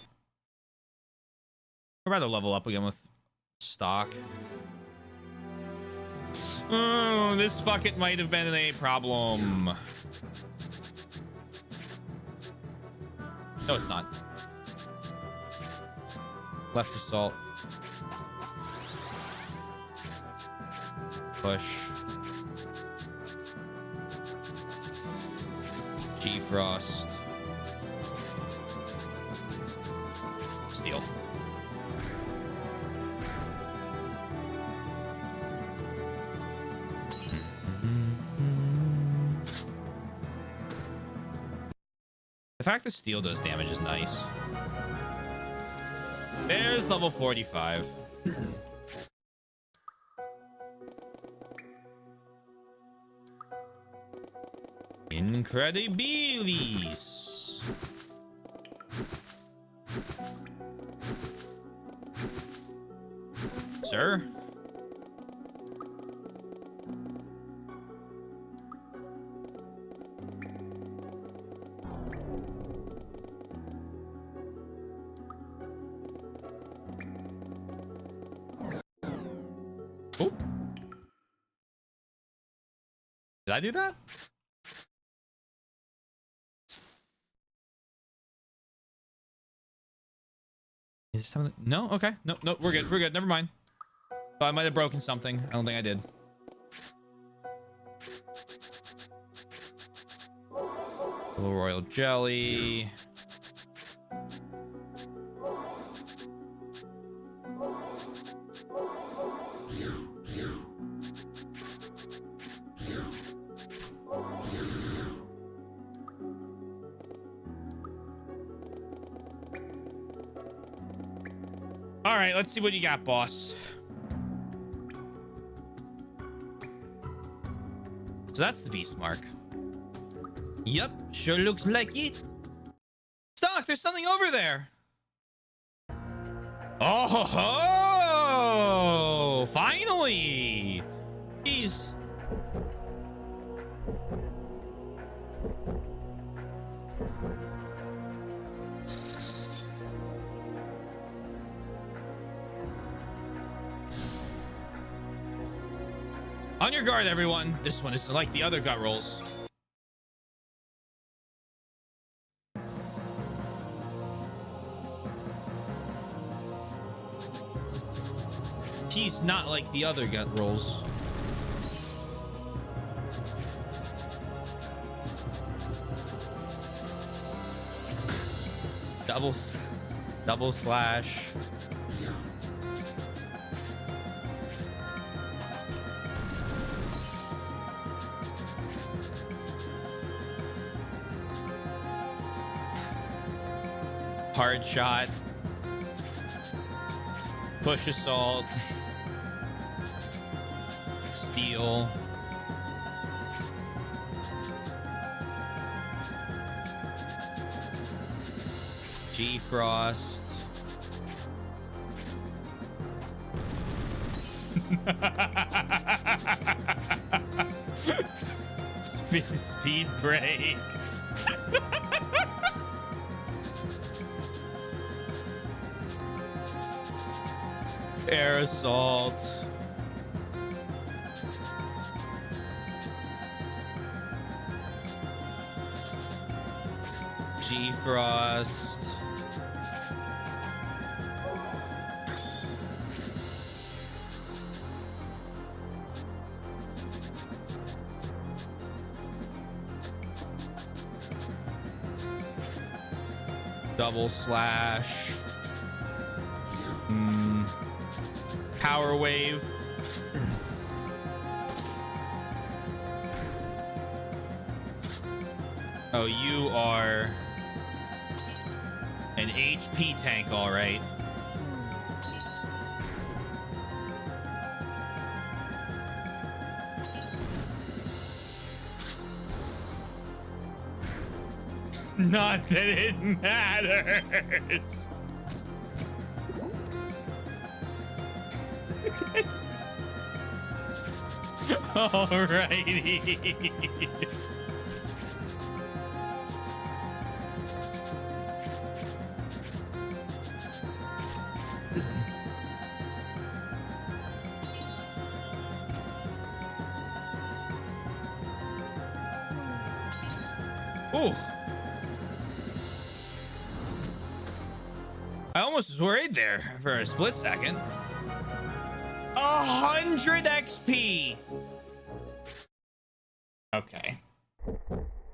I'd rather level up again with stock. Oh, this fuck it might have been a problem. No, it's not. Left assault. Push. G-Frost. Steel. The fact that steel does damage is nice. There's level 45. Incredibilis. Sir? Oh. Did I do that? Is something? No? Okay. No, no, we're good. We're good. Never mind. Thought I might have broken something. I don't think I did. Little royal jelly. All right, let's see what you got, boss. So that's the beast mark. Yep, sure looks like it. Stock, there's something over there. Oh, ho, ho! Finally. Jeez. On your guard, everyone. This one is like the other gut rolls. He's not like the other gut rolls. Double slash. Hard shot. Push assault. Steel. G-Frost. Speed break. Air assault. G-Frost. Double slash. Power wave. Oh, you are an HP tank, all right. Not that it matters. Alrighty. Oh. I almost was worried there for a split second. 100 XP. Okay.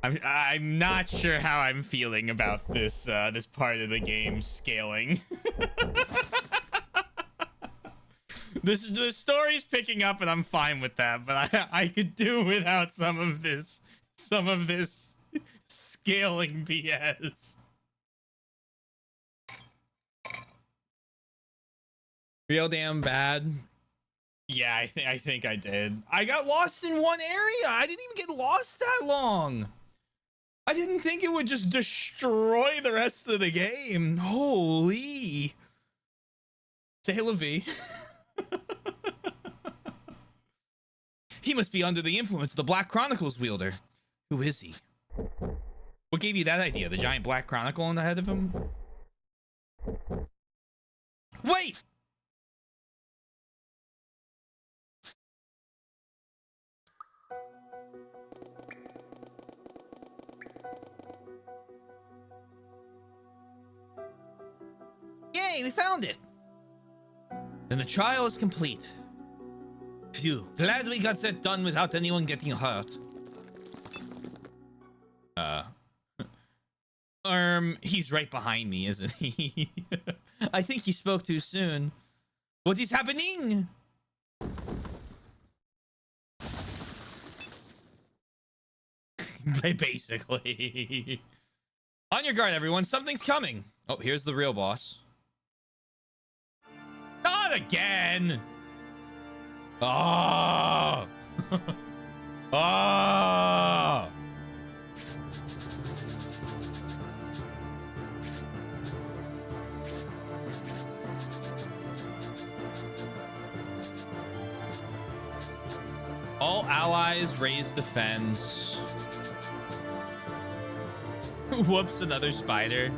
I'm not sure how I'm feeling about this this part of the game scaling. The story's picking up, and I'm fine with that. But I could do without some of this scaling BS. Real damn bad. Yeah, I think I did. I got lost in one area. I didn't even get lost that long. I didn't think it would just destroy the rest of the game. Holy. Say hello, V. He must be under the influence of the Black Chronicles wielder. Who is he? What gave you that idea? The giant Black Chronicle on the head of him? Wait! Yay, we found it! And the trial is complete. Phew, glad we got that done without anyone getting hurt. He's right behind me, isn't he? I think he spoke too soon. What is happening? Basically. On your guard, everyone. Something's coming. Oh, here's the real boss. Not again. Oh. Oh. All allies raise defense. Whoops, another spider.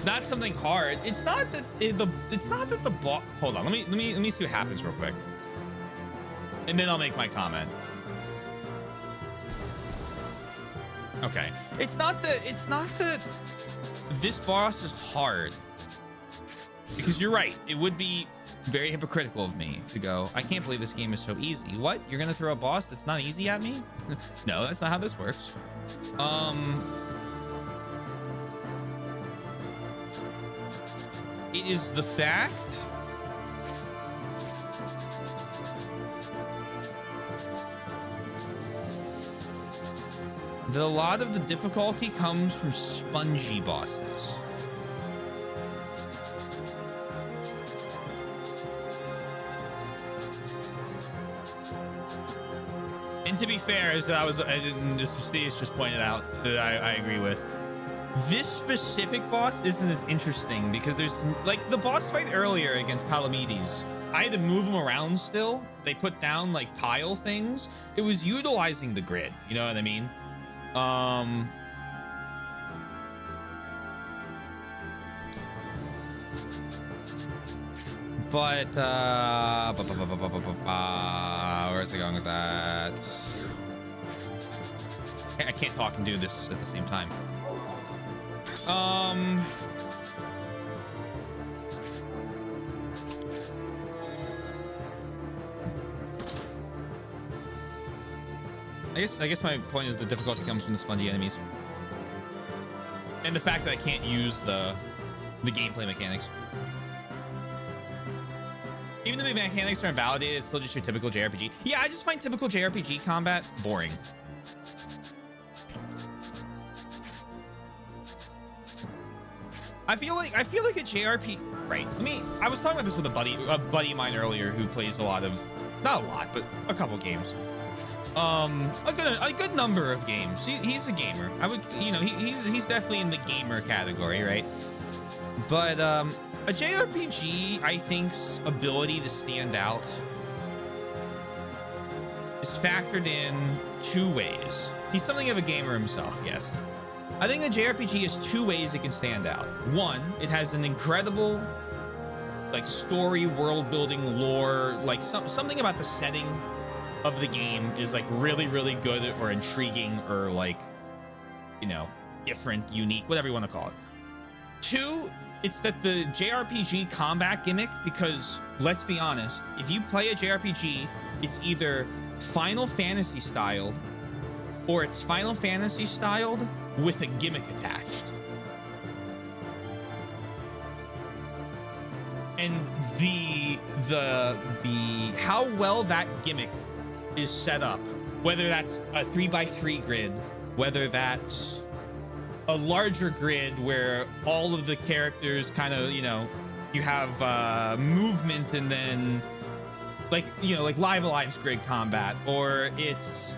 Not something hard. It's not that it's not that the boss. Hold on, let me see what happens real quick, and then I'll make my comment. Okay, it's not that this boss is hard, because you're right. It would be very hypocritical of me to go, I can't believe this game is so easy. What? You're gonna throw a boss that's not easy at me? No, that's not how this works. It is the fact that a lot of the difficulty comes from spongy bosses. And to be fair, as Steve just pointed out, that I agree with. This specific boss isn't as interesting because there's like the boss fight earlier against Palamedes. I had to move them around still. They put down like tile things. It was utilizing the grid. You know what I mean? But where is it going with that? I can't talk and do this at the same time. I guess my point is the difficulty comes from the spongy enemies and the fact that I can't use the gameplay mechanics. Even though the mechanics are invalidated, it's still just your typical JRPG. Yeah, I just find typical JRPG combat boring. I feel like a JRPG, right? I was talking about this with a buddy of mine earlier who plays a lot of, not a lot, but a couple games. A good number of games. He's a gamer. I would, he's definitely in the gamer category, right? But a JRPG, I think's ability to stand out is factored in two ways. He's something of a gamer himself, yes. I think a JRPG has two ways it can stand out. One, it has an incredible like story, world building, lore, like something about the setting of the game is like really, really good or intriguing or like, different, unique, whatever you want to call it. Two, it's that the JRPG combat gimmick, because let's be honest, if you play a JRPG, it's either Final Fantasy style or it's Final Fantasy styled with a gimmick attached. And the how well that gimmick is set up, whether that's a 3x3 grid, whether that's a larger grid where all of the characters kind of, you know, you have movement, and then like, you know, like Live Alive's grid combat, or it's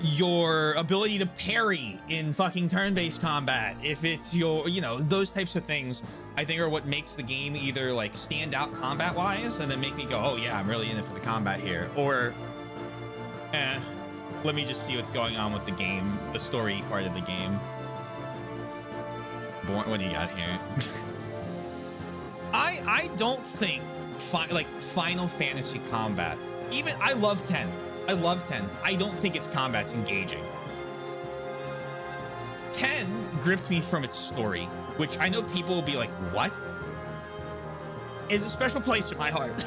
your ability to parry in fucking turn-based combat, if it's your, you know, those types of things, I think are what makes the game either like stand out combat wise and then make me go, oh yeah, I'm really in it for the combat here, or let me just see what's going on with the game, the story part of the game. What do you got here? I don't think like Final Fantasy combat, even I love 10. I don't think its combat's engaging. 10 gripped me from its story, which I know people will be like, what? It's a special place in my heart.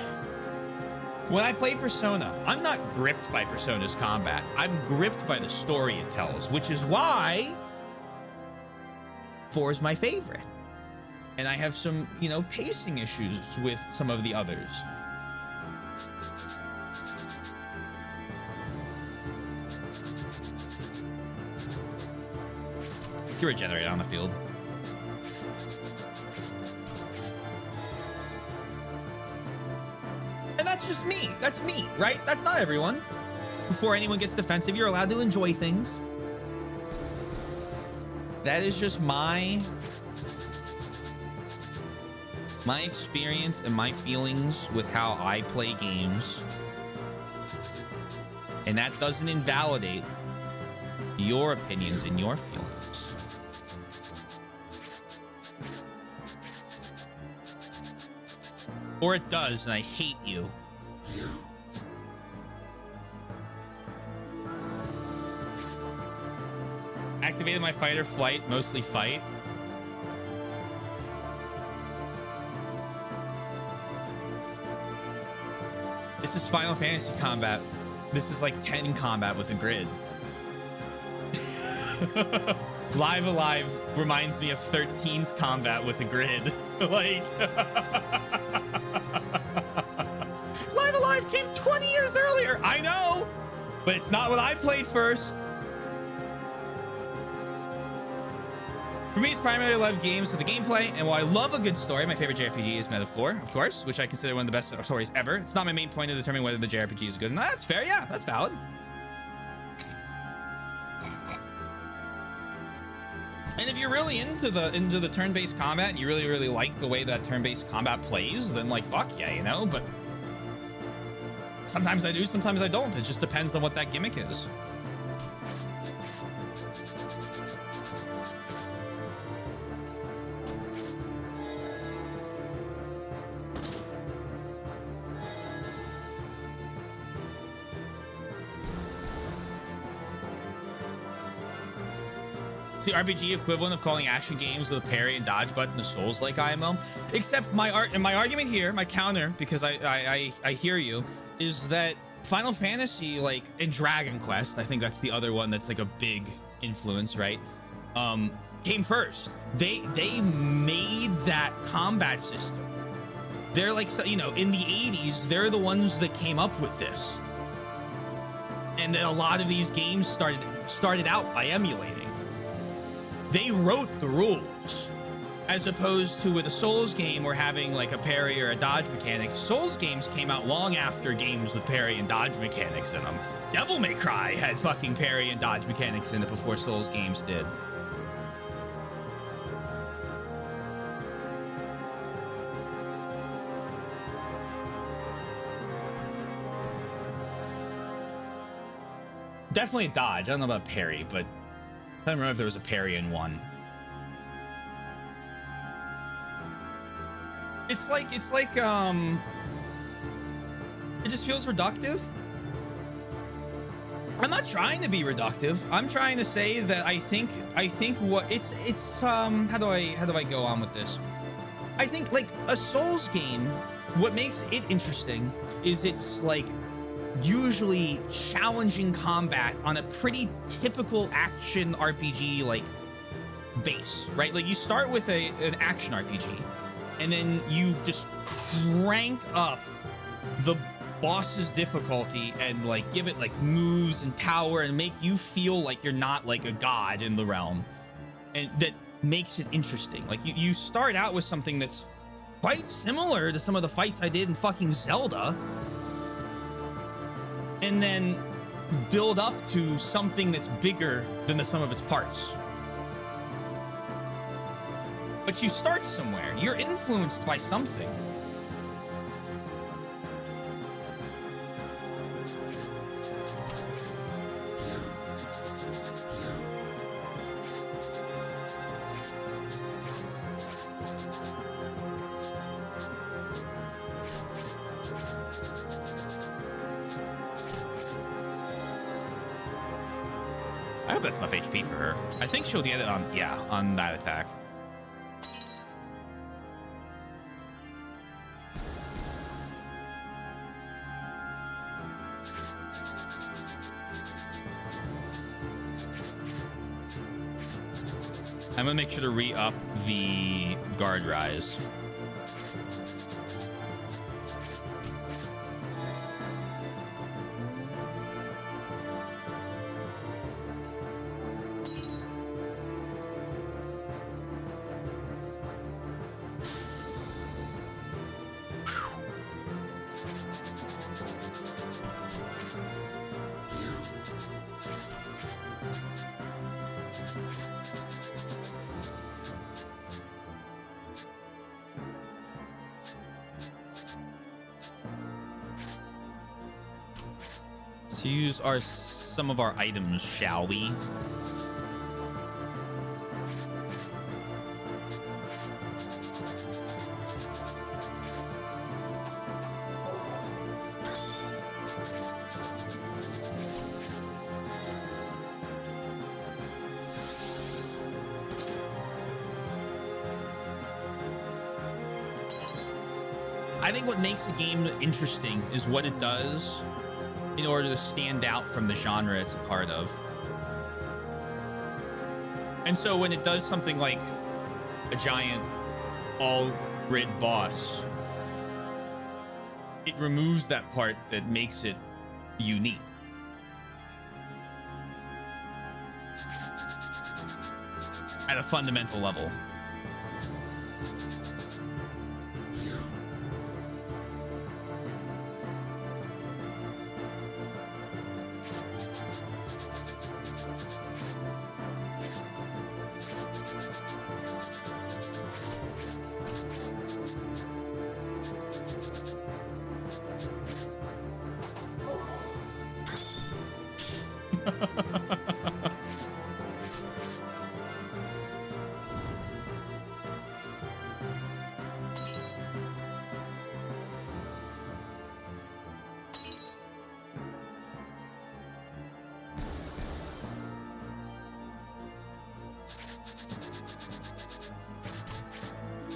When I play Persona, I'm not gripped by Persona's combat. I'm gripped by the story it tells, which is why 4 is my favorite. And I have some, you know, pacing issues with some of the others. You regenerate on the field. And that's just me. That's me, right? That's not everyone. Before anyone gets defensive, you're allowed to enjoy things. That is just my experience and my feelings with how I play games. And that doesn't invalidate your opinions and your feelings. Or it does, and I hate you. Activated my fight or flight, mostly fight. This is Final Fantasy combat. This is like 10 combat with a grid. Live Alive reminds me of 13's combat with a grid. Like, Live Alive came 20 years earlier. I know, but it's not what I played first. For me, it's primarily I love games with the gameplay, and while I love a good story, my favorite JRPG is Metaphor, of course, which I consider one of the best stories ever. It's not my main point of determining whether the JRPG is good or not. That's fair, yeah, that's valid. And if you're really into the turn-based combat and you really like the way that turn-based combat plays, then like fuck yeah, you know. But sometimes I do, sometimes I don't. It just depends on what that gimmick is. The RPG equivalent of calling action games with a parry and dodge button a Souls-like IMO. Except my argument here, my counter, because I hear you, is that Final Fantasy, like, and Dragon Quest, I think that's the other one that's like a big influence, right? Came first. They made that combat system. They're like, so, you know, in the 80s, they're the ones that came up with this. And a lot of these games started out by emulating. They wrote the rules, as opposed to with a Souls game or having like a parry or a dodge mechanic. Souls games came out long after games with parry and dodge mechanics in them. Devil May Cry had fucking parry and dodge mechanics in it before Souls games did. Definitely a dodge. I don't know about parry, but I don't remember if there was a parry in one. It's like it just feels reductive. I'm not trying to be reductive. I'm trying to say that I think what it's how do I go on with this? I think like a Souls game, what makes it interesting is it's like usually challenging combat on a pretty typical action RPG like base, right? Like you start with an action RPG, and then you just crank up the boss's difficulty and like give it like moves and power and make you feel like you're not like a god in the realm, and that makes it interesting. Like you start out with something that's quite similar to some of the fights I did in fucking Zelda, and then build up to something that's bigger than the sum of its parts. But you start somewhere. You're influenced by something. I hope that's enough HP for her. I think she'll get it on, yeah, on that attack. I'm gonna make sure to re-up the guard rise. Let's use some of our items, shall we? I think what makes a game interesting is what it does in order to stand out from the genre it's a part of. And so when it does something like a giant all-grid boss, it removes that part that makes it unique. At a fundamental level.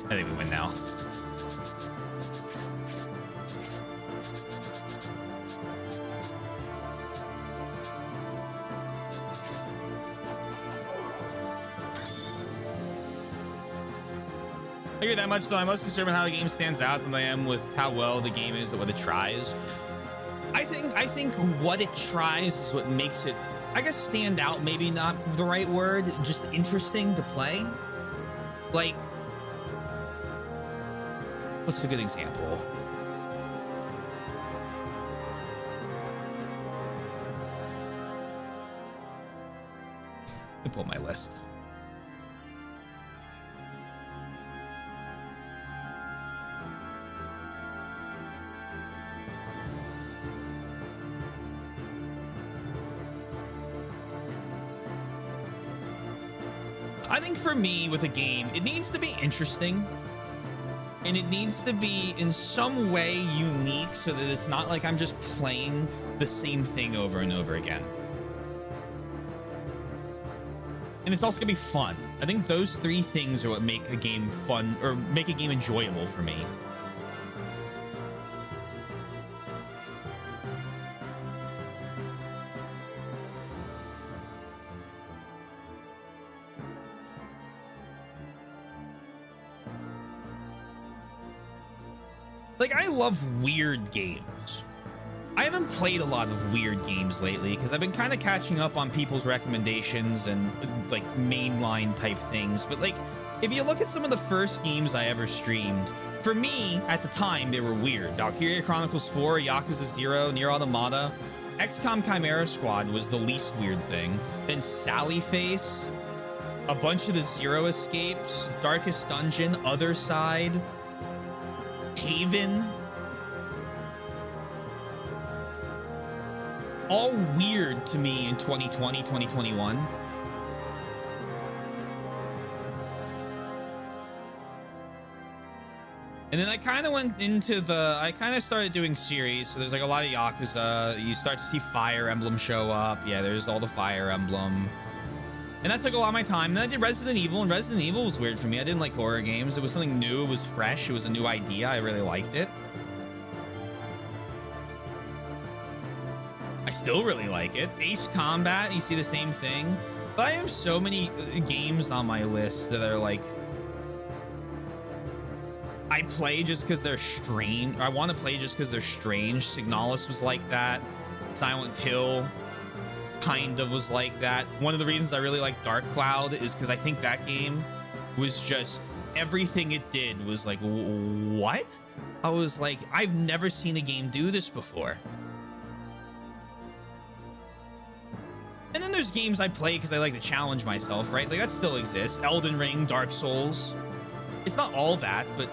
I think we win now. I hear that much, though. I'm most concerned with how the game stands out than I am with how well the game is at what it tries. I think what it tries is what makes it, I guess, stand out. Maybe not the right word, just interesting to play. Like, what's a good example? Let me pull my list. I think for me, with a game, it needs to be interesting. And it needs to be in some way unique so that it's not like I'm just playing the same thing over and over again. And it's also gonna be fun. I think those three things are what make a game fun, or make a game enjoyable for me. Like, I love weird games. I haven't played a lot of weird games lately because I've been kind of catching up on people's recommendations and like mainline type things. But like, if you look at some of the first games I ever streamed, for me at the time they were weird. Valkyria Chronicles 4, Yakuza 0, Nier Automata, XCOM Chimera Squad was the least weird thing. Then Sally Face, a bunch of the Zero Escapes, Darkest Dungeon, Other Side, Haven. All weird to me in 2020, 2021. And then I kind of went into I kind of started doing series. So there's like a lot of Yakuza. You start to see Fire Emblem show up. Yeah, there's all the Fire Emblem. And that took a lot of my time. Then I did Resident Evil, and Resident Evil was weird for me. I didn't like horror games. It was something new. It was fresh. It was a new idea. I really liked it. I still really like it. Ace Combat, you see the same thing. But I have so many games on my list that are like, I play just because they're strange. I want to play just because they're strange. Signalis was like that. Silent Hill kind of was like that. One of the reasons I really like Dark Cloud is because I think that game was just, everything it did was like, what? I was like, I've never seen a game do this before. And then there's games I play because I like to challenge myself, right? Like, that still exists. Elden Ring, Dark Souls. It's not all that, but...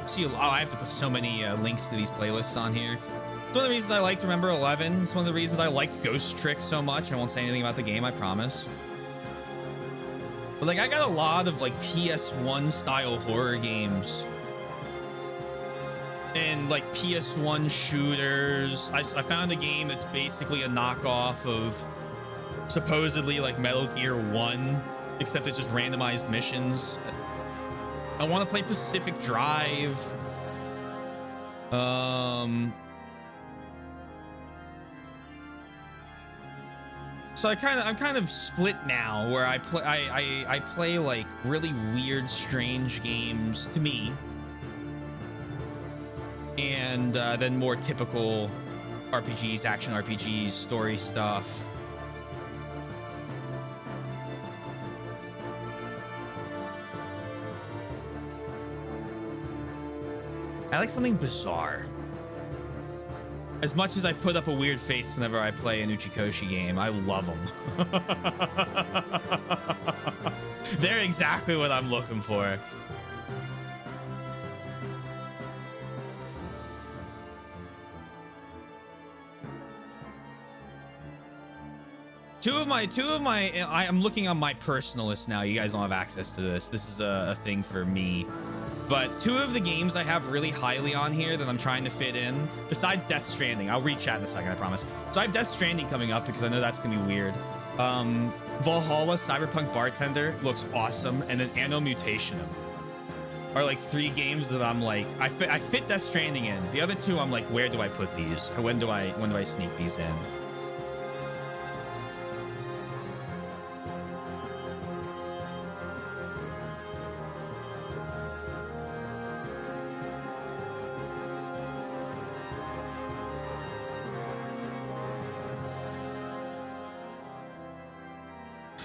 See, oh, I have to put so many links to these playlists on here. It's one of the reasons I liked Remember 11. It's one of the reasons I liked Ghost Trick so much. I won't say anything about the game, I promise. But, like, I got a lot of, like, PS1 style horror games. And like PS1 shooters. I found a game that's basically a knockoff of supposedly like Metal Gear 1, except it's just randomized missions. I want to play Pacific Drive. So I'm kind of split now, where I play like really weird, strange games to me. And then more typical RPGs, action RPGs, story stuff. I like something bizarre. As much as I put up a weird face whenever I play an Uchikoshi game, I love them. They're exactly what I'm looking for. Two of my, I'm looking on my personal list now. You guys don't have access to this. This is a thing for me. But two of the games I have really highly on here that I'm trying to fit in, besides Death Stranding. I'll read chat in a second, I promise. So I have Death Stranding coming up because I know that's gonna be weird. Valhalla Cyberpunk Bartender looks awesome, and then Anno Mutationum are like three games that I'm like, I fit Death Stranding in. The other two, I'm like, where do I put these? When do I sneak these in?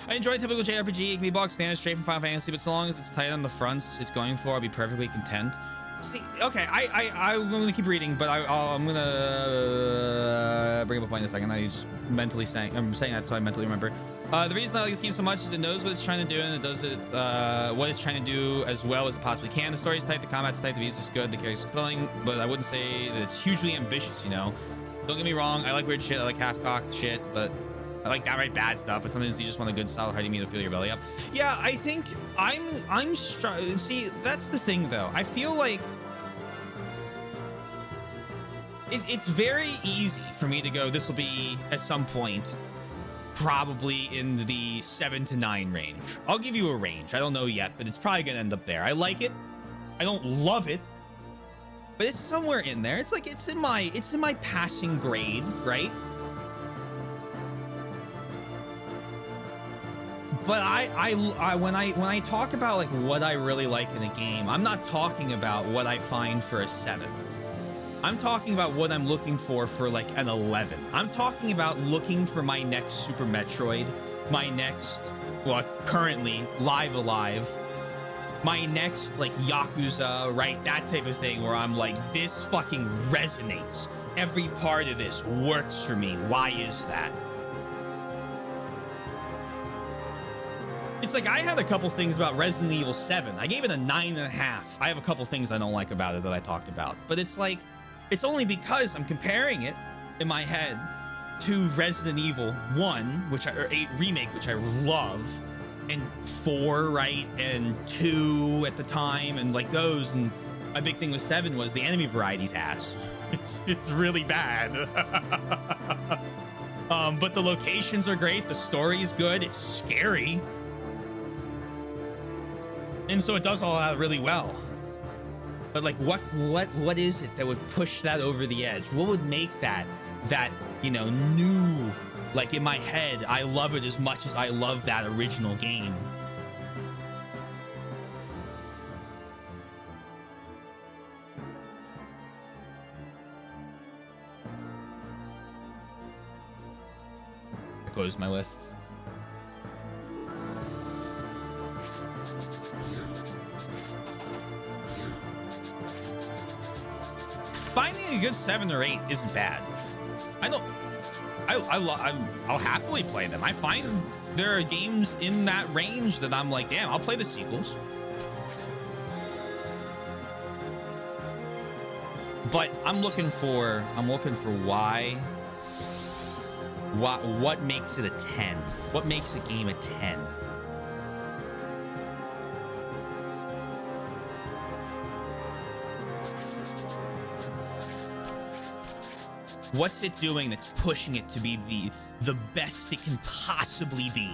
I enjoy typical JRPG. It can be box standard straight from Final Fantasy, but so long as it's tight on the fronts it's going for, I'll be perfectly content. See, okay, I'm gonna keep reading, but I'm gonna bring up a point in a second. I'm saying that so I mentally remember. The reason I like this game so much is it knows what it's trying to do, and it does it what it's trying to do as well as it possibly can. The story's tight, the combat's tight, the music's good, the character's compelling, but I wouldn't say that it's hugely ambitious, you know. Don't get me wrong, I like weird shit, I like half-cocked shit, but I like downright bad stuff, but sometimes you just want a good solid hearty meal to fill your belly up. Yeah, I think see, that's the thing though. I feel like it's very easy for me to go, this will be at some point probably in the 7 to 9 range. I'll give you a range. I don't know yet, but it's probably gonna end up there. I like it. I don't love it, but it's somewhere in there. It's like it's in my passing grade, right? But I when I talk about like what I really like in a game, I'm not talking about what I find for a 7. I'm talking about what I'm looking for like an 11. I'm talking about looking for my next Super Metroid, my next, well, currently Live Alive, my next like Yakuza, right? That type of thing where I'm like, this fucking resonates. Every part of this works for me. Why is that? It's like I had a couple things about Resident Evil 7. I gave it a 9.5. I have a couple things I don't like about it that I talked about, but it's like, it's only because I'm comparing it in my head to Resident Evil 1, or 8 remake, which I love, and 4, right, and 2 at the time, and like those. And my big thing with 7 was the enemy variety's ass. It's really bad. But the locations are great. The story's good. It's scary. And so it does all that really well. But like, what is it that would push that over the edge? What would make that, you know, new? Like in my head, I love it as much as I love that original game. I closed my list. Finding a good 7 or 8 isn't bad. I'll happily play them. I find there are games in that range that I'm like, damn, I'll play the sequels. But I'm looking for what makes it a 10? What makes a game a 10? What's it doing that's pushing it to be the best it can possibly be?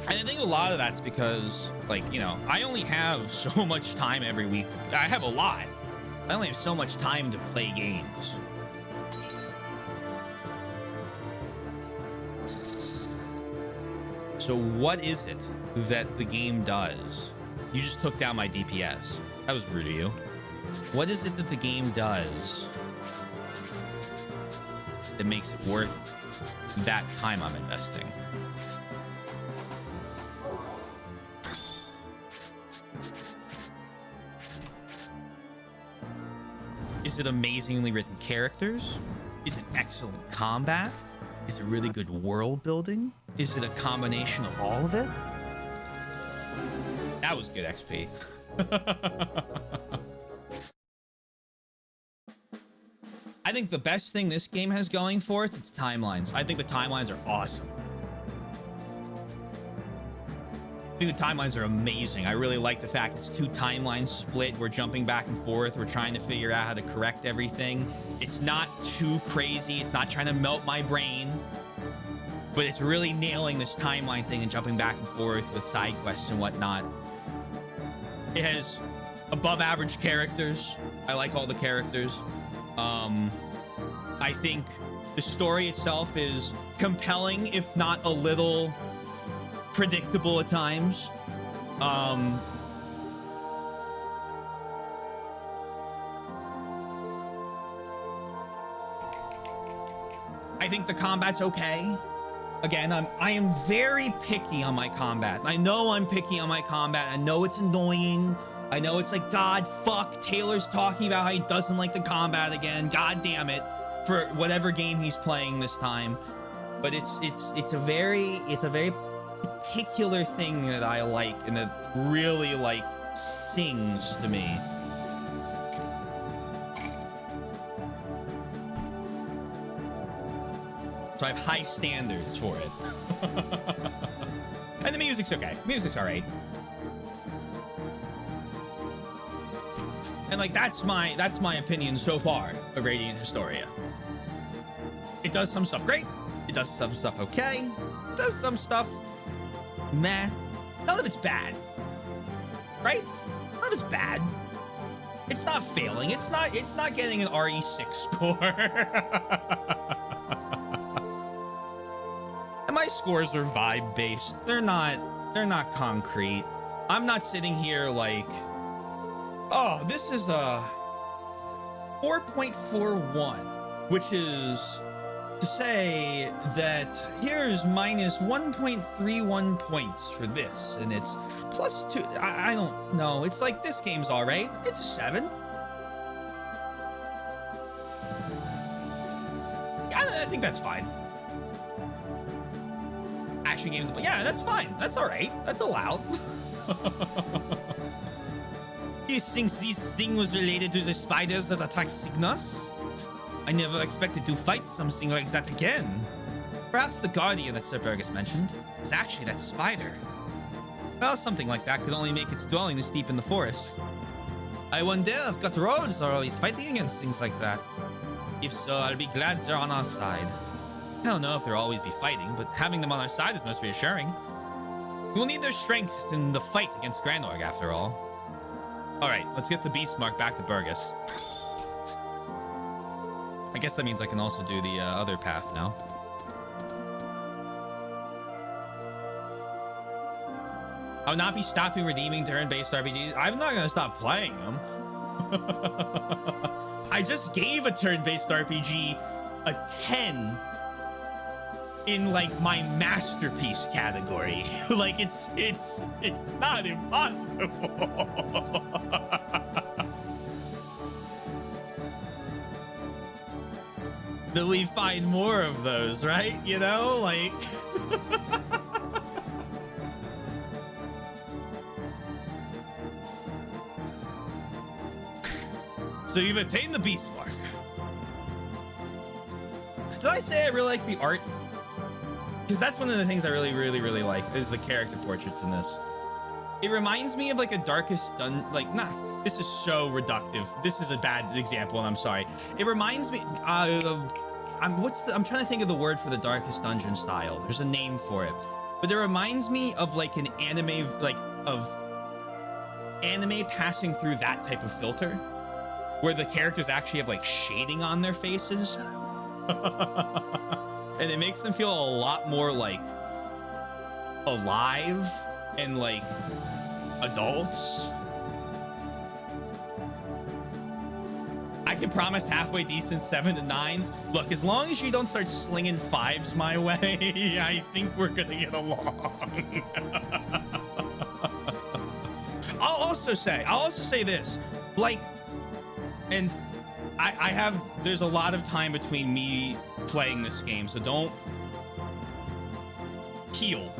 And I think a lot of that's because, like, you know, I only have so much time every week. I have a lot. I only have so much time to play games. So what is it that the game does? You just took down my DPS. That was rude of you. What is it that the game does that makes it worth that time I'm investing? Is it amazingly written characters? Is it excellent combat? Is it really good world building? Is it a combination of all of it? That was good XP. I think the best thing this game has going for it, it's timelines. I think the timelines are awesome. I think the timelines are amazing. I really like the fact it's 2 timelines split. We're jumping back and forth. We're trying to figure out how to correct everything. It's not too crazy. It's not trying to melt my brain. But it's really nailing this timeline thing and jumping back and forth with side quests and whatnot. It has above average characters. I like all the characters. I think the story itself is compelling, if not a little predictable at times. I think the combat's okay. Again, I am very picky on my combat. I know I'm picky on my combat. I know it's annoying. I know it's like, God, fuck, Taylor's talking about how he doesn't like the combat again. God damn it, for whatever game he's playing this time. But it's a very particular thing that I like and that really like sings to me. So I have high standards for it. And the music's okay. Music's all right. And like that's my opinion so far of Radiant Historia. It does some stuff great. It does some stuff okay. It does some stuff meh. None of it's bad. Right? None of it's bad. It's not failing. It's not getting an RE6 score. And my scores are vibe based. They're not concrete. I'm not sitting here like, oh, this is a 4.41, which is to say that here's minus 1.31 points for this, and it's plus 2. I don't know. It's like, this game's all right. It's a 7. Yeah, I think that's fine. Action games, but yeah, that's fine. That's all right. That's allowed. You think this thing was related to the spiders that attacked Cygnus? I never expected to fight something like that again. Perhaps the guardian that Sir Burgess mentioned is actually that spider. Well, something like that could only make its dwelling this deep in the forest. I wonder if gut roads are always fighting against things like that. If so, I'll be glad they're on our side. I don't know if they'll always be fighting, but having them on our side is most reassuring. We'll need their strength in the fight against Granorg, after all. All right, let's get the beast mark back to Burgess. I guess that means I can also do the other path now. I'll not be stopping redeeming turn-based RPGs. I'm not going to stop playing them. I just gave a turn-based RPG a 10 in like my masterpiece category. Like it's not impossible. That we find more of those, right? You know, like so you've attained the beast mark. Did I say I really like the art? Because that's one of the things I really like is the character portraits in this. It reminds me of like a Darkest Dungeon, like, nah, this is so reductive. This is a bad example, and I'm sorry. It reminds me of, I'm trying to think of the word for the Darkest Dungeon style. There's a name for it, but it reminds me of like an anime, like of anime passing through that type of filter, where the characters actually have like shading on their faces. And it makes them feel a lot more like alive and like adults. I can promise halfway decent 7 to 9s. Look, as long as you don't start slinging 5s my way, I think we're gonna get along. I'll also say this, like, and I have, there's a lot of time between me playing this game, so don't heal.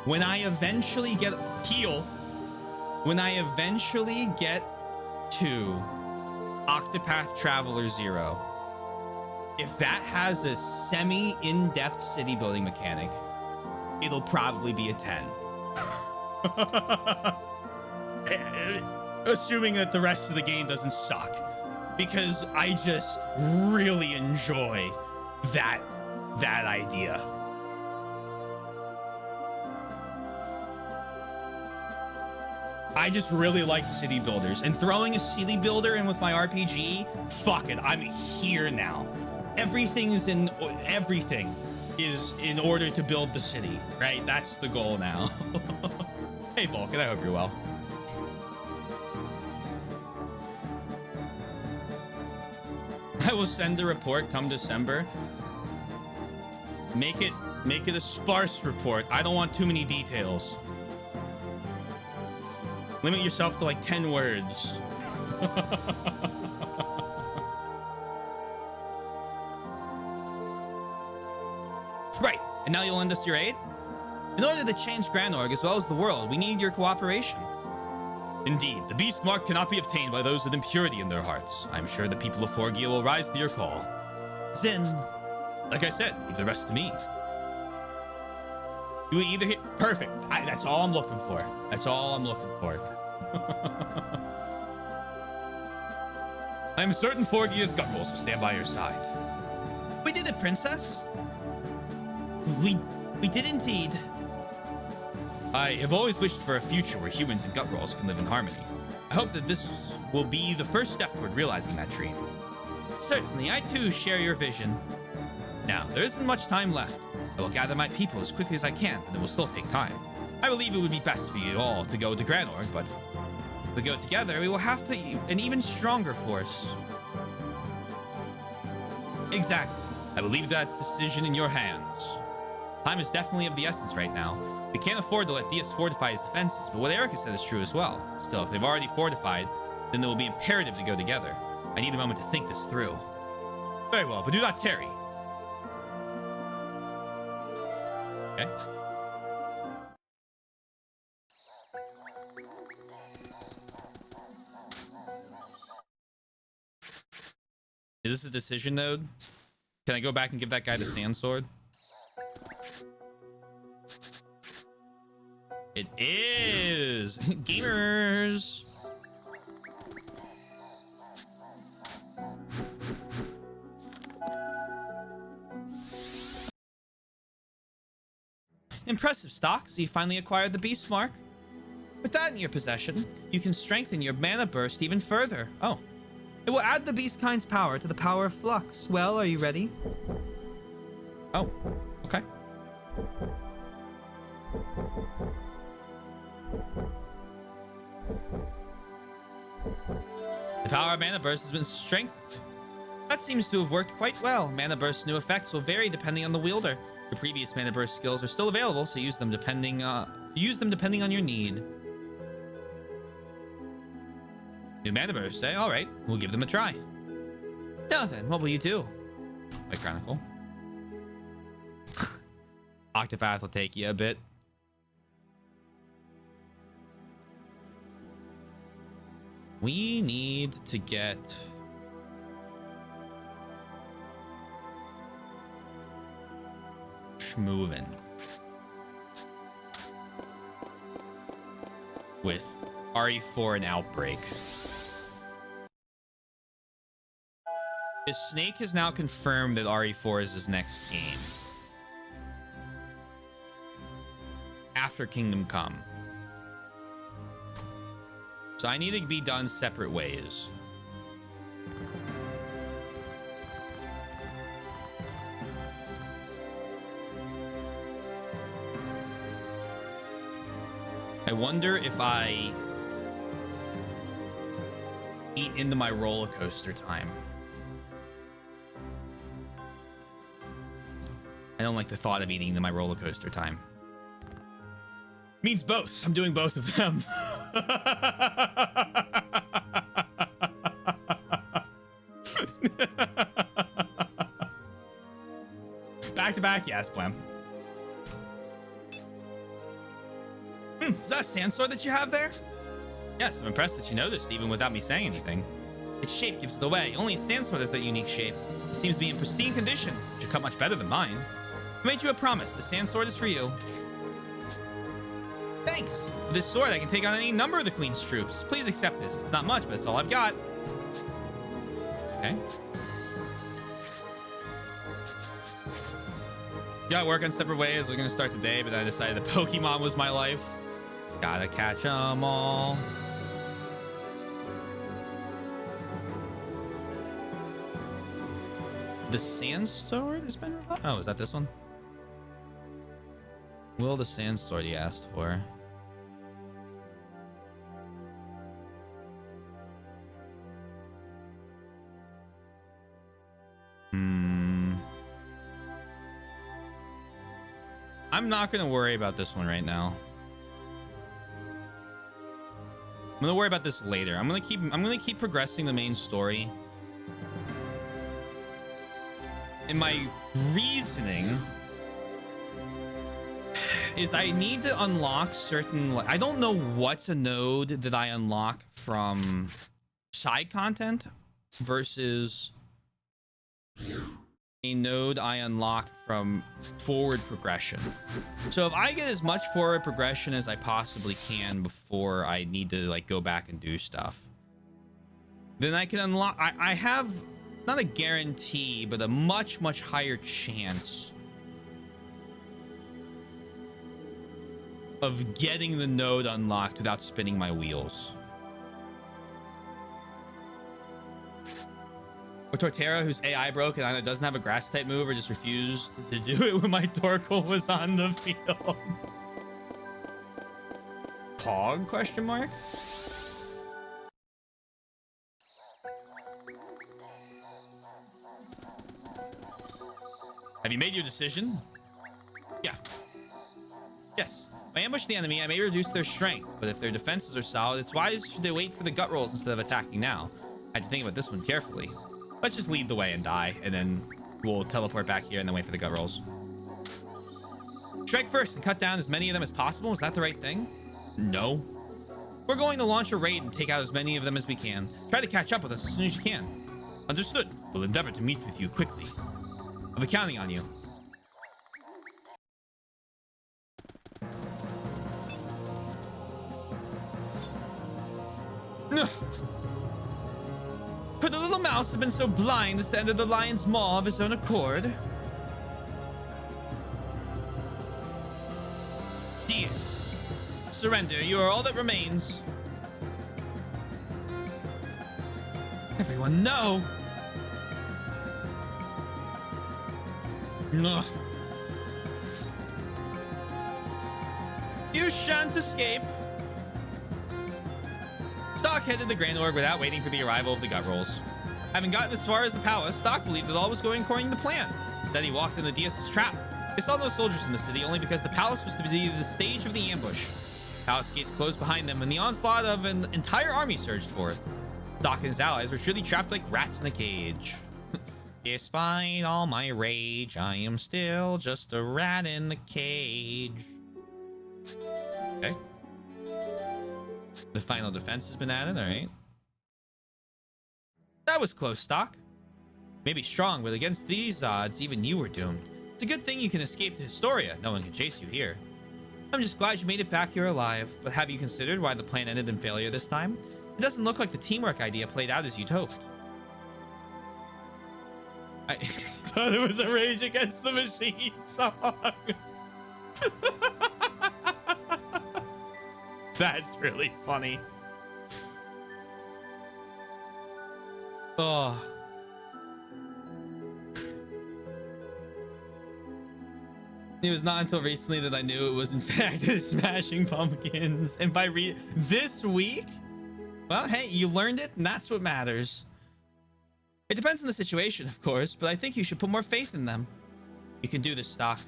When I eventually get to Octopath Traveler 0, if that has a semi-in-depth city building mechanic, it'll probably be a 10. Assuming that the rest of the game doesn't suck, because I just really enjoy that idea. I just really like city builders, and throwing a city builder in with my RPG, fuck it, I'm here now. Everything is in order to build the city, right? That's the goal now. Hey Vulcan, I hope you're well. I will send the report come December. Make it a sparse report. I don't want too many details. Limit yourself to like 10 words. Right, and now you'll lend us your aid? In order to change Granorg as well as the world, we need your cooperation. Indeed, the beast mark cannot be obtained by those with impurity in their hearts. I'm sure the people of Forgia will rise to your call. Then, like I said, leave the rest to me. You will either hit perfect. That's all I'm looking for. That's all I'm looking for. I'm certain Forgia's gut rolls will stand by your side. We did it, princess. We did indeed. I have always wished for a future where humans and gut rolls can live in harmony. I hope that this will be the first step toward realizing that dream. Certainly, I too share your vision. Now, there isn't much time left. I will gather my people as quickly as I can, but it will still take time. I believe it would be best for you all to go to Granorg, but if we go together, we will have to an even stronger force. Exactly. I will leave that decision in your hands. Time is definitely of the essence right now. We can't afford to let Diaz fortify his defenses, but what Erica said is true as well. Still, if they've already fortified, then it will be imperative to go together. I need a moment to think this through. Very well, but do not tarry. Okay. Is this a decision node? Can I go back and give that guy the sand sword? It is! Gamers! Impressive, Stocks. You finally acquired the Beast Mark. With that in your possession, you can strengthen your mana burst even further. Oh. It will add the beast kind's power to the power of Flux. Well, are you ready? Oh, okay. The power of Mana Burst has been strengthened. That seems to have worked quite well. Mana Burst's new effects will vary depending on the wielder. Your previous Mana Burst skills are still available, so use them depending on your need. New Mana Burst, eh? All right, we'll give them a try. Now then, what will you do? My Chronicle. Octopath will take you a bit. We need to get schmovin' with RE4 and Outbreak. His Snake has now confirmed that RE4 is his next game. After Kingdom Come. So I need to be done separate ways. I wonder if I eat into my roller coaster time. I don't like the thought of eating into my roller coaster time. Means both. I'm doing both of them. Back to back, yes, Blam. Is that a sand sword that you have there? Yes, I'm impressed that you noticed, even without me saying anything. Its shape gives it away. Only a sand sword has that unique shape. It seems to be in pristine condition. It should cut much better than mine. I made you a promise. The sand sword is for you. Thanks. With this sword, I can take on any number of the Queen's troops. Please accept this. It's not much, but it's all I've got. Okay. Gotta work on separate ways. We're gonna start today, but then I decided that Pokemon was my life. Gotta catch them all. The sand sword has been revived? Oh, is that this one? Will the sand sword you asked for? I'm not gonna worry about this one right now. I'm gonna worry about this later. I'm gonna keep progressing the main story. And my reasoning is I need to unlock certain, like, I don't know what's a node that I unlock from side content versus a node I unlock from forward progression. So if I get as much forward progression as I possibly can before I need to like go back and do stuff, then I can unlock, I have not a guarantee, but a much, much higher chance of getting the node unlocked without spinning my wheels. Or Torterra, whose AI broke and either doesn't have a grass type move or just refused to do it when my Torkoal was on the field. Pog? Question mark. Have you made your decision? Yeah. Yes. If I ambush the enemy, I may reduce their strength, but if their defenses are solid, it's wise should they wait for the gut rolls instead of attacking now. I had to think about this one carefully. Let's just lead the way and die, and then we'll teleport back here and then wait for the gut rolls. Strike first and cut down as many of them as possible. Is that the right thing? No. We're going to launch a raid and take out as many of them as we can. Try to catch up with us as soon as you can. Understood. We'll endeavor to meet with you quickly. I'll be counting on you. Could the little mouse have been so blind as to enter the lion's maw of his own accord? Deus, surrender. You are all that remains. Everyone, no. No. You shan't escape. Stock headed the Grand Org without waiting for the arrival of the gut rolls. Having gotten as far as the palace, Stock believed that all was going according to plan. Instead, he walked into Deus's trap. They saw no soldiers in the city only because the palace was to be the stage of the ambush. Palace gates closed behind them, and the onslaught of an entire army surged forth. Stock and his allies were truly trapped like rats in a cage. Despite all my rage, I am still just a rat in the cage. Okay. The final defense has been added, all right. That was close, Stock. Maybe strong, but against these odds, even you were doomed. It's a good thing you can escape to Historia. No one can chase you here. I'm just glad you made it back here alive, but have you considered why the plan ended in failure this time? It doesn't look like the teamwork idea played out as you'd hoped. I thought it was a Rage Against the Machine song. That's really funny. Oh. It was not until recently that I knew it was in fact Smashing Pumpkins. And by this week? Well, hey, you learned it, and that's what matters. It depends on the situation, of course, but I think you should put more faith in them. You can do this, Stock.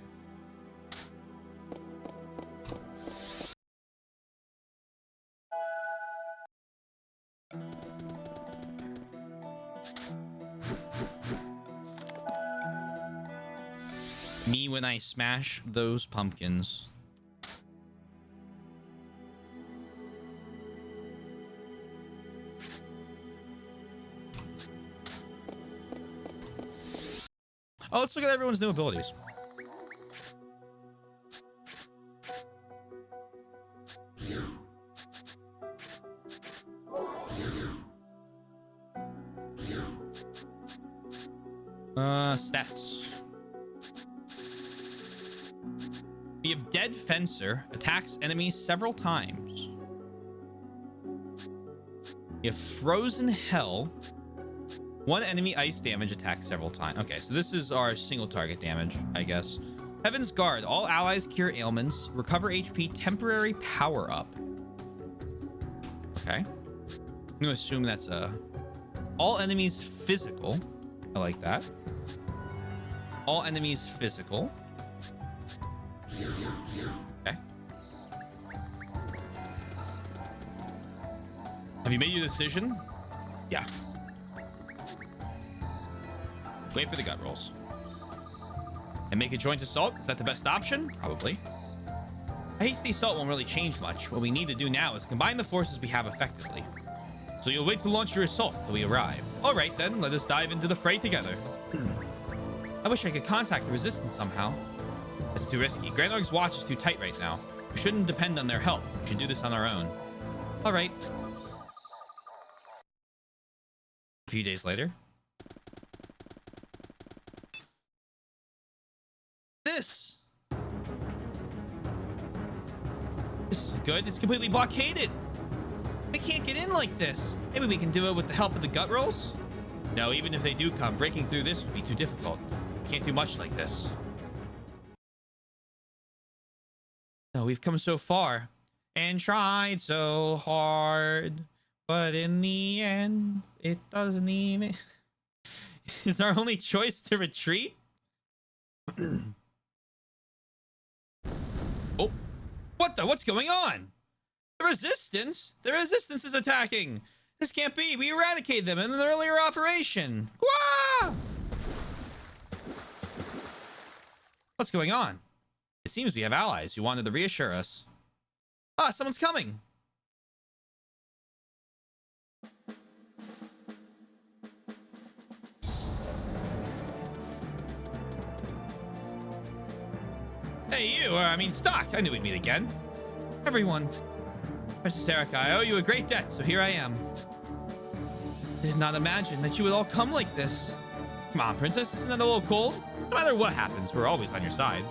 Me when I smash those pumpkins. Oh, let's look at everyone's new abilities. Stats. We have Dead Fencer, attacks enemies several times. We have Frozen Hell. One enemy ice damage attacks several times. Okay, so this is our single target damage, I guess. Heaven's Guard. All allies cure ailments. Recover HP. Temporary power up. Okay. I'm going to assume that's a... All enemies physical. I like that. All enemies physical. Okay. Have you made your decision? Yeah. Wait for the gut rolls. And make a joint assault? Is that the best option? Probably. A hasty assault won't really change much. What we need to do now is combine the forces we have effectively. So you'll wait to launch your assault till we arrive. All right, then. Let us dive into the fray together. I wish I could contact the resistance somehow. It's too risky. Grand Org's watch is too tight right now. We shouldn't depend on their help. We should do this on our own. All right. A few days later. This isn't good. It's completely blockaded. They can't get in like this. Maybe we can do it with the help of the gut rolls? No, even if they do come, breaking through this would be too difficult. We can't do much like this. No, we've come so far and tried so hard, but in the end, it doesn't even... Is our only choice to retreat? Oh, what the? What's going on? The resistance? The resistance is attacking. This can't be. We eradicated them in an earlier operation. Gwah! What's going on? It seems we have allies who wanted to reassure us. Ah, someone's coming. Hey, you, I mean, Stock. I knew we'd meet again. Everyone. Princess Erica, I owe you a great debt, so here I am. I did not imagine that you would all come like this. Come on, Princess, isn't that a little cold? No matter what happens, we're always on your side.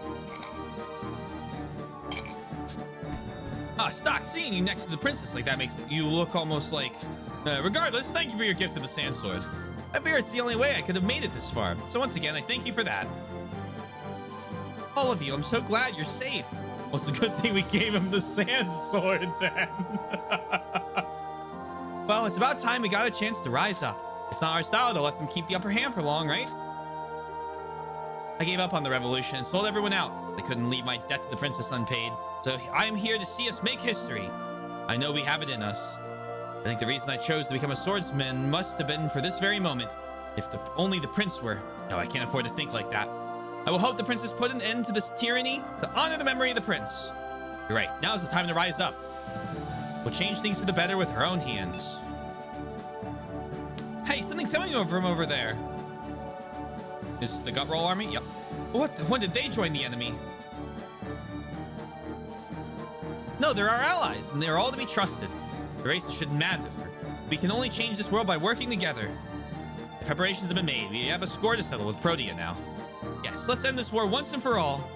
Ah, Stock, seeing you next to the princess like that makes you look almost like... regardless, thank you for your gift of the sand sword. I fear it's the only way I could have made it this far. So once again, I thank you for that. All of you, I'm so glad you're safe. Well, it's a good thing we gave him the sand sword then. Well, it's about time we got a chance to rise up. It's not our style to let them keep the upper hand for long, right? I gave up on the revolution and sold everyone out. I couldn't leave my debt to the princess unpaid. So I am here to see us make history. I know we have it in us. I think the reason I chose to become a swordsman must have been for this very moment. If only the prince were... No, I can't afford to think like that. I will hope the princess put an end to this tyranny to honor the memory of the prince. You're right. Now is the time to rise up. We'll change things for the better with our own hands. Hey, something's coming over from over there. Is the gut roll army? Yep. What the? When did they join the enemy? No, they're our allies, and they're all to be trusted. The races shouldn't matter. We can only change this world by working together. Preparations have been made. We have a score to settle with Protea now. Yes, let's end this war once and for all.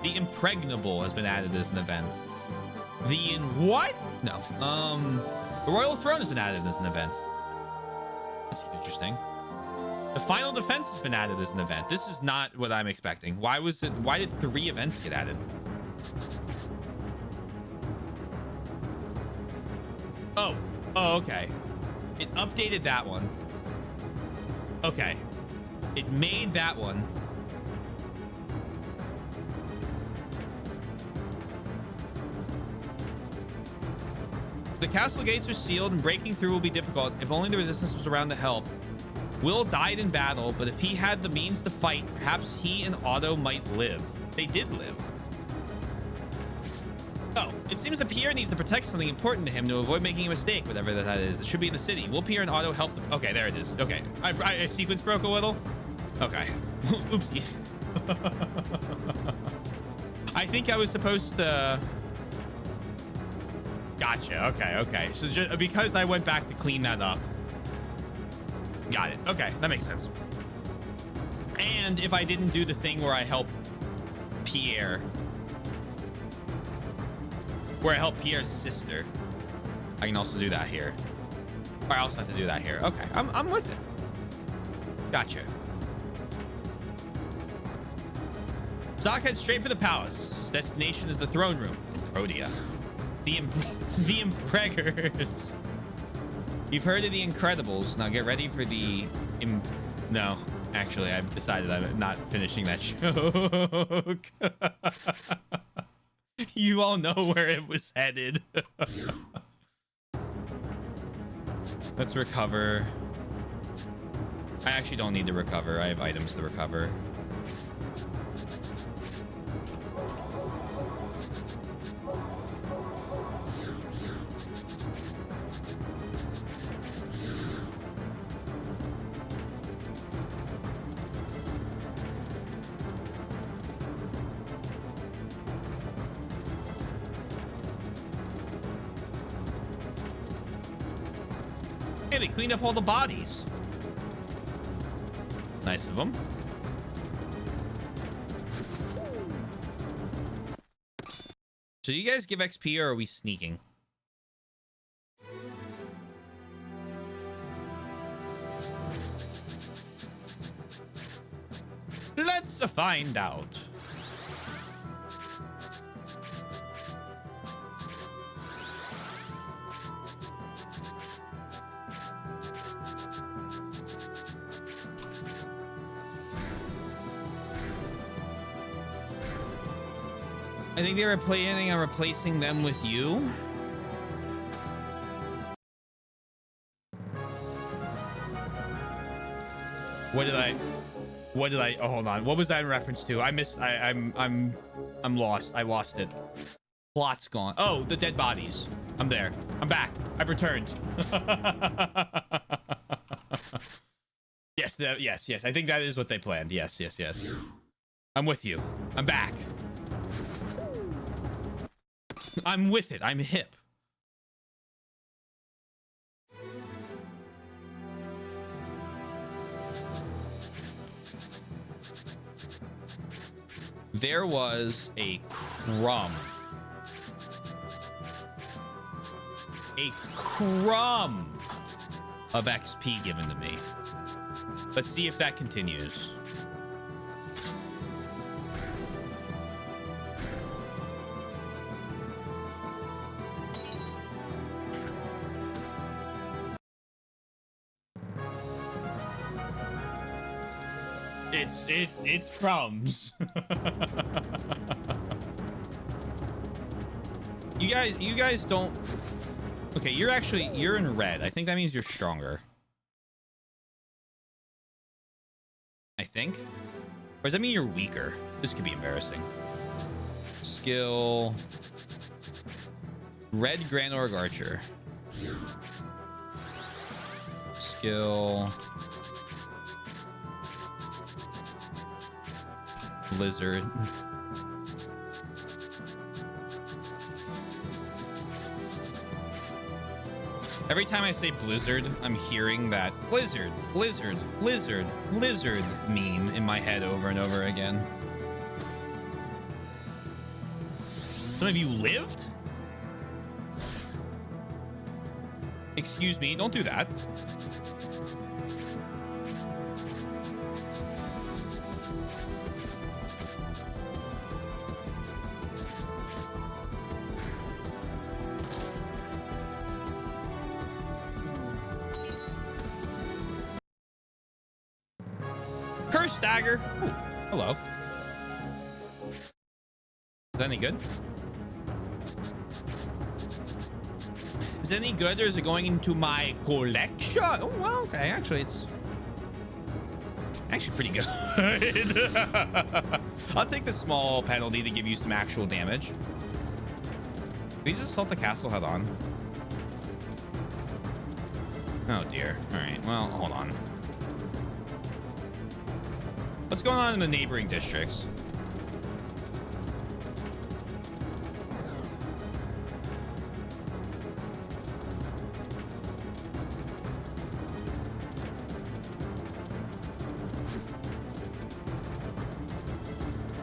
The Impregnable has been added as an event. The what? No. The Royal Throne has been added as an event. That's interesting. The Final Defense has been added as an event. This is not what I'm expecting. Why did 3 events get added? Oh, okay. It updated that one. Okay. It made that one. The castle gates are sealed and breaking through will be difficult. If only the resistance was around to help. Will died in battle, but if he had the means to fight, perhaps he and Otto might live. They did live. Oh, it seems that Pierre needs to protect something important to him to avoid making a mistake, whatever that is. It should be in the city. Will Pierre and Otto help? Okay, there it is. Okay, I sequence broke a little. Okay. Oopsie. I think I was supposed to... Gotcha. Okay. So just because I went back to clean that up. Got it. Okay, that makes sense. And if I didn't do the thing where I help Pierre... Where I help Pierre's sister, I can also do that here. Or I also have to do that here. Okay, I'm with it. Gotcha. Zoc heads straight for the palace. His destination is the throne room in Protea. The Impreggers. You've heard of the Incredibles. Now get ready for the... No, actually, I've decided I'm not finishing that joke. You all know where it was headed. Let's recover. I actually don't need to recover. I have items to recover. Hey, they cleaned up all the bodies. Nice of them. So do you guys give XP or are we sneaking? Let's find out. I think they were planning on replacing them with you. What did I oh, hold on. What was that in reference to? I'm lost. I lost it. Plot's gone. Oh, the dead bodies. I'm there. I'm back. I've returned. Yes. I think that is what they planned. Yes. I'm with you. I'm back. I'm with it. I'm hip. There was a crumb of XP given to me. Let's see if that continues. It's crumbs. You guys don't. Okay, you're in red. I think that means you're stronger. I think. Or does that mean you're weaker? This could be embarrassing. Skill. Red Grand Org Archer. Skill. Blizzard. Every time I say Blizzard, I'm hearing that Blizzard meme in my head over and over again. Some of you lived? Excuse me, don't do that. Curse dagger. Ooh, hello. Is that any good? Is it any good, or is it going into my collection? Oh, well, okay. Actually, it's actually pretty good. I'll take the small penalty to give you some actual damage. Please just assault the castle head on. Oh dear. All right. Well, hold on. What's going on in the neighboring districts?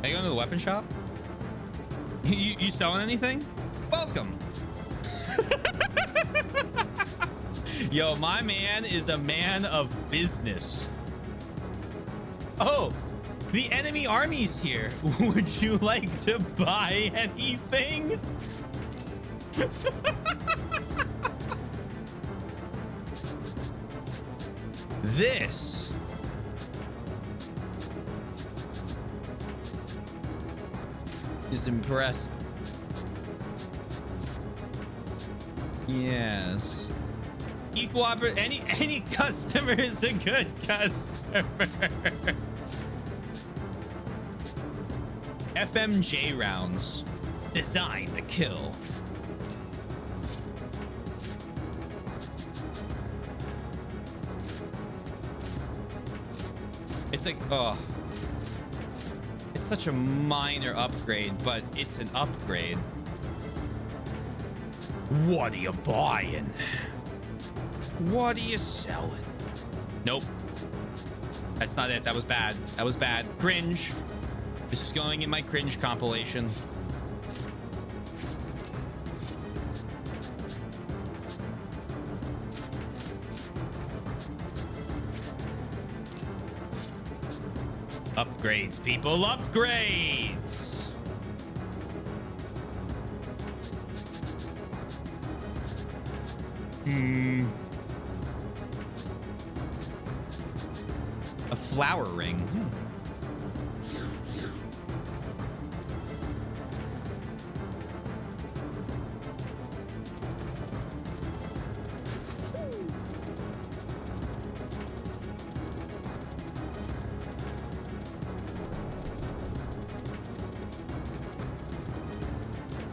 Are you going to the weapon shop? You selling anything? Welcome. Yo, my man is a man of business. Oh, the enemy army's here. Would you like to buy anything? This is impressive. Yes. Equal any customer is a good customer. FMJ rounds designed to kill. It's like, oh, it's such a minor upgrade, but it's an upgrade. What are you buying? What are you selling? Nope. That's not it. That was bad. That was bad. Cringe. This is going in my cringe compilation. Upgrades, people, upgrades. A flower ring.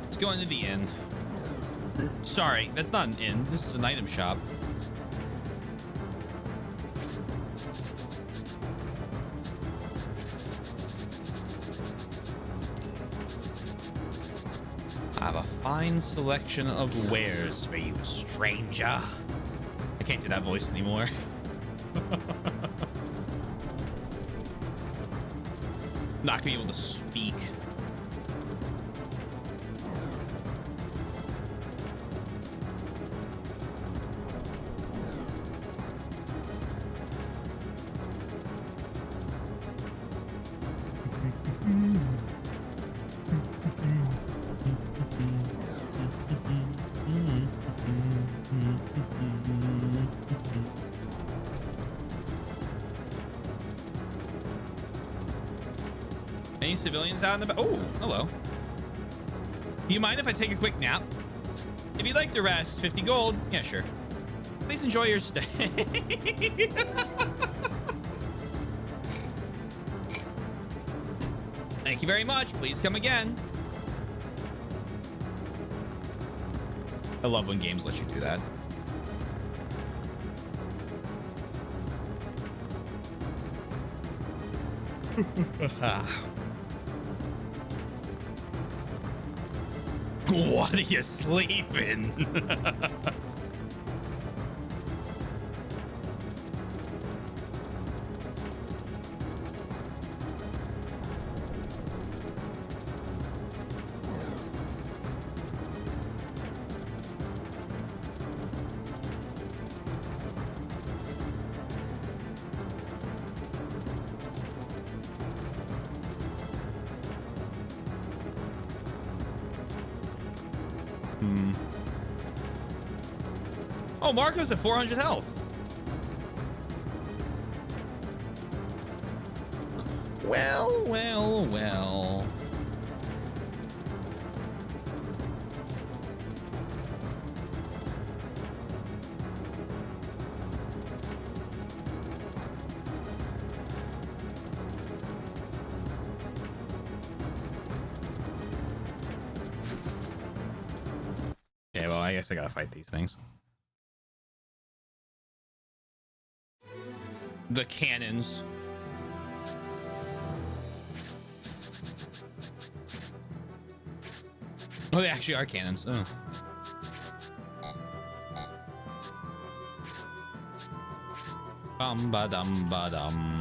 Let's go into the inn. Sorry, that's not an inn. This is an item shop. I have a fine selection of wares for you, stranger. I can't do that voice anymore. Not gonna be able to speak. Any civilians out in the back? Oh, hello. Do you mind if I take a quick nap? If you'd like to rest, 50 gold. Yeah, sure. Please enjoy your stay. Thank you very much. Please come again. I love when games let you do that. What are you sleeping? Oh, Marco's at 400 health. Well, well, well. Okay, well, I guess I gotta fight these things. The cannons. Oh, they actually are cannons. Oh. Bum ba dum ba dum.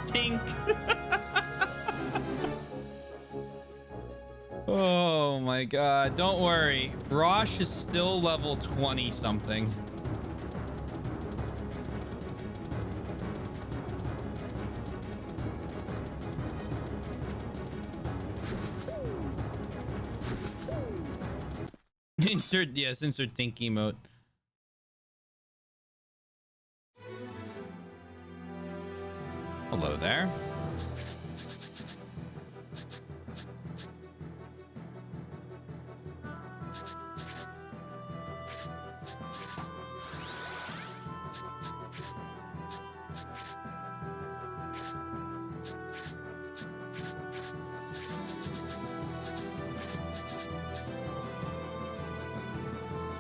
Tink. Oh my god, don't worry. Rosh is still level 20 something. Insert, yes, insert Tink emote. Hello there.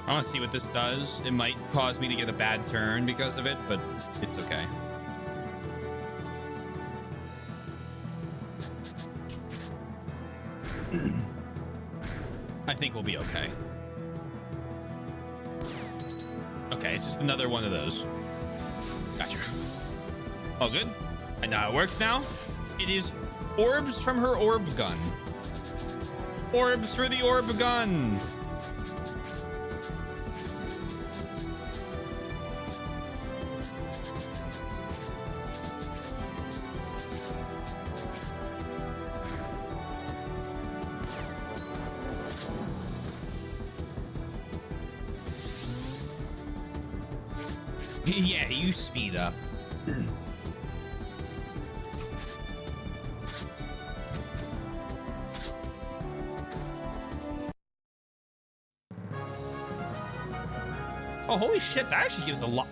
I want to see what this does. It might cause me to get a bad turn because of it, but it's okay. I think we'll be okay. Okay, it's just another one of those. Gotcha. Oh, good. I know how it works now. It is orbs from her orb gun. Orbs for the orb gun. Yeah, you speed up. Oh, holy shit, that actually gives a lot.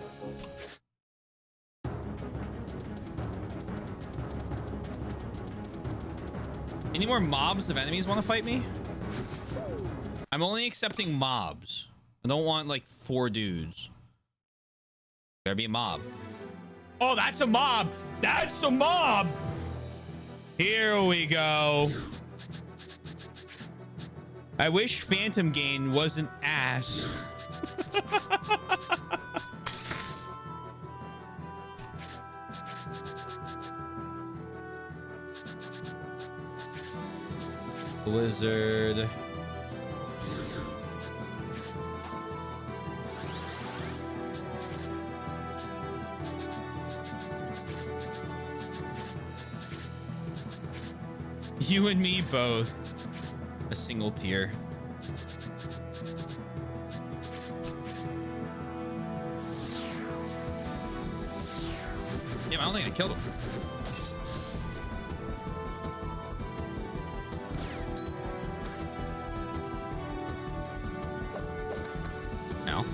Any more mobs of enemies want to fight me? I'm only accepting mobs. I don't want like 4 dudes. Better be a mob. Oh, that's a mob. That's a mob. Here we go. I wish Phantom Gain wasn't ass. Blizzard. You and me both. A single tier. Yeah, I don't think I killed him. No.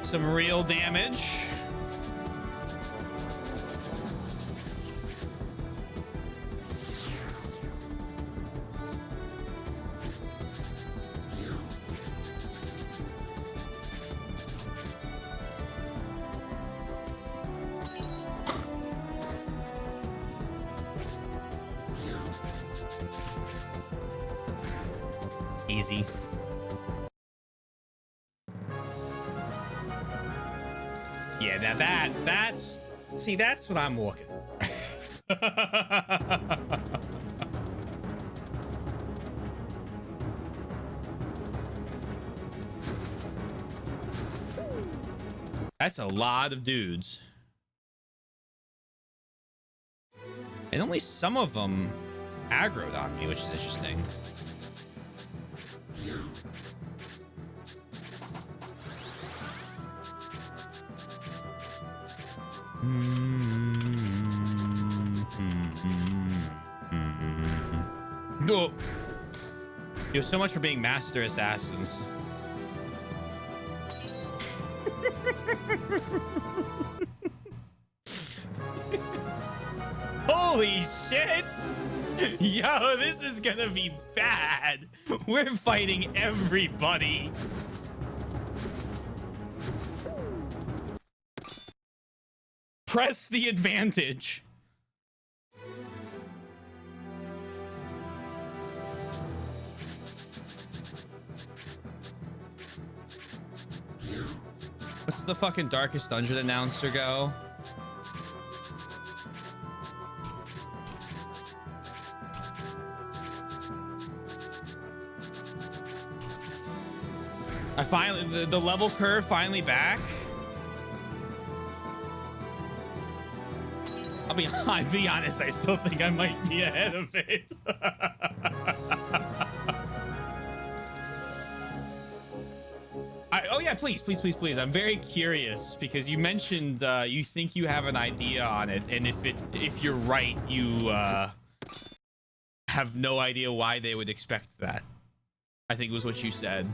Some real damage. Easy. Yeah, now that's see, that's what I'm looking for. That's a lot of dudes. And only some of them aggroed on me, which is interesting. No. Yo, so much for being master assassins. Holy shit! Yo, this is gonna be bad. We're fighting everybody. Press the advantage. What's the fucking Darkest Dungeon announcer go? I finally, the level curve finally back. I'll be honest, I still think I might be ahead of it. Oh yeah, please. I'm very curious because you mentioned you think you have an idea on it, and if you're right, you have no idea why they would expect that. I think was what you said.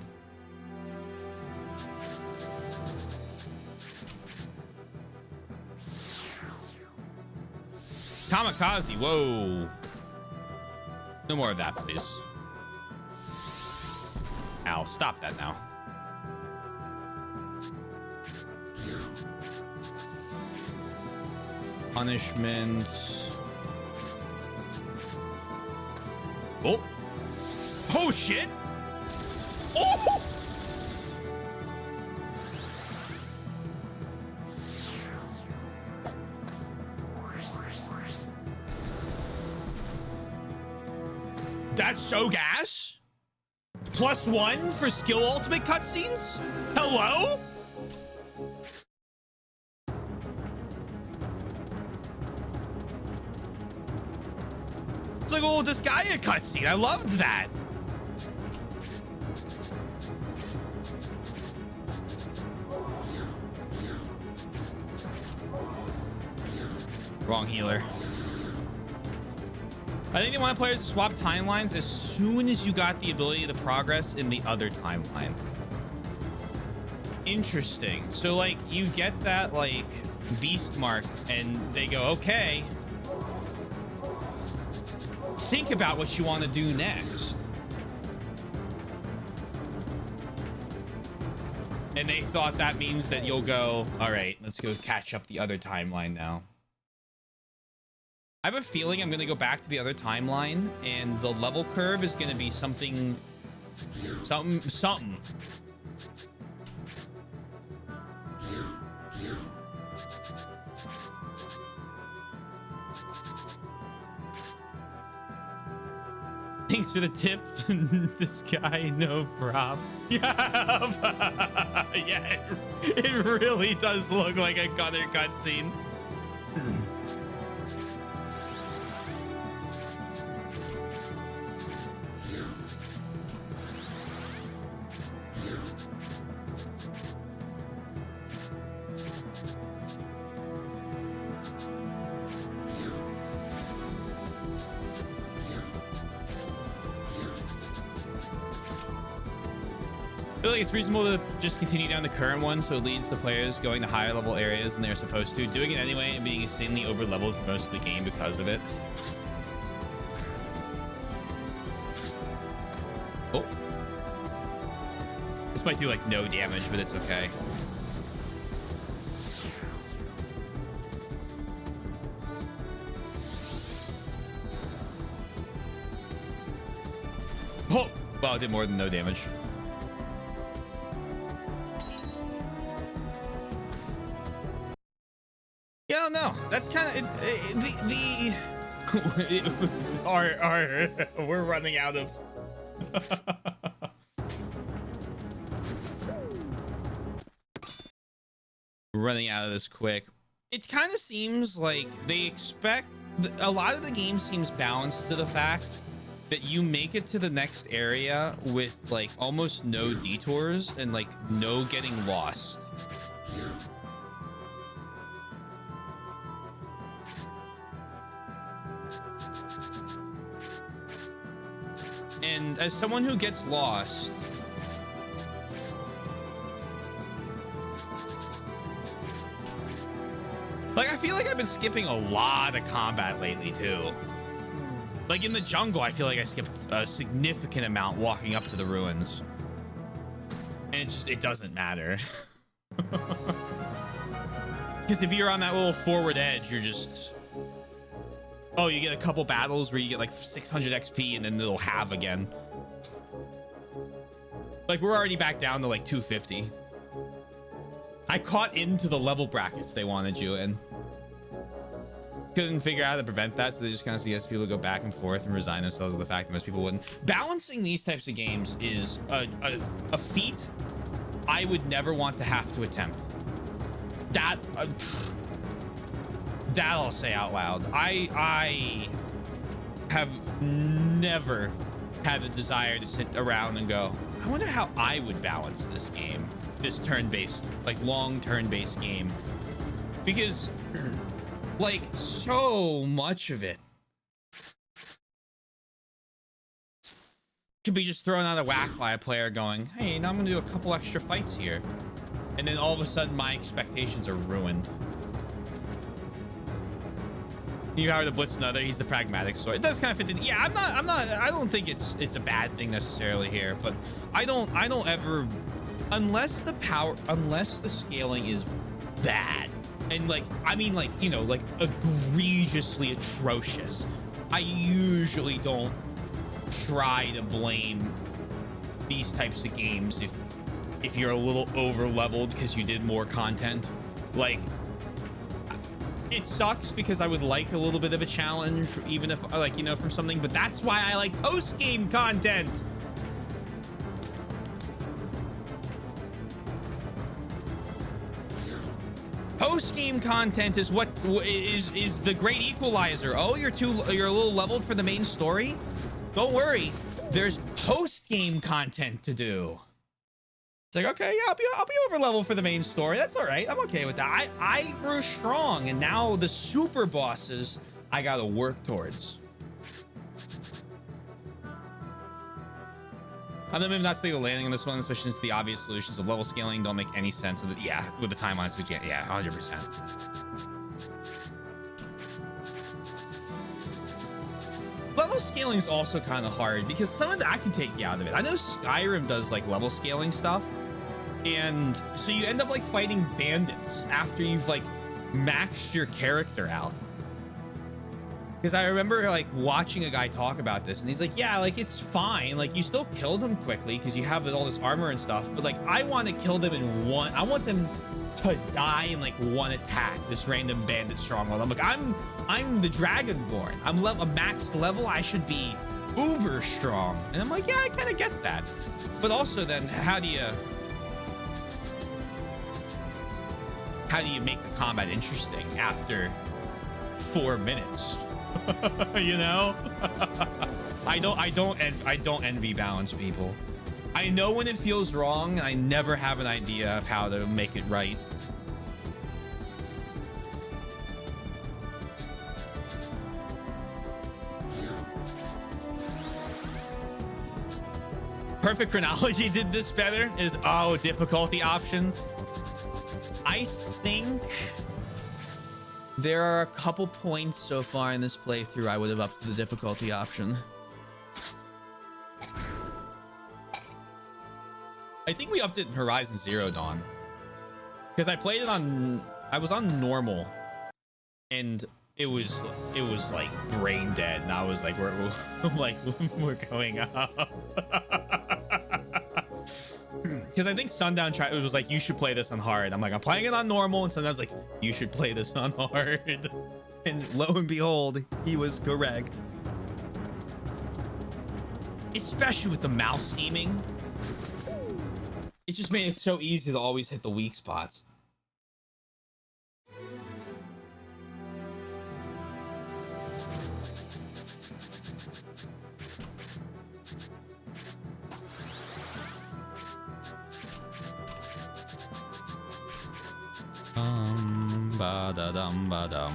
Kamikaze, whoa. No more of that, please. Ow, stop that now. Punishment. Oh. Oh, shit. Oh! That's so gas. +1 for skill ultimate cutscenes? Hello? It's like, oh, this guy a cutscene. I loved that. Wrong healer. I think they want players to swap timelines as soon as you got the ability to progress in the other timeline. Interesting. So, like, you get that, like, beast mark, and they go, okay, think about what you want to do next. And they thought that means that you'll go, all right, let's go catch up the other timeline now. I have a feeling I'm going to go back to the other timeline, and the level curve is going to be something. Thanks for the tip. This guy, no prob. Yeah, yeah, it really does look like a Gunner cutscene. I feel like it's reasonable to just continue down the current one so it leads to players going to higher level areas than they're supposed to, doing it anyway and being insanely over leveled for most of the game because of it. Oh. This might do like no damage, but it's okay. Oh! Well, it did more than no damage. Yeah, no, that's kind of we're running out of. Running out of this quick. It kind of seems like they expect a lot of the game seems balanced to the fact that you make it to the next area with like almost no detours and like no getting lost. And as someone who gets lost, like, I feel like I've been skipping a lot of combat lately too. Like in the jungle, I feel like I skipped a significant amount walking up to the ruins. And it doesn't matter. Because if you're on that little forward edge, you're just... Oh, you get a couple battles where you get like 600 XP and then it'll halve again. Like, we're already back down to like 250. I caught into the level brackets they wanted you in. Couldn't figure out how to prevent that, so they just kind of suggest people go back and forth and resign themselves to the fact that most people wouldn't. Balancing these types of games is a feat I would never want to have to attempt. That I'll say out loud. I have never had the desire to sit around and go, I wonder how I would balance this game, this turn-based, like long turn-based game, because like so much of it could be just thrown out of whack by a player going, hey, now I'm gonna do a couple extra fights here, and then all of a sudden my expectations are ruined. You are the Blitz another. He's the pragmatic sort. It does kind of fit in. Yeah, I don't think it's a bad thing necessarily here, but I don't ever, unless the scaling is bad. And like, I mean, like, you know, like egregiously atrocious. I usually don't try to blame these types of games if you're a little over leveled because you did more content. Like, it sucks because I would like a little bit of a challenge, even if, like, you know, from something, but that's why I like post-game content. Post-game content is what is the great equalizer. Oh, you're a little leveled for the main story? Don't worry, there's post-game content to do. It's like, okay, yeah, I'll be over level for the main story. That's all right. I'm okay with that. I grew strong, and now the super bosses I gotta work towards. I'm maybe not stay the landing on this one, especially since the obvious solutions of level scaling don't make any sense with it. Yeah, with the timeline, so yeah, 100%. Level scaling is also kind of hard because some of that I can take you out of it. I know Skyrim does like level scaling stuff, and so you end up like fighting bandits after you've like maxed your character out. Because I remember like watching a guy talk about this, and he's like, yeah, like it's fine, like you still killed them quickly because you have all this armor and stuff, but like I want to kill them in one. I want them to die in like one attack. This random bandit stronghold. I'm like, I'm the Dragonborn. I'm a maxed level. I should be uber strong. And I'm like, yeah, I kind of get that. But also then, how do you make the combat interesting after 4 minutes? You know? I don't envy balanced people. I know when it feels wrong, and I never have an idea of how to make it right. Perfect Chronology did this better. Is difficulty option. I think there are a couple points so far in this playthrough I would have upped the difficulty option. I think we upped it in Horizon Zero Dawn because I played it on, I was on normal, and it was like brain dead, and I was like, we're going up. Because I think Sundown it was like, you should play this on hard. I'm like, I'm playing it on normal, and Sundown's like, you should play this on hard. And lo and behold, he was correct. Especially with the mouse aiming. It just made it so easy to always hit the weak spots. Ba-da-dum, ba-dum.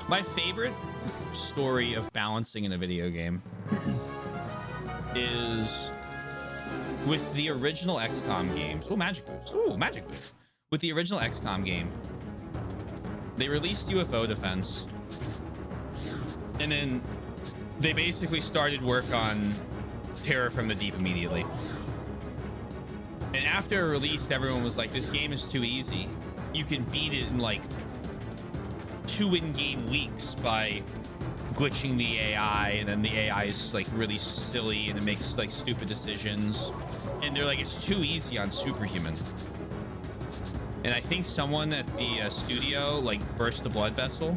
My favorite story of balancing in a video game is with the original XCOM games. Oh, magic boost. Oh, magic boost. With the original XCOM game, they released UFO defense, and then they basically started work on Terror from the Deep immediately. And after it released, everyone was like, this game is too easy. You can beat it in like 2 in-game weeks by glitching the AI, and then the AI is like really silly and it makes like stupid decisions. And they're like, it's too easy on Superhuman. And I think someone at the studio like burst the blood vessel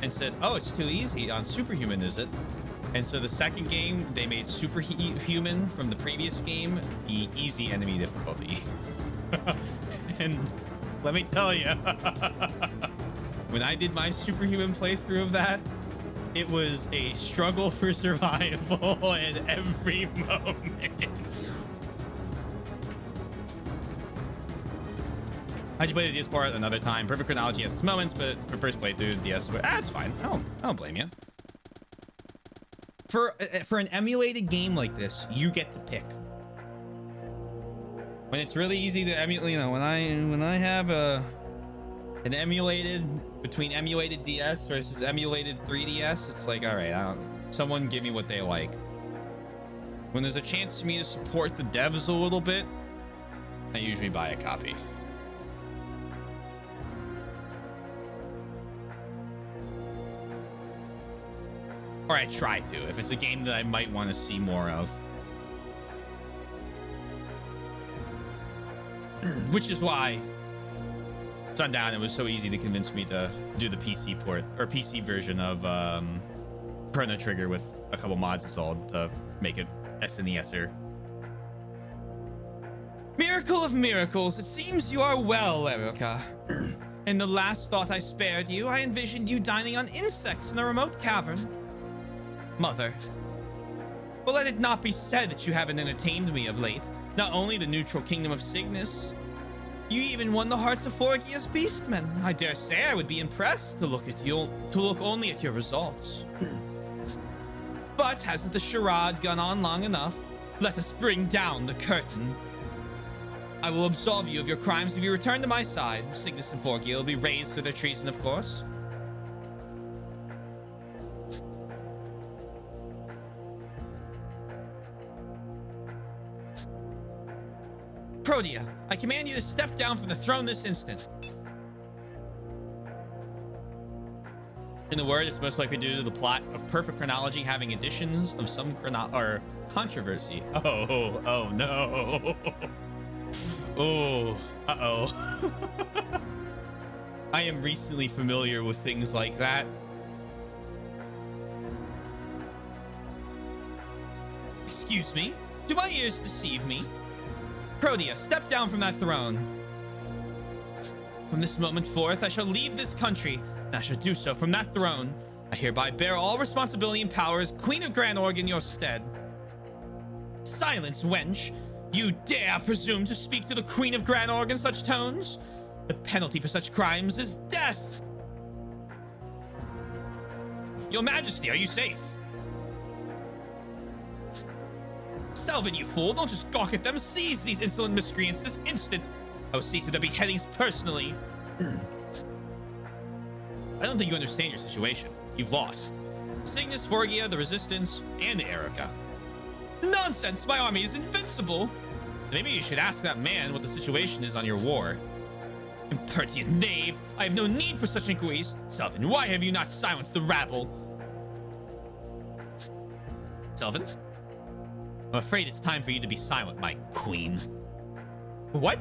and said, oh, it's too easy on Superhuman, is it? And so the second game, they made Superhuman from the previous game the easy enemy difficulty. And let me tell you, when I did my Superhuman playthrough of that, it was a struggle for survival at every moment. How'd you play the DS part another time? Perfect Chronology has its moments, but for first playthrough, DS, it's fine. I don't blame you. For an emulated game like this, you get to pick. When it's really easy to emulate, when I have an emulated between emulated DS versus emulated 3DS, it's like, all right, someone give me what they like. When there's a chance for me to support the devs a little bit, I usually buy a copy. Or I try to, if it's a game that I might want to see more of. Which is why Sundown, it was so easy to convince me to do the PC port or PC version of Chrono Trigger with a couple mods installed to make it SNESer. Miracle of miracles, it seems you are well, Erica. In the last thought I spared you, I envisioned you dining on insects in a remote cavern. Mother. Well, let it not be said that you haven't entertained me of late. Not only the neutral kingdom of Cygnus, you even won the hearts of Forgia's beastmen. I dare say I would be impressed to look only at your results. But hasn't the charade gone on long enough? Let us bring down the curtain. I will absolve you of your crimes if you return to my side. Cygnus and Forgia will be raised for their treason, of course. Protea, I command you to step down from the throne this instant. In the word, it's most likely due to the plot of perfect chronology having additions of some controversy. Oh no. Oh, uh-oh. I am recently familiar with things like that. Excuse me? Do my ears deceive me? Protea, step down from that throne. From this moment forth, I shall leave this country, and I shall do so from that throne. I hereby bear all responsibility and power as Queen of Granorg in your stead. Silence, wench! You dare presume to speak to the Queen of Granorg in such tones? The penalty for such crimes is death! Your Majesty, are you safe? Selvin, you fool, don't just gawk at them. Seize these insolent miscreants this instant. I will see to their beheadings personally. I don't think you understand your situation. You've lost. Cygnus, Forgia, the Resistance, and Erica. Nonsense! My army is invincible! Maybe you should ask that man what the situation is on your war. Impertinent knave! I have no need for such inquiries. Selvin, why have you not silenced the rabble? Selvin? I'm afraid it's time for you to be silent, my queen. What?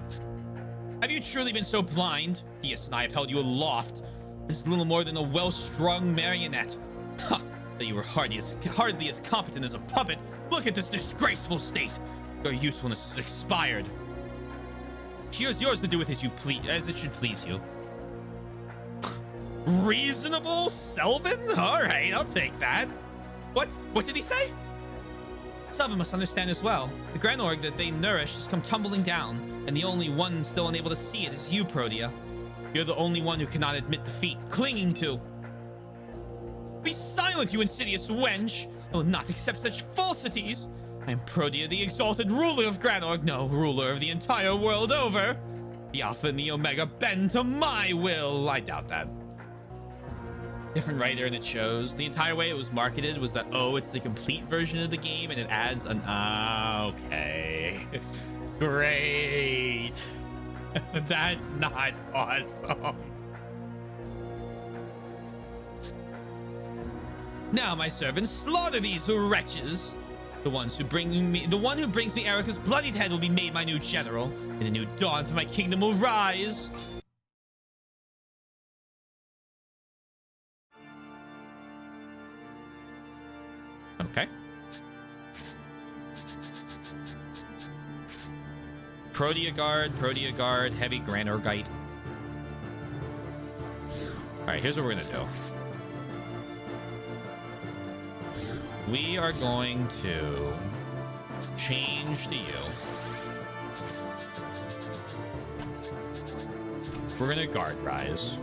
Have you truly been so blind? Dias and I have held you aloft. This is little more than a well-strung marionette. Ha! That you were hardly as competent as a puppet. Look at this disgraceful state. Your usefulness is expired. Here's yours to do with as it should please you. Reasonable, Selvin? All right, I'll take that. What did he say? Selvin must understand as well. The Granorg that they nourish has come tumbling down, and the only one still unable to see it is you, Protea. You're the only one who cannot admit defeat, clinging to. Be silent, you insidious wench! I will not accept such falsities. I am Protea, the exalted ruler of Granorg, no, ruler of the entire world over. The Alpha and the Omega bend to my will. I doubt that. Different writer, and it shows. The entire way it was marketed was that, oh, it's the complete version of the game, and it adds an, okay. Great. That's not awesome. Now, my servants, slaughter these wretches. The one who brings me Erica's bloodied head will be made my new general, and a new dawn for my kingdom will rise. Okay. Protea Guard, Heavy Granorgite. Alright, here's what we're gonna do. We are going to change to you. We're gonna Guard Rise.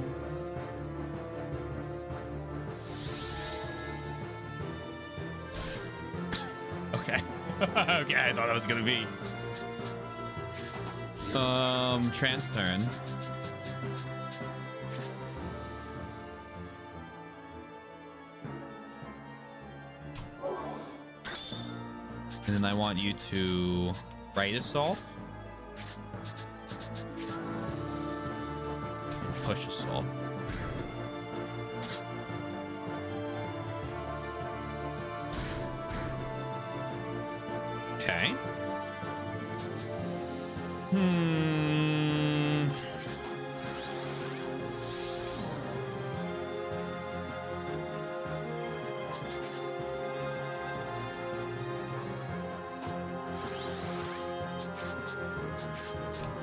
Okay. Okay, I thought that was gonna be. Trans turn. And then I want you to right assault. Push assault. Okay.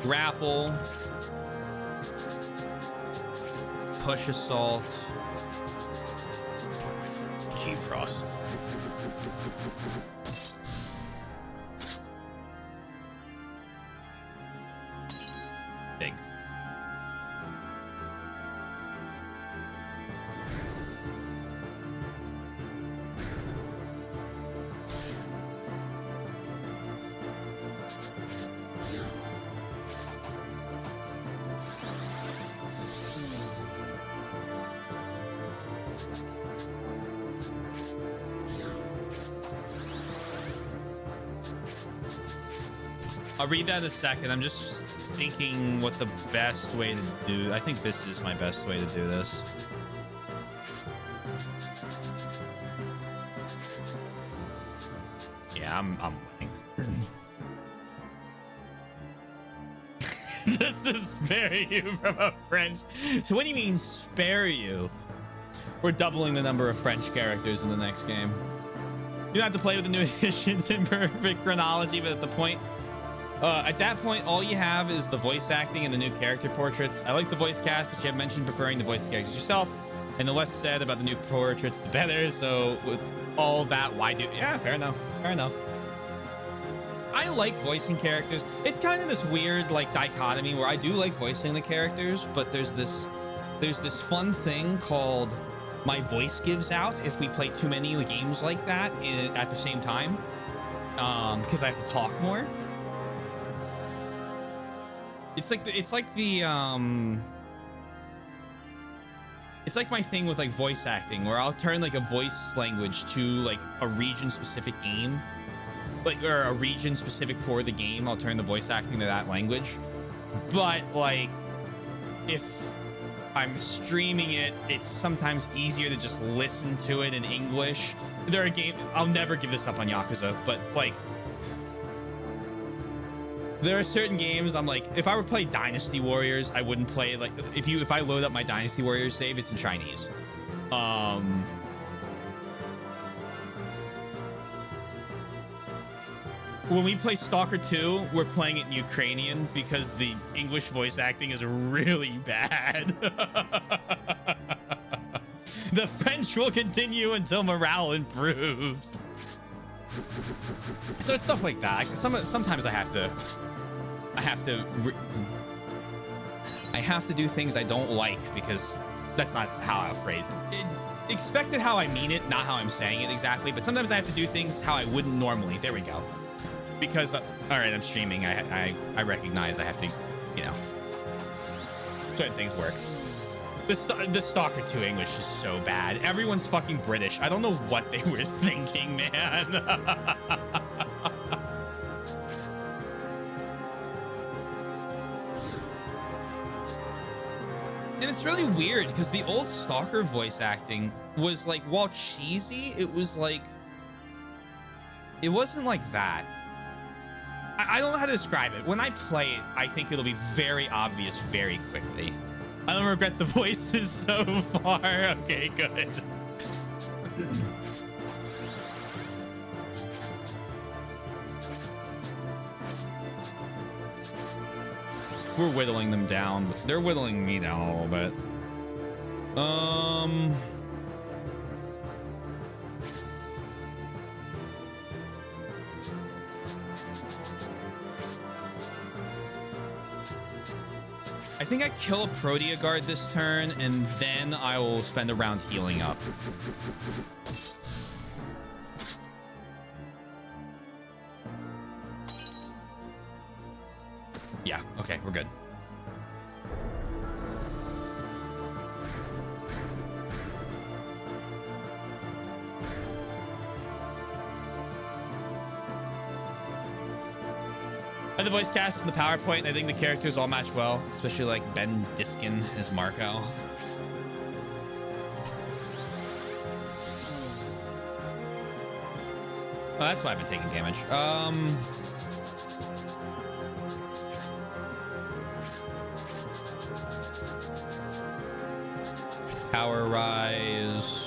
Grapple. Push assault. G-Frost. Big. I'll read that in a second. I'm just thinking what the best way to do. I think this is my best way to do this. Yeah, I'm winning. Just to spare you from a French. So what do you mean spare you? We're doubling the number of French characters in the next game. You don't have to play with the new editions in perfect chronology, but at that point, all you have is the voice acting and the new character portraits. I like the voice cast, but you have mentioned preferring to voice the characters yourself. And the less said about the new portraits, the better. So with all that, why do... Yeah, fair enough. Fair enough. I like voicing characters. It's kind of this weird, like, dichotomy where I do like voicing the characters, but there's this fun thing called my voice gives out if we play too many games like that at the same time. Because I have to talk more. It's like my thing with like voice acting, where I'll turn like a voice language to like a region specific game, or a region specific for the game. I'll turn the voice acting to that language. But like, if I'm streaming it, it's sometimes easier to just listen to it in English. There are games, I'll never give this up on Yakuza, but like, there are certain games I'm like, if I were to play Dynasty Warriors, I wouldn't play like, if I load up my Dynasty Warriors save, it's in Chinese. When we play Stalker 2, we're playing it in Ukrainian because the English voice acting is really bad. The French will continue until morale improves. So it's stuff like that. Sometimes I have to do things I don't like because that's not how I phrase it. Expect it how I mean it, not how I'm saying it exactly. But sometimes I have to do things how I wouldn't normally. There we go. Because all right, I'm streaming. I recognize I have to, you know, certain things work. The Stalker 2 English is so bad. Everyone's fucking British. I don't know what they were thinking, man. And it's really weird because the old Stalker voice acting was like, while cheesy, it was like, it wasn't like that. I don't know how to describe it. When I play it, I think it'll be very obvious very quickly. I don't regret the voices so far. Okay, good. We're whittling them down, but they're whittling me down a little bit. I think I kill a Protea Guard this turn, and then I will spend a round healing up. Yeah, okay, we're good. And the voice cast in the PowerPoint, I think the characters all match well, especially like Ben Diskin as Marco. Oh, that's why I've been taking damage. Power rise.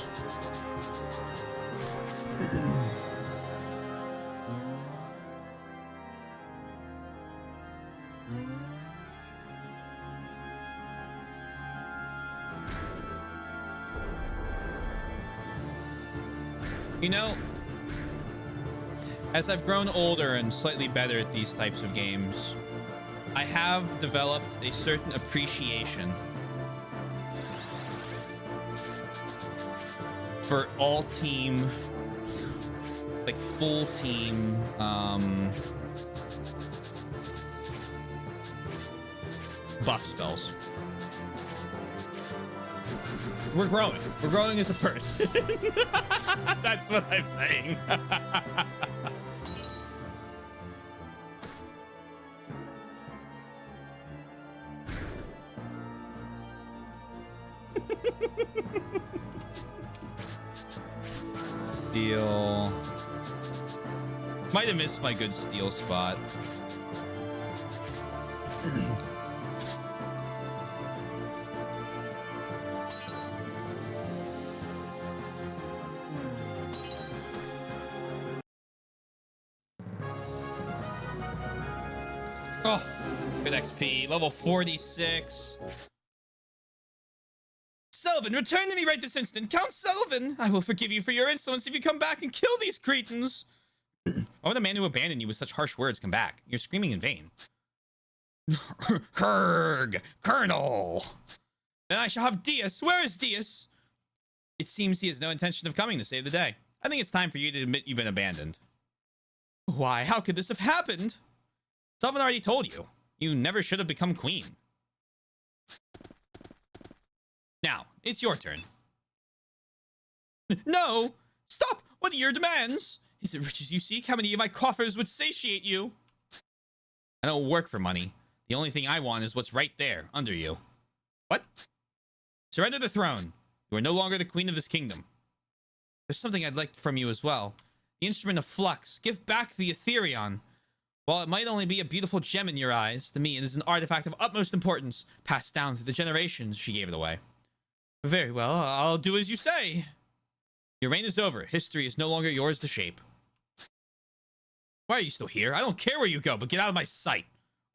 You know, as I've grown older and slightly better at these types of games, I have developed a certain appreciation for all team, like full team, buff spells. We're growing. We're growing as a person. That's what I'm saying. Steel. Might have missed my good steel spot. Oh, good XP. Level 46. Selvin, return to me right this instant. Count Selvin! I will forgive you for your insolence if you come back and kill these cretins. Why would a man who abandoned you with such harsh words come back? You're screaming in vain. Herg! Colonel! Then I shall have Dias. Where is Dias? It seems he has no intention of coming to save the day. I think it's time for you to admit you've been abandoned. Why? How could this have happened? Selvin already told you. You never should have become queen. Now, it's your turn. No! Stop! What are your demands? Is it riches you seek? How many of my coffers would satiate you? I don't work for money. The only thing I want is what's right there, under you. What? Surrender the throne. You are no longer the queen of this kingdom. There's something I'd like from you as well. The instrument of flux. Give back the Etherion. While it might only be a beautiful gem in your eyes, to me it is an artifact of utmost importance, passed down through the generations. She gave it away. Very well, I'll do as you say. Your reign is over. History is no longer yours to shape. Why are you still here? I don't care where you go, but get out of my sight.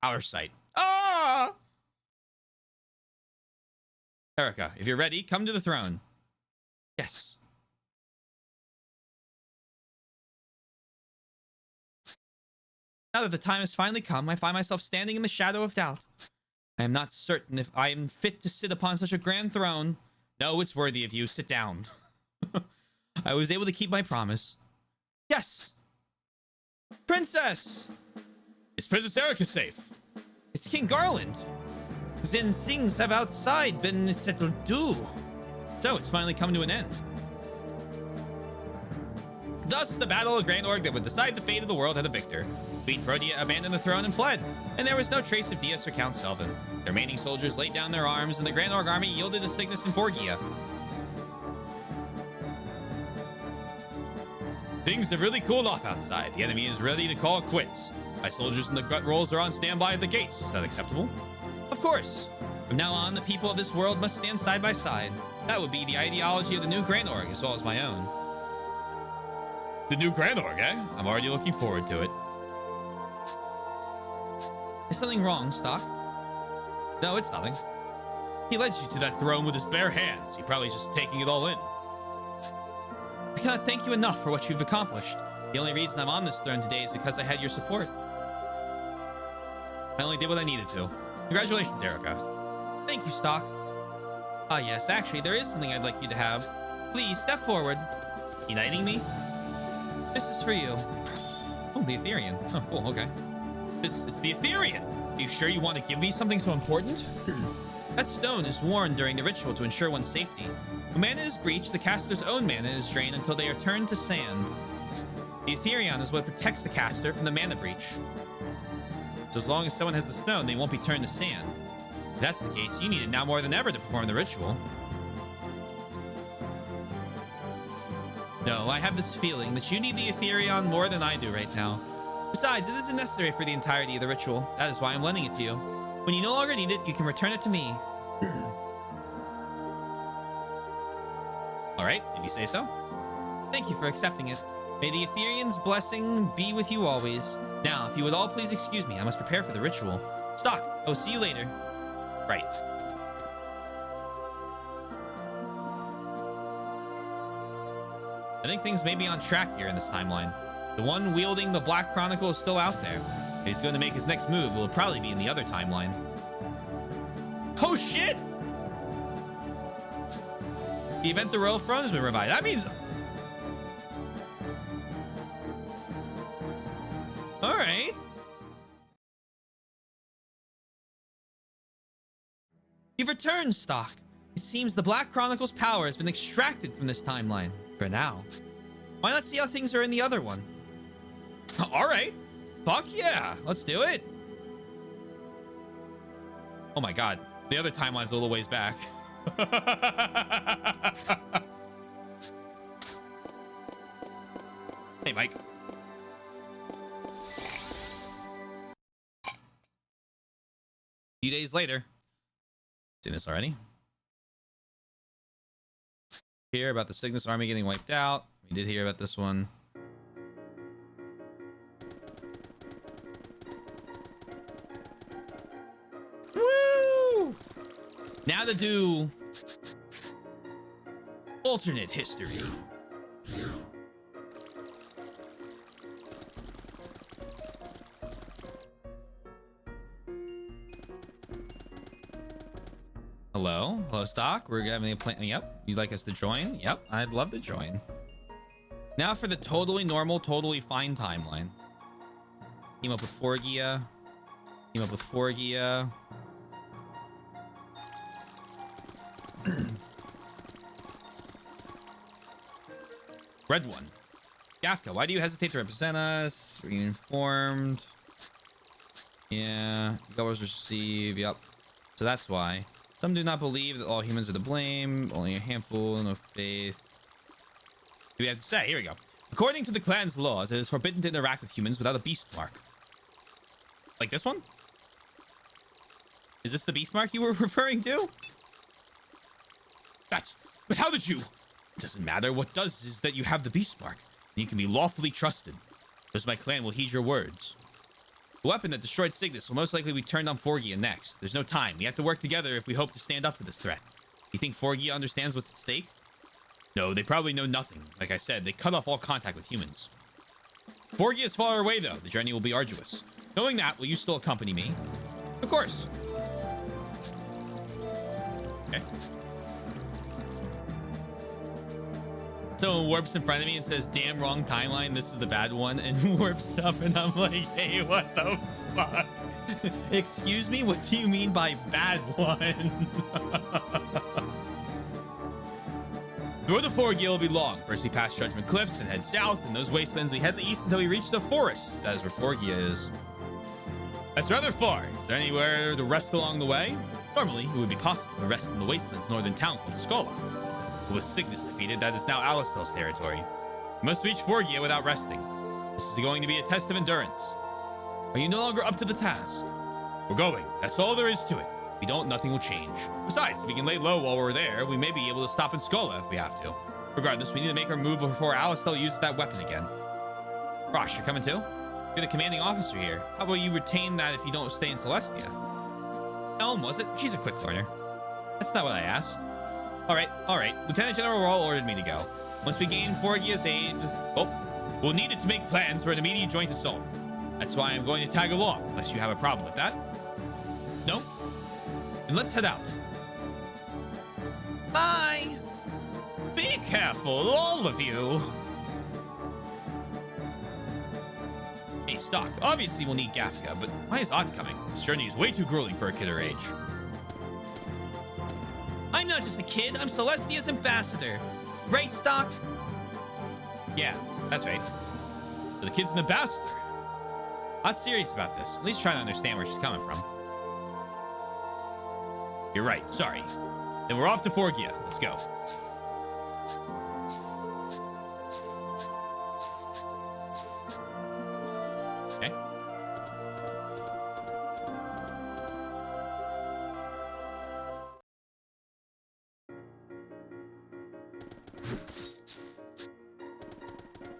Our sight. Ah! Erica, if you're ready, come to the throne. Yes. Now that the time has finally come, I find myself standing in the shadow of doubt. I am not certain if I am fit to sit upon such a grand throne. No, it's worthy of you. Sit down. I was able to keep my promise. Yes! Princess! Is Princess Erica safe? It's King Garland. Then things have outside been settled too. So it's finally come to an end. Thus, the battle of Grand Org that would decide the fate of the world had a victor. Queen Protea abandoned the throne and fled, and there was no trace of Dias or Count Selvin. The remaining soldiers laid down their arms, and the Grand Org army yielded to Cygnus and Forgia. Things have really cooled off outside. The enemy is ready to call it quits. My soldiers and the gut rolls are on standby at the gates. Is that acceptable? Of course. From now on, the people of this world must stand side by side. That would be the ideology of the new Grand Org as well as my own. The new Grand Org, eh? I'm already looking forward to it. Is something wrong, Stock? No, it's nothing. He led you to that throne with his bare hands. He probably just taking it all in. I cannot thank you enough for what you've accomplished. The only reason I'm on this throne today is because I had your support. I only did what I needed to. Congratulations, Erica. Thank you, Stock. Ah, yes, actually, there is something I'd like you to have. Please, step forward. Uniting me? This is for you. Oh, the Etherian. Oh, cool, okay. It's the Etherian. You sure you want to give me something so important? That stone is worn during the ritual to ensure one's safety. When mana is breached, the caster's own mana is drained until they are turned to sand. The Etherion is what protects the caster from the mana breach. So as long as someone has the stone, they won't be turned to sand. If that's the case, you need it now more than ever to perform the ritual. No, I have this feeling that you need the Etherion more than I do right now. Besides, it isn't necessary for the entirety of the ritual. That is why I'm lending it to you. When you no longer need it, you can return it to me. All right, if you say so. Thank you for accepting it. May the Etherion's blessing be with you always. Now, if you would all please excuse me, I must prepare for the ritual. Stock, I will see you later. Right. I think things may be on track here in this timeline. The one wielding the Black Chronicle is still out there. If he's going to make his next move, it will probably be in the other timeline. Oh, shit! The event the Royal Throne has been revived. That means... All right. You've returned, Stock. It seems the Black Chronicle's power has been extracted from this timeline. For now. Why not see how things are in the other one? All right. Fuck yeah. Let's do it. Oh my god. The other timeline's a little ways back. Hey, Mike. A few days later. Seen this already? Hear about the Cygnus army getting wiped out. We did hear about this one. Woo! Now to do alternate history. Hello? Hello, Stock. We're having a plan. Yep. You'd like us to join? Yep. I'd love to join. Now for the totally normal, totally fine timeline. Team up with Forgia. Team up with Forgia. Red one. Gafka, why do you hesitate to represent us? Were you informed? Yeah. Governors receive. Yep. So that's why. Some do not believe that all humans are to blame. Only a handful, no faith. What do we have to say? Here we go. According to the clan's laws, it is forbidden to interact with humans without a beast mark. Like this one? Is this the beast mark you were referring to? But how did you? It doesn't matter. What does is that you have the beast mark, and you can be lawfully trusted. Those of my clan will heed your words. The weapon that destroyed Cygnus will most likely be turned on Forgia next. There's no time. We have to work together if we hope to stand up to this threat. You think Forgia understands what's at stake? No, they probably know nothing. Like I said, they cut off all contact with humans. Forgia is far away, though. The journey will be arduous. Knowing that, will you still accompany me? Of course. Okay. Someone warps in front of me and says, damn, wrong timeline, this is the bad one, and warps up, and I'm like, hey, what the fuck? Excuse me, what do you mean by bad one? Door to Forgia will be long. First we pass Judgment Cliffs, then head south. In those wastelands, we head to the east until we reach the forest. That is where Forgia is. That's rather far. Is there anywhere to rest along the way? Normally, it would be possible to rest in the wasteland's northern town called Skola. With Cygnus defeated, that is now Alistel's territory. We must reach Forgia without resting. This is going to be a test of endurance. Are you no longer up to the task? We're going. That's all there is to it. If we don't, nothing will change. Besides, if we can lay low while we're there, we may be able to stop in Skola if we have to. Regardless, we need to make our move before Alistel uses that weapon again. Rosh, you're coming too? You're the commanding officer here. How about you retain that if you don't stay in Celestia? Elm, was it? She's a quick learner. That's not what I asked. All right. Lieutenant General Rawl ordered me to go. Once we gain Forgia's aid... Oh, we'll need it to make plans for an immediate joint assault. That's why I'm going to tag along, unless you have a problem with that. No? Then let's head out. Bye! Be careful, all of you! Hey, stock. Obviously, we'll need Gafka, but why is Odd coming? This journey is way too grueling for a kid her age. I'm not just a kid. I'm Celestia's ambassador. Right, Stock? Yeah, that's right. So the kid's an ambassador. Not serious about this. At least try to understand where she's coming from. You're right. Sorry. Then we're off to Forgia. Let's go. Okay.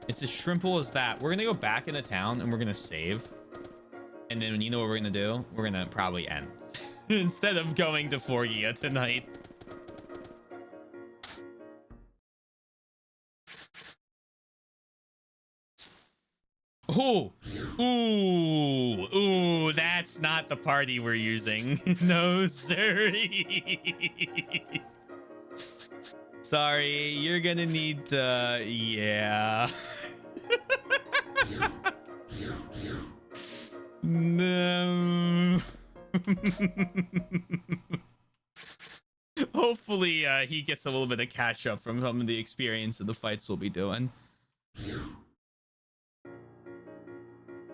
It's as simple as that. We're gonna go back into town and we're gonna save. And then you know what we're gonna do? We're gonna probably end. Instead of going to Forgia tonight. Ooh. Ooh. Ooh, that's not the party we're using. No, sorry. Sorry, you're gonna need yeah. No. Hopefully he gets a little bit of catch up from some of the experience of the fights we'll be doing.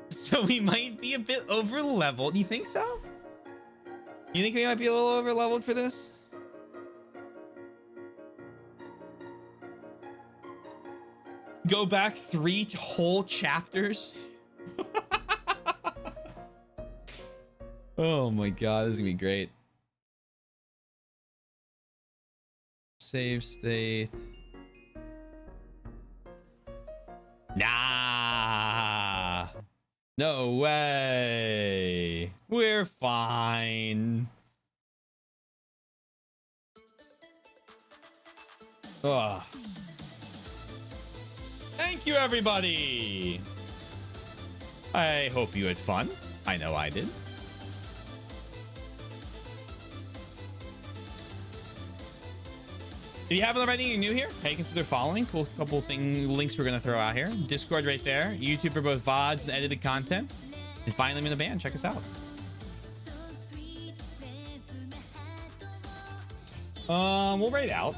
So we might be a bit over leveled. You think so? You think we might be a little over leveled for this? Go back 3 whole chapters. Oh my god, this is gonna be great. Save state. Nah. No way. We're fine. Ugh. Thank you, everybody. I hope you had fun. I know I did. If you haven't already, you're new here, hey, consider following. Cool couple links we're gonna throw out here. Discord right there. YouTube for both VODs and edited content. And finally, I'm in the band. Check us out. We'll raid out.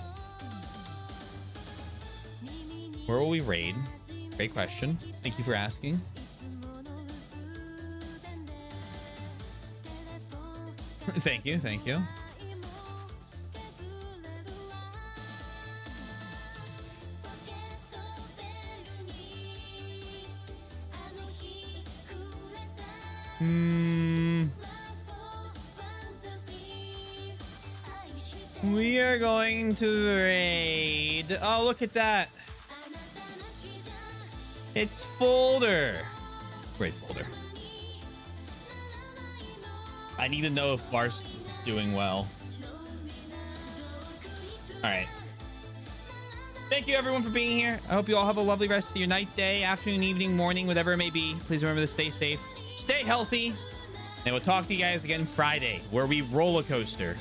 Where will we raid? Great question. Thank you for asking. Thank you. Thank you. We are going to raid. Oh, look at that. It's Folder. Great Folder. I need to know if Bar's doing well. All right. Thank you, everyone, for being here. I hope you all have a lovely rest of your night, day, afternoon, evening, morning, whatever it may be. Please remember to stay safe, stay healthy, and we'll talk to you guys again Friday, where we roller coaster.